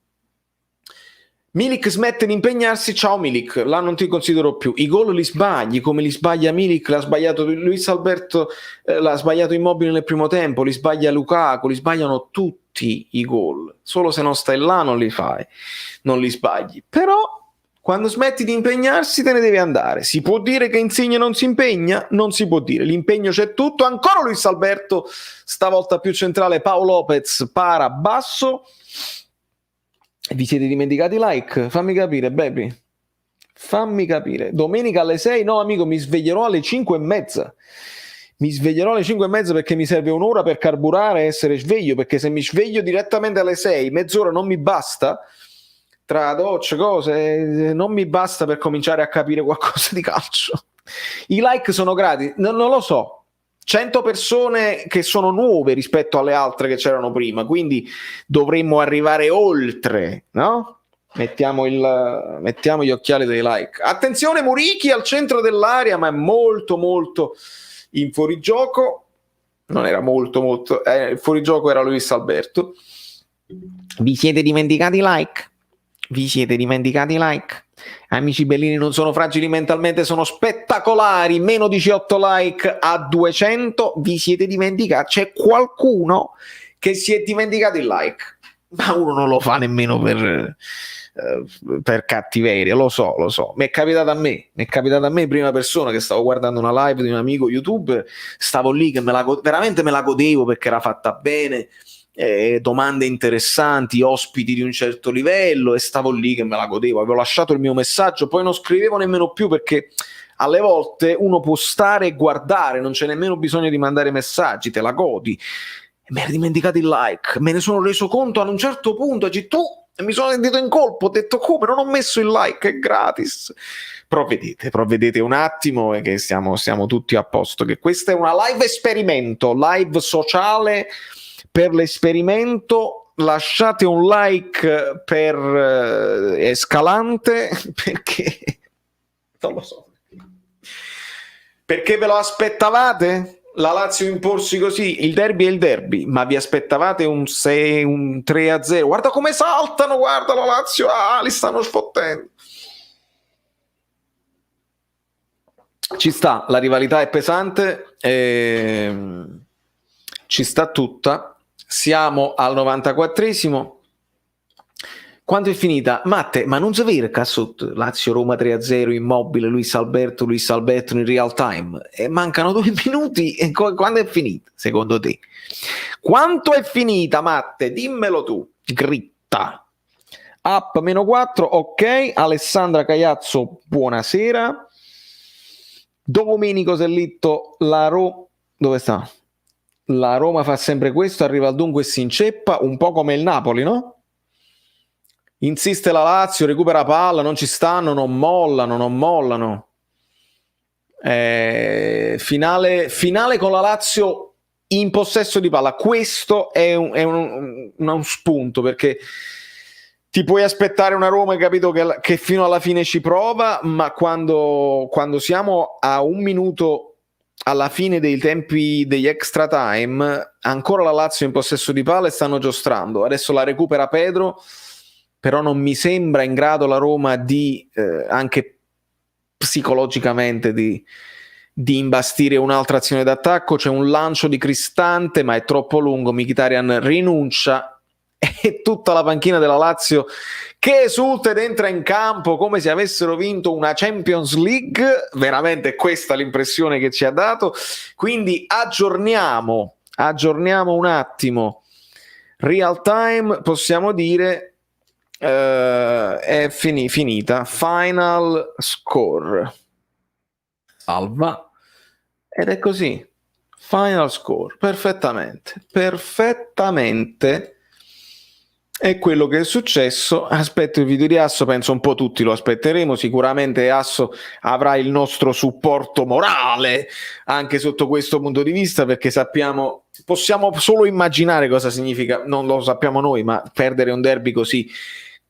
Milik smette di impegnarsi, ciao Milik, là non ti considero più. I gol li sbagli, come li sbaglia Milik, l'ha sbagliato Luis Alberto, l'ha sbagliato Immobile nel primo tempo, li sbaglia Lukaku, li sbagliano tutti i gol. Solo se non stai là non li fai, non li sbagli. Però quando smetti di impegnarsi te ne devi andare. Si può dire che Insigne non si impegna? Non si può dire, l'impegno c'è tutto. Ancora Luis Alberto, stavolta più centrale, Paolo Lopez para basso. Vi siete dimenticati i like? Fammi capire, baby. Fammi capire. Domenica alle 6? No, amico, mi sveglierò alle 5:30. Mi sveglierò alle 5:30 perché mi serve un'ora per carburare e essere sveglio, perché se mi sveglio direttamente alle 6, mezz'ora non mi basta, tra docce, cose, non mi basta per cominciare a capire qualcosa di calcio. I like sono gratis? Non lo so. 100 persone che sono nuove rispetto alle altre che c'erano prima, quindi dovremmo arrivare oltre, no? Mettiamo gli occhiali dei like. Attenzione, Murichi al centro dell'area, ma è molto molto in fuorigioco. Non era molto il fuorigioco era Luis Alberto. Vi siete dimenticati like? Vi siete dimenticati like? Amici bellini non sono fragili mentalmente, sono spettacolari. Meno 18 like a 200. Vi siete dimenticati? C'è qualcuno che si è dimenticato il like, ma uno non lo fa nemmeno per cattiveria. Lo so. Mi è capitato a me in prima persona, che stavo guardando una live di un amico youtuber, stavo lì che veramente me la godevo perché era fatta bene, domande interessanti, ospiti di un certo livello, e stavo lì che me la godevo. Avevo lasciato il mio messaggio, poi non scrivevo nemmeno più, perché alle volte uno può stare e guardare, non c'è nemmeno bisogno di mandare messaggi, te la godi. Mi ero dimenticato il like, me ne sono reso conto ad un certo punto, mi sono sentito in colpa, ho detto come non ho messo il like, è gratis. Provvedete un attimo e che siamo tutti a posto, che questa è una live esperimento, live sociale per l'esperimento. Lasciate un like per Escalante, perché non lo so, perché ve lo aspettavate? La Lazio imporsi così, il derby è il derby, ma vi aspettavate un 3-0? Guarda come saltano, guarda la Lazio, li stanno sfottendo. Ci sta, la rivalità è pesante, ci sta tutta. Siamo al 94esimo. Quanto è finita? Matte, ma non si vede che sotto Lazio-Roma 3-0, Immobile, Luis Alberto in real time, e mancano 2 minuti, e quando è finita secondo te? Quanto è finita, Matte? Dimmelo tu, gritta. Up -4, ok. Alessandra Cagliazzo, buonasera. Domenico Sellitto, dove sta? La Roma fa sempre questo, arriva al dunque e si inceppa, un po' come il Napoli, no? Insiste la Lazio, recupera palla, non ci stanno, non mollano. Finale con la Lazio in possesso di palla. Questo è uno spunto, perché ti puoi aspettare una Roma, hai capito, che fino alla fine ci prova, ma quando siamo a 1 minuto alla fine dei tempi degli extra time, ancora la Lazio in possesso di palla e stanno giostrando. Adesso la recupera Pedro, però non mi sembra in grado la Roma di anche psicologicamente di imbastire un'altra azione d'attacco. C'è un lancio di Cristante, ma è troppo lungo. Mkhitaryan rinuncia e tutta la panchina della Lazio che esulta ed entra in campo come se avessero vinto una Champions League. Veramente questa è l'impressione che ci ha dato. Quindi aggiorniamo un attimo real time, possiamo dire è finita. Final score, salva, ed è così. Final score, perfettamente è quello che è successo. Aspetto il video di Asso, penso un po' tutti lo aspetteremo, sicuramente Asso avrà il nostro supporto morale anche sotto questo punto di vista, perché possiamo solo immaginare cosa significa, non lo sappiamo noi, ma perdere un derby così,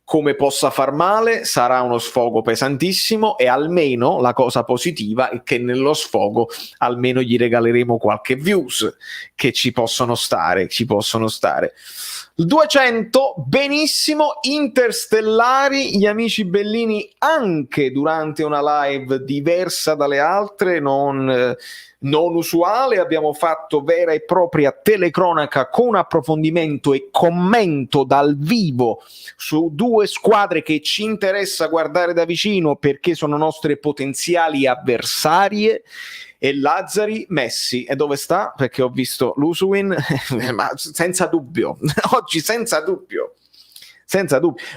come possa far male. Sarà uno sfogo pesantissimo, e almeno la cosa positiva è che nello sfogo almeno gli regaleremo qualche views che ci possono stare. 200, benissimo. Interstellari, gli amici bellini, anche durante una live diversa dalle altre, non usuale, abbiamo fatto vera e propria telecronaca con approfondimento e commento dal vivo su 2 squadre che ci interessa guardare da vicino perché sono nostre potenziali avversarie. E Lazzari, Messi, e dove sta? Perché ho visto Lusuin, ma senza dubbio, oggi senza dubbio.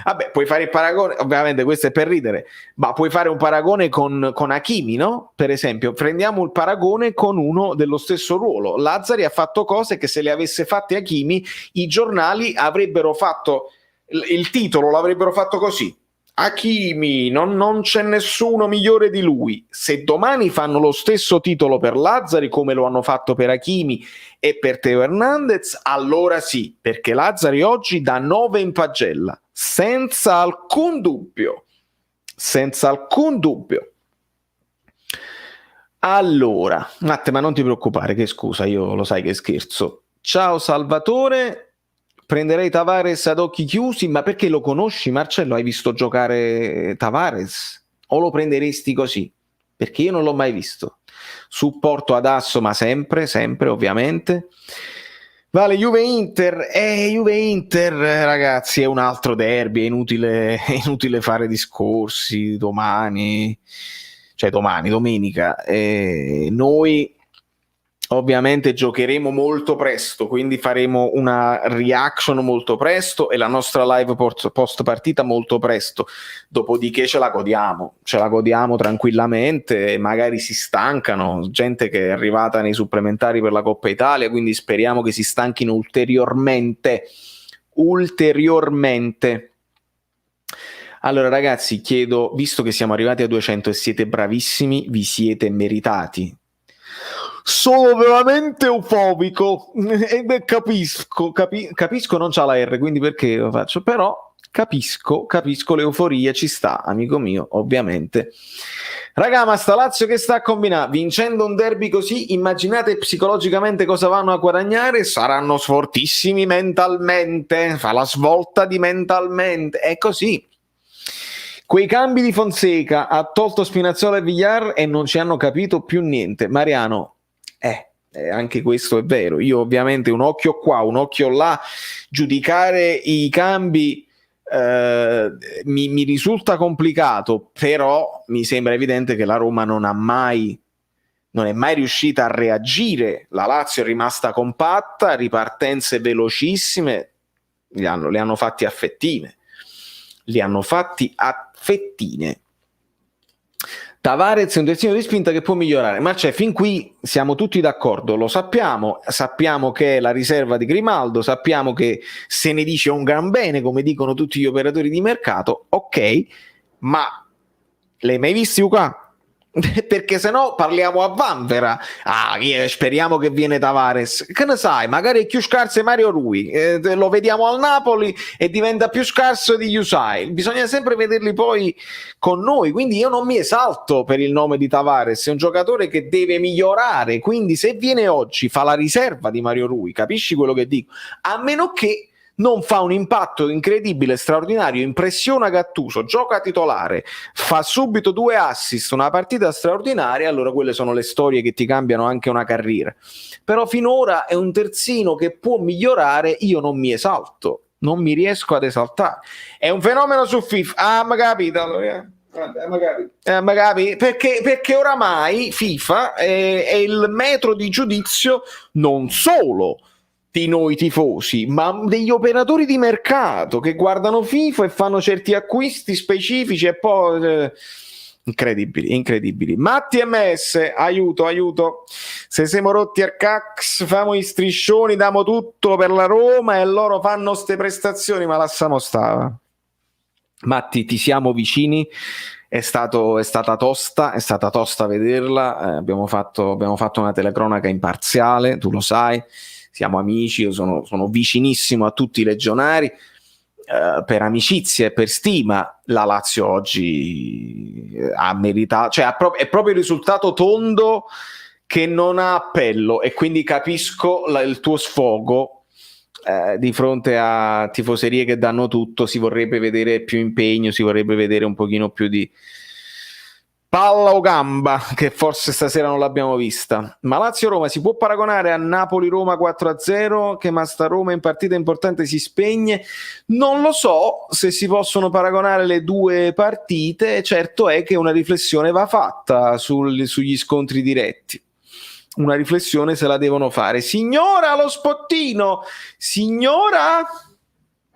Vabbè, puoi fare il paragone, ovviamente questo è per ridere, ma puoi fare un paragone con Hakimi, no? Per esempio, prendiamo il paragone con uno dello stesso ruolo. Lazzari ha fatto cose che, se le avesse fatte Hakimi, i giornali avrebbero fatto il titolo, l'avrebbero fatto così: Hakimi, non c'è nessuno migliore di lui. Se domani fanno lo stesso titolo per Lazzari come lo hanno fatto per Hakimi e per Teo Hernandez, allora sì, perché Lazzari oggi dà 9 in pagella, senza alcun dubbio, senza alcun dubbio. Allora, Matte, ma non ti preoccupare, che scusa, io lo sai che scherzo. Ciao Salvatore, prenderei Tavares ad occhi chiusi, ma perché lo conosci, Marcello? Hai visto giocare Tavares? O lo prenderesti così? Perché io non l'ho mai visto. Supporto ad Asso, ma sempre, sempre, ovviamente. Vale, Juve-Inter, Juve-Inter, ragazzi, è un altro derby, è inutile fare discorsi domani, domenica. Noi ovviamente giocheremo molto presto, quindi faremo una reaction molto presto e la nostra live post partita molto presto. Dopodiché ce la godiamo tranquillamente, magari si stancano, gente che è arrivata nei supplementari per la Coppa Italia, quindi speriamo che si stanchino ulteriormente. Allora ragazzi, chiedo, visto che siamo arrivati a 200 e siete bravissimi, vi siete meritati. Sono veramente eufobico e capisco, non c'ha la R, quindi perché lo faccio, però capisco l'euforia, ci sta, amico mio, ovviamente. Raga, ma sta Lazio che sta a combinare? Vincendo un derby così, immaginate psicologicamente cosa vanno a guadagnare? Saranno fortissimi mentalmente, fa la svolta di mentalmente, è così. Quei cambi di Fonseca ha tolto Spinazzola e Villar e non ci hanno capito più niente. Mariano, anche questo è vero. Io ovviamente un occhio qua, un occhio là, giudicare i cambi mi risulta complicato, però mi sembra evidente che la Roma non è mai riuscita a reagire. La Lazio è rimasta compatta, ripartenze velocissime, le hanno fatti a fettine. Tavares è un terzino di spinta che può migliorare, ma fin qui siamo tutti d'accordo, lo sappiamo che è la riserva di Grimaldo, sappiamo che se ne dice un gran bene, come dicono tutti gli operatori di mercato, ok, ma l'hai mai visti qua? Perché se no parliamo a vanvera. Speriamo che viene Tavares, che ne sai, magari è più scarso Mario Rui, lo vediamo al Napoli e diventa più scarso di Yusai. Bisogna sempre vederli poi con noi, quindi io non mi esalto per il nome di Tavares, è un giocatore che deve migliorare, quindi se viene oggi fa la riserva di Mario Rui, capisci quello che dico? A meno che non fa un impatto incredibile, straordinario, impressiona Gattuso, gioca titolare, fa subito 2 assist, una partita straordinaria, allora quelle sono le storie che ti cambiano anche una carriera. Però finora è un terzino che può migliorare, io non mi esalto, non mi riesco ad esaltare. È un fenomeno su FIFA, ma capito? Magari perché oramai FIFA è il metro di giudizio non solo di noi tifosi, ma degli operatori di mercato che guardano FIFA e fanno certi acquisti specifici e poi incredibili. Matti MS, aiuto, se siamo rotti al cax famo i striscioni, damo tutto per la Roma e loro fanno ste prestazioni, ma lasciamo stare. Matti, ti siamo vicini, è stata tosta vederla, abbiamo fatto una telecronaca imparziale, tu lo sai, siamo amici, io sono vicinissimo a tutti i legionari, per amicizia e per stima. La Lazio oggi ha meritato, è proprio il risultato tondo che non ha appello, e quindi capisco il tuo sfogo. Di fronte a tifoserie che danno tutto, si vorrebbe vedere più impegno, si vorrebbe vedere un pochino più di palla o gamba, che forse stasera non l'abbiamo vista. Ma Lazio-Roma si può paragonare a Napoli-Roma 4-0, che ma sta Roma in partita importante si spegne? Non lo so se si possono paragonare le due partite, certo è che una riflessione va fatta sugli scontri diretti. Una riflessione se la devono fare. Signora, lo spottino! Signora!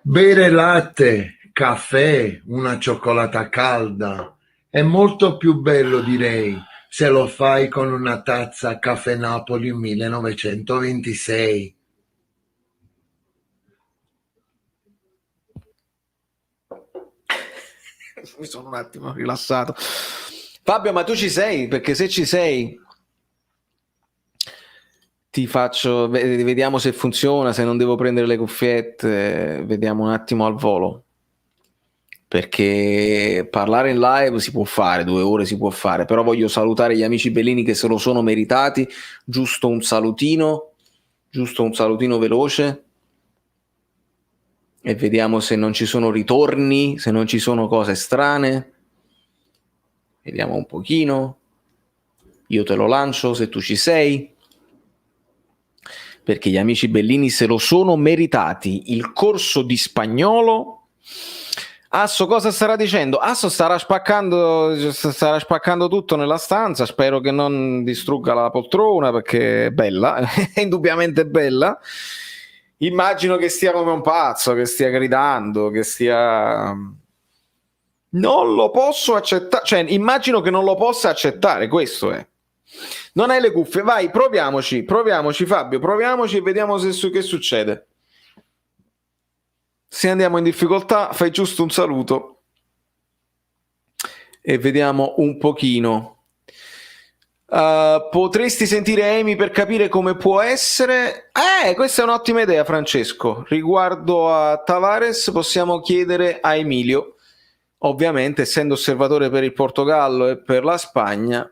Bere latte, caffè, una cioccolata calda è molto più bello, direi, se lo fai con una tazza Caffè Napoli 1926. Mi sono un attimo rilassato. Fabio, ma tu ci sei? Perché se ci sei ti faccio, vediamo se funziona, se non devo prendere le cuffiette, vediamo un attimo al volo. perché parlare in live si può fare, 2 ore si può fare, però voglio salutare gli amici bellini che se lo sono meritati. Giusto un salutino veloce, e vediamo se non ci sono ritorni, se non ci sono cose strane. Vediamo un pochino. Io te lo lancio se tu ci sei, perché gli amici bellini se lo sono meritati. Il corso di spagnolo. Asso cosa starà dicendo? Asso starà spaccando tutto nella stanza. Spero che non distrugga la poltrona, perché è bella, è indubbiamente bella. Immagino che stia come un pazzo, che stia gridando, che stia... Non lo posso accettare, cioè immagino che non lo possa accettare, questo è. Non hai le cuffie, vai, proviamoci Fabio, proviamoci e vediamo che succede. Se andiamo in difficoltà, fai giusto un saluto e vediamo un pochino. Potresti sentire Amy per capire come può essere? Questa è un'ottima idea, Francesco. Riguardo a Tavares possiamo chiedere a Emilio, ovviamente essendo osservatore per il Portogallo e per la Spagna.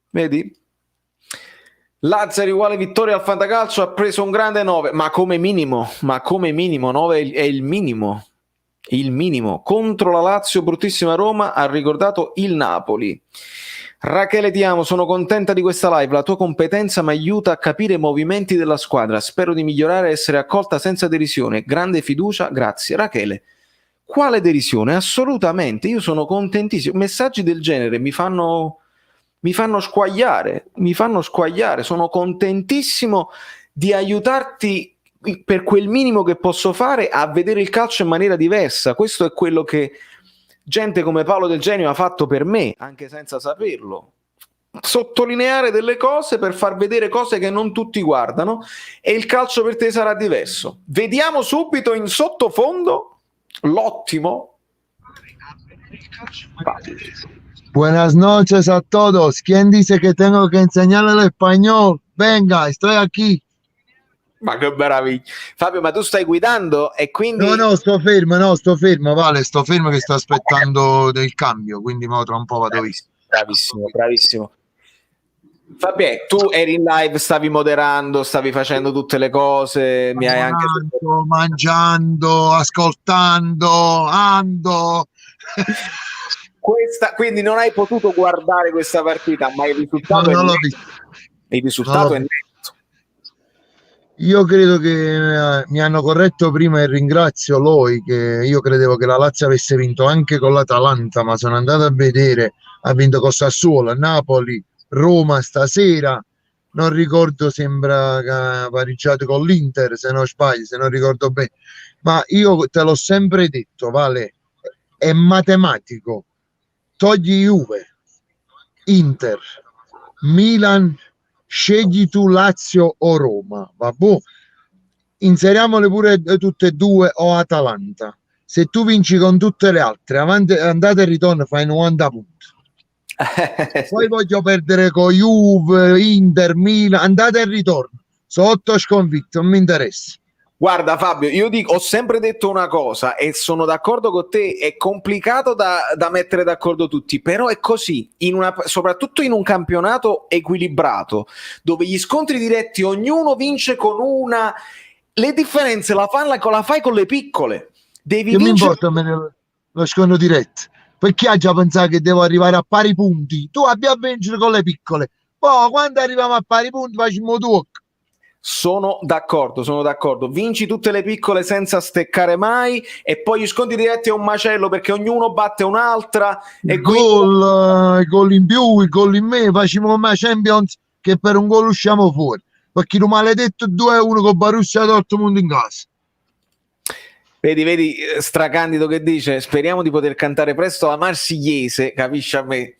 Vedi? Lazzari uguale vittoria al Fantacalcio, ha preso un grande 9, ma come minimo 9 è il minimo. Contro la Lazio, bruttissima Roma, ha ricordato il Napoli. Rachele, ti amo, sono contenta di questa live, la tua competenza mi aiuta a capire i movimenti della squadra, spero di migliorare e essere accolta senza derisione, grande fiducia, grazie. Rachele, quale derisione? Assolutamente, io sono contentissimo, messaggi del genere mi fanno squagliare, sono contentissimo di aiutarti per quel minimo che posso fare a vedere il calcio in maniera diversa. Questo è quello che gente come Paolo Del Genio ha fatto per me, anche senza saperlo. Sottolineare delle cose per far vedere cose che non tutti guardano, e il calcio per te sarà diverso. Vediamo subito in sottofondo l'ottimo Buenas noches a todos. ¿Quién dice que tengo que enseñarle el español? Venga, estoy aquí. Ma che meraviglia. Fabio, ma tu stai guidando e quindi... No, sto fermo, Vale, sto fermo che sto aspettando del cambio, quindi mo tra un po' vado via. Bravissimo. Fabio, tu eri in live, stavi moderando, stavi facendo tutte le cose, mi hai anche... mangiando, ascoltando, ando... Quindi non hai potuto guardare questa partita, ma il risultato non l'ho visto. Il risultato è netto. Io credo che mi hanno corretto prima e ringrazio Loi, che io credevo che la Lazio avesse vinto anche con l'Atalanta, ma sono andato a vedere, ha vinto con Sassuolo, Napoli, Roma stasera, non ricordo, sembra che ha pareggiato con l'Inter, se non sbaglio, se non ricordo bene, ma io te l'ho sempre detto, Vale, è matematico. Togli Juve, Inter, Milan, scegli tu Lazio o Roma, vabbè. Inseriamole pure tutte e due o Atalanta. Se tu vinci con tutte le altre, andate e ritorno, fai 90 punti. Poi voglio perdere con Juve, Inter, Milan, andate e ritorno. Sotto sconfitto, non mi interessa. Guarda Fabio, io ho sempre detto una cosa e sono d'accordo con te, è complicato da mettere d'accordo tutti, però è così, soprattutto in un campionato equilibrato, dove gli scontri diretti ognuno vince con una, le differenze la fai con le piccole, devi che vincere... mi importa lo scontro diretto, perché ha già pensato che devo arrivare a pari punti, tu abbia a vincere con le piccole, poi quando arriviamo a pari punti facciamo due. Sono d'accordo, vinci tutte le piccole senza steccare mai, e poi gli scontri diretti è un macello perché ognuno batte un'altra, e il gol in più, il gol in meno, facciamo come a Champions che per un gol usciamo fuori, perché lo maledetto 2-1 con Borussia Dortmund in casa. Vedi Stracandido che dice speriamo di poter cantare presto la Marsigliese, capisci a me?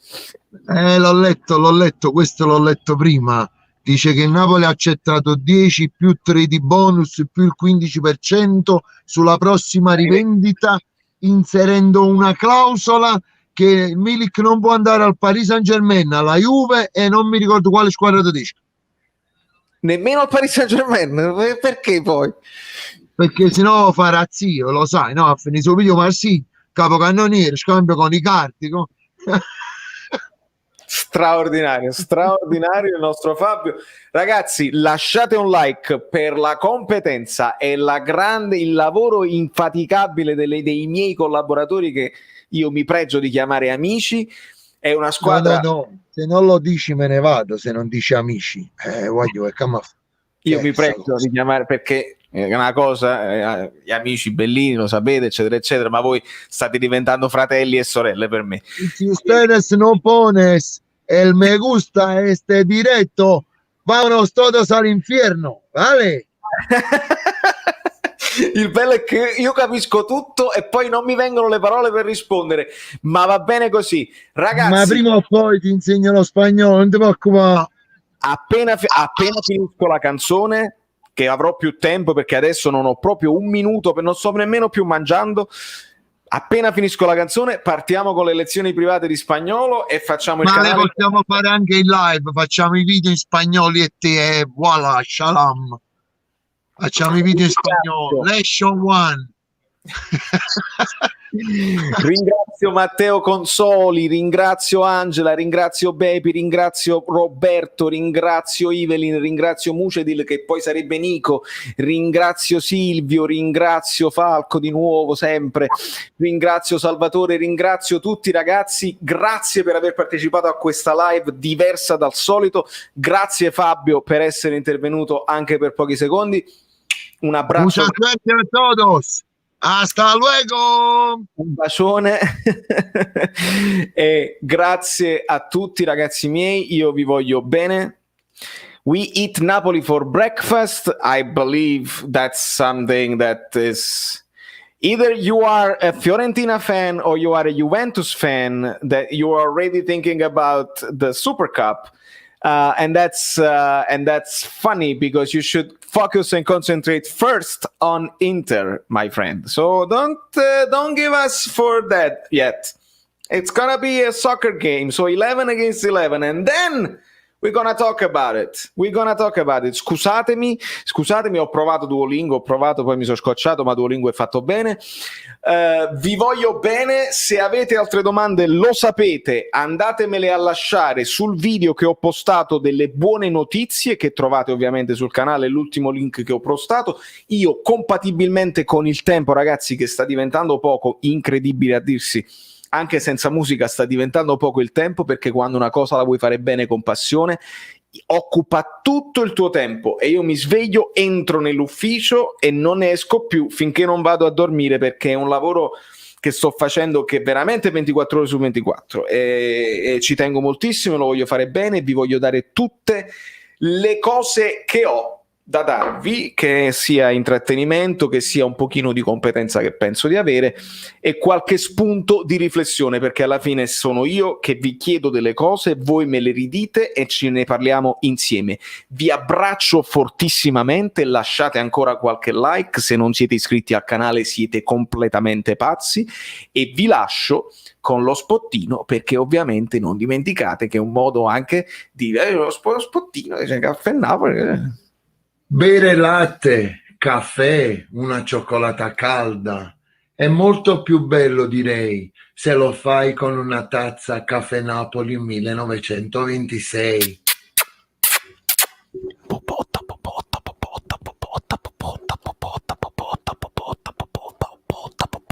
L'ho letto, questo l'ho letto prima. Dice che il Napoli ha accettato 10 più 3 di bonus più il 15% sulla prossima rivendita, inserendo una clausola che il Milik non può andare al Paris Saint-Germain, alla Juve e non mi ricordo quale squadra tedesca. Nemmeno al Paris Saint-Germain? Perché poi? Perché sennò fa razzio, lo sai, no? A finire subito Marsiglia, capocannoniere, scambio con i carti. Straordinario, straordinario il nostro Fabio. Ragazzi, lasciate un like per la competenza e il lavoro infaticabile dei miei collaboratori che io mi pregio di chiamare amici. È una squadra... No, se non lo dici me ne vado, se non dici amici. Voglio che io mi pregio di chiamare perché è una cosa, gli amici bellini, lo sapete, eccetera, eccetera, ma voi state diventando fratelli e sorelle per me. Si ustedes no pones el me gusta este directo, vámonos todos al infierno, ¿vale? Il bello è che io capisco tutto e poi non mi vengono le parole per rispondere, ma va bene così. Ragazzi, ma prima o poi ti insegno lo spagnolo, non ti preoccupare. Appena finisco la canzone, che avrò più tempo perché adesso non ho proprio un minuto, non sto nemmeno più mangiando. Appena finisco la canzone partiamo con le lezioni private di spagnolo e facciamo il canale. Ma le possiamo fare anche in live, facciamo i video in spagnolo e te e voilà, shalom. Facciamo i video in spagnolo. Lesson one. Ringrazio Matteo Consoli, ringrazio Angela, ringrazio Bepi, ringrazio Roberto, ringrazio Ivelin, ringrazio Mucedil che poi sarebbe Nico, ringrazio Silvio, ringrazio Falco di nuovo sempre, ringrazio Salvatore, ringrazio tutti ragazzi, grazie per aver partecipato a questa live diversa dal solito, grazie Fabio per essere intervenuto anche per pochi secondi, un abbraccio. Muchas gracias a todos. Hasta luego! Un bacione e grazie a tutti ragazzi miei, io vi voglio bene. We eat Napoli for breakfast. I believe that's something that is either you are a Fiorentina fan or you are a Juventus fan, that you are already thinking about the Super Cup. And that's funny because you should focus and concentrate first on Inter, my friend. So don't give us for that yet. It's gonna be a soccer game, so 11 against 11, and then we're gonna talk about it. Scusatemi, ho provato Duolingo, poi mi sono scocciato, ma Duolingo è fatto bene. Vi voglio bene, se avete altre domande lo sapete, andatemele a lasciare sul video che ho postato delle buone notizie che trovate ovviamente sul canale, l'ultimo link che ho postato. Io compatibilmente con il tempo ragazzi che sta diventando poco, incredibile a dirsi, anche senza musica sta diventando poco il tempo, perché quando una cosa la vuoi fare bene con passione occupa tutto il tuo tempo e io mi sveglio, entro nell'ufficio e non esco più finché non vado a dormire, perché è un lavoro che sto facendo che è veramente 24 ore su 24 e ci tengo moltissimo, lo voglio fare bene, vi voglio dare tutte le cose che ho da darvi, che sia intrattenimento, che sia un pochino di competenza che penso di avere e qualche spunto di riflessione, perché alla fine sono io che vi chiedo delle cose, voi me le ridite e ce ne parliamo insieme. Vi abbraccio fortissimamente, lasciate ancora qualche like, se non siete iscritti al canale siete completamente pazzi, e vi lascio con lo spottino, perché ovviamente non dimenticate che è un modo anche di lo spottino, c'è Caffè Napoli. Bere latte, caffè, una cioccolata calda è molto più bello, direi, se lo fai con una tazza Caffè Napoli 1926.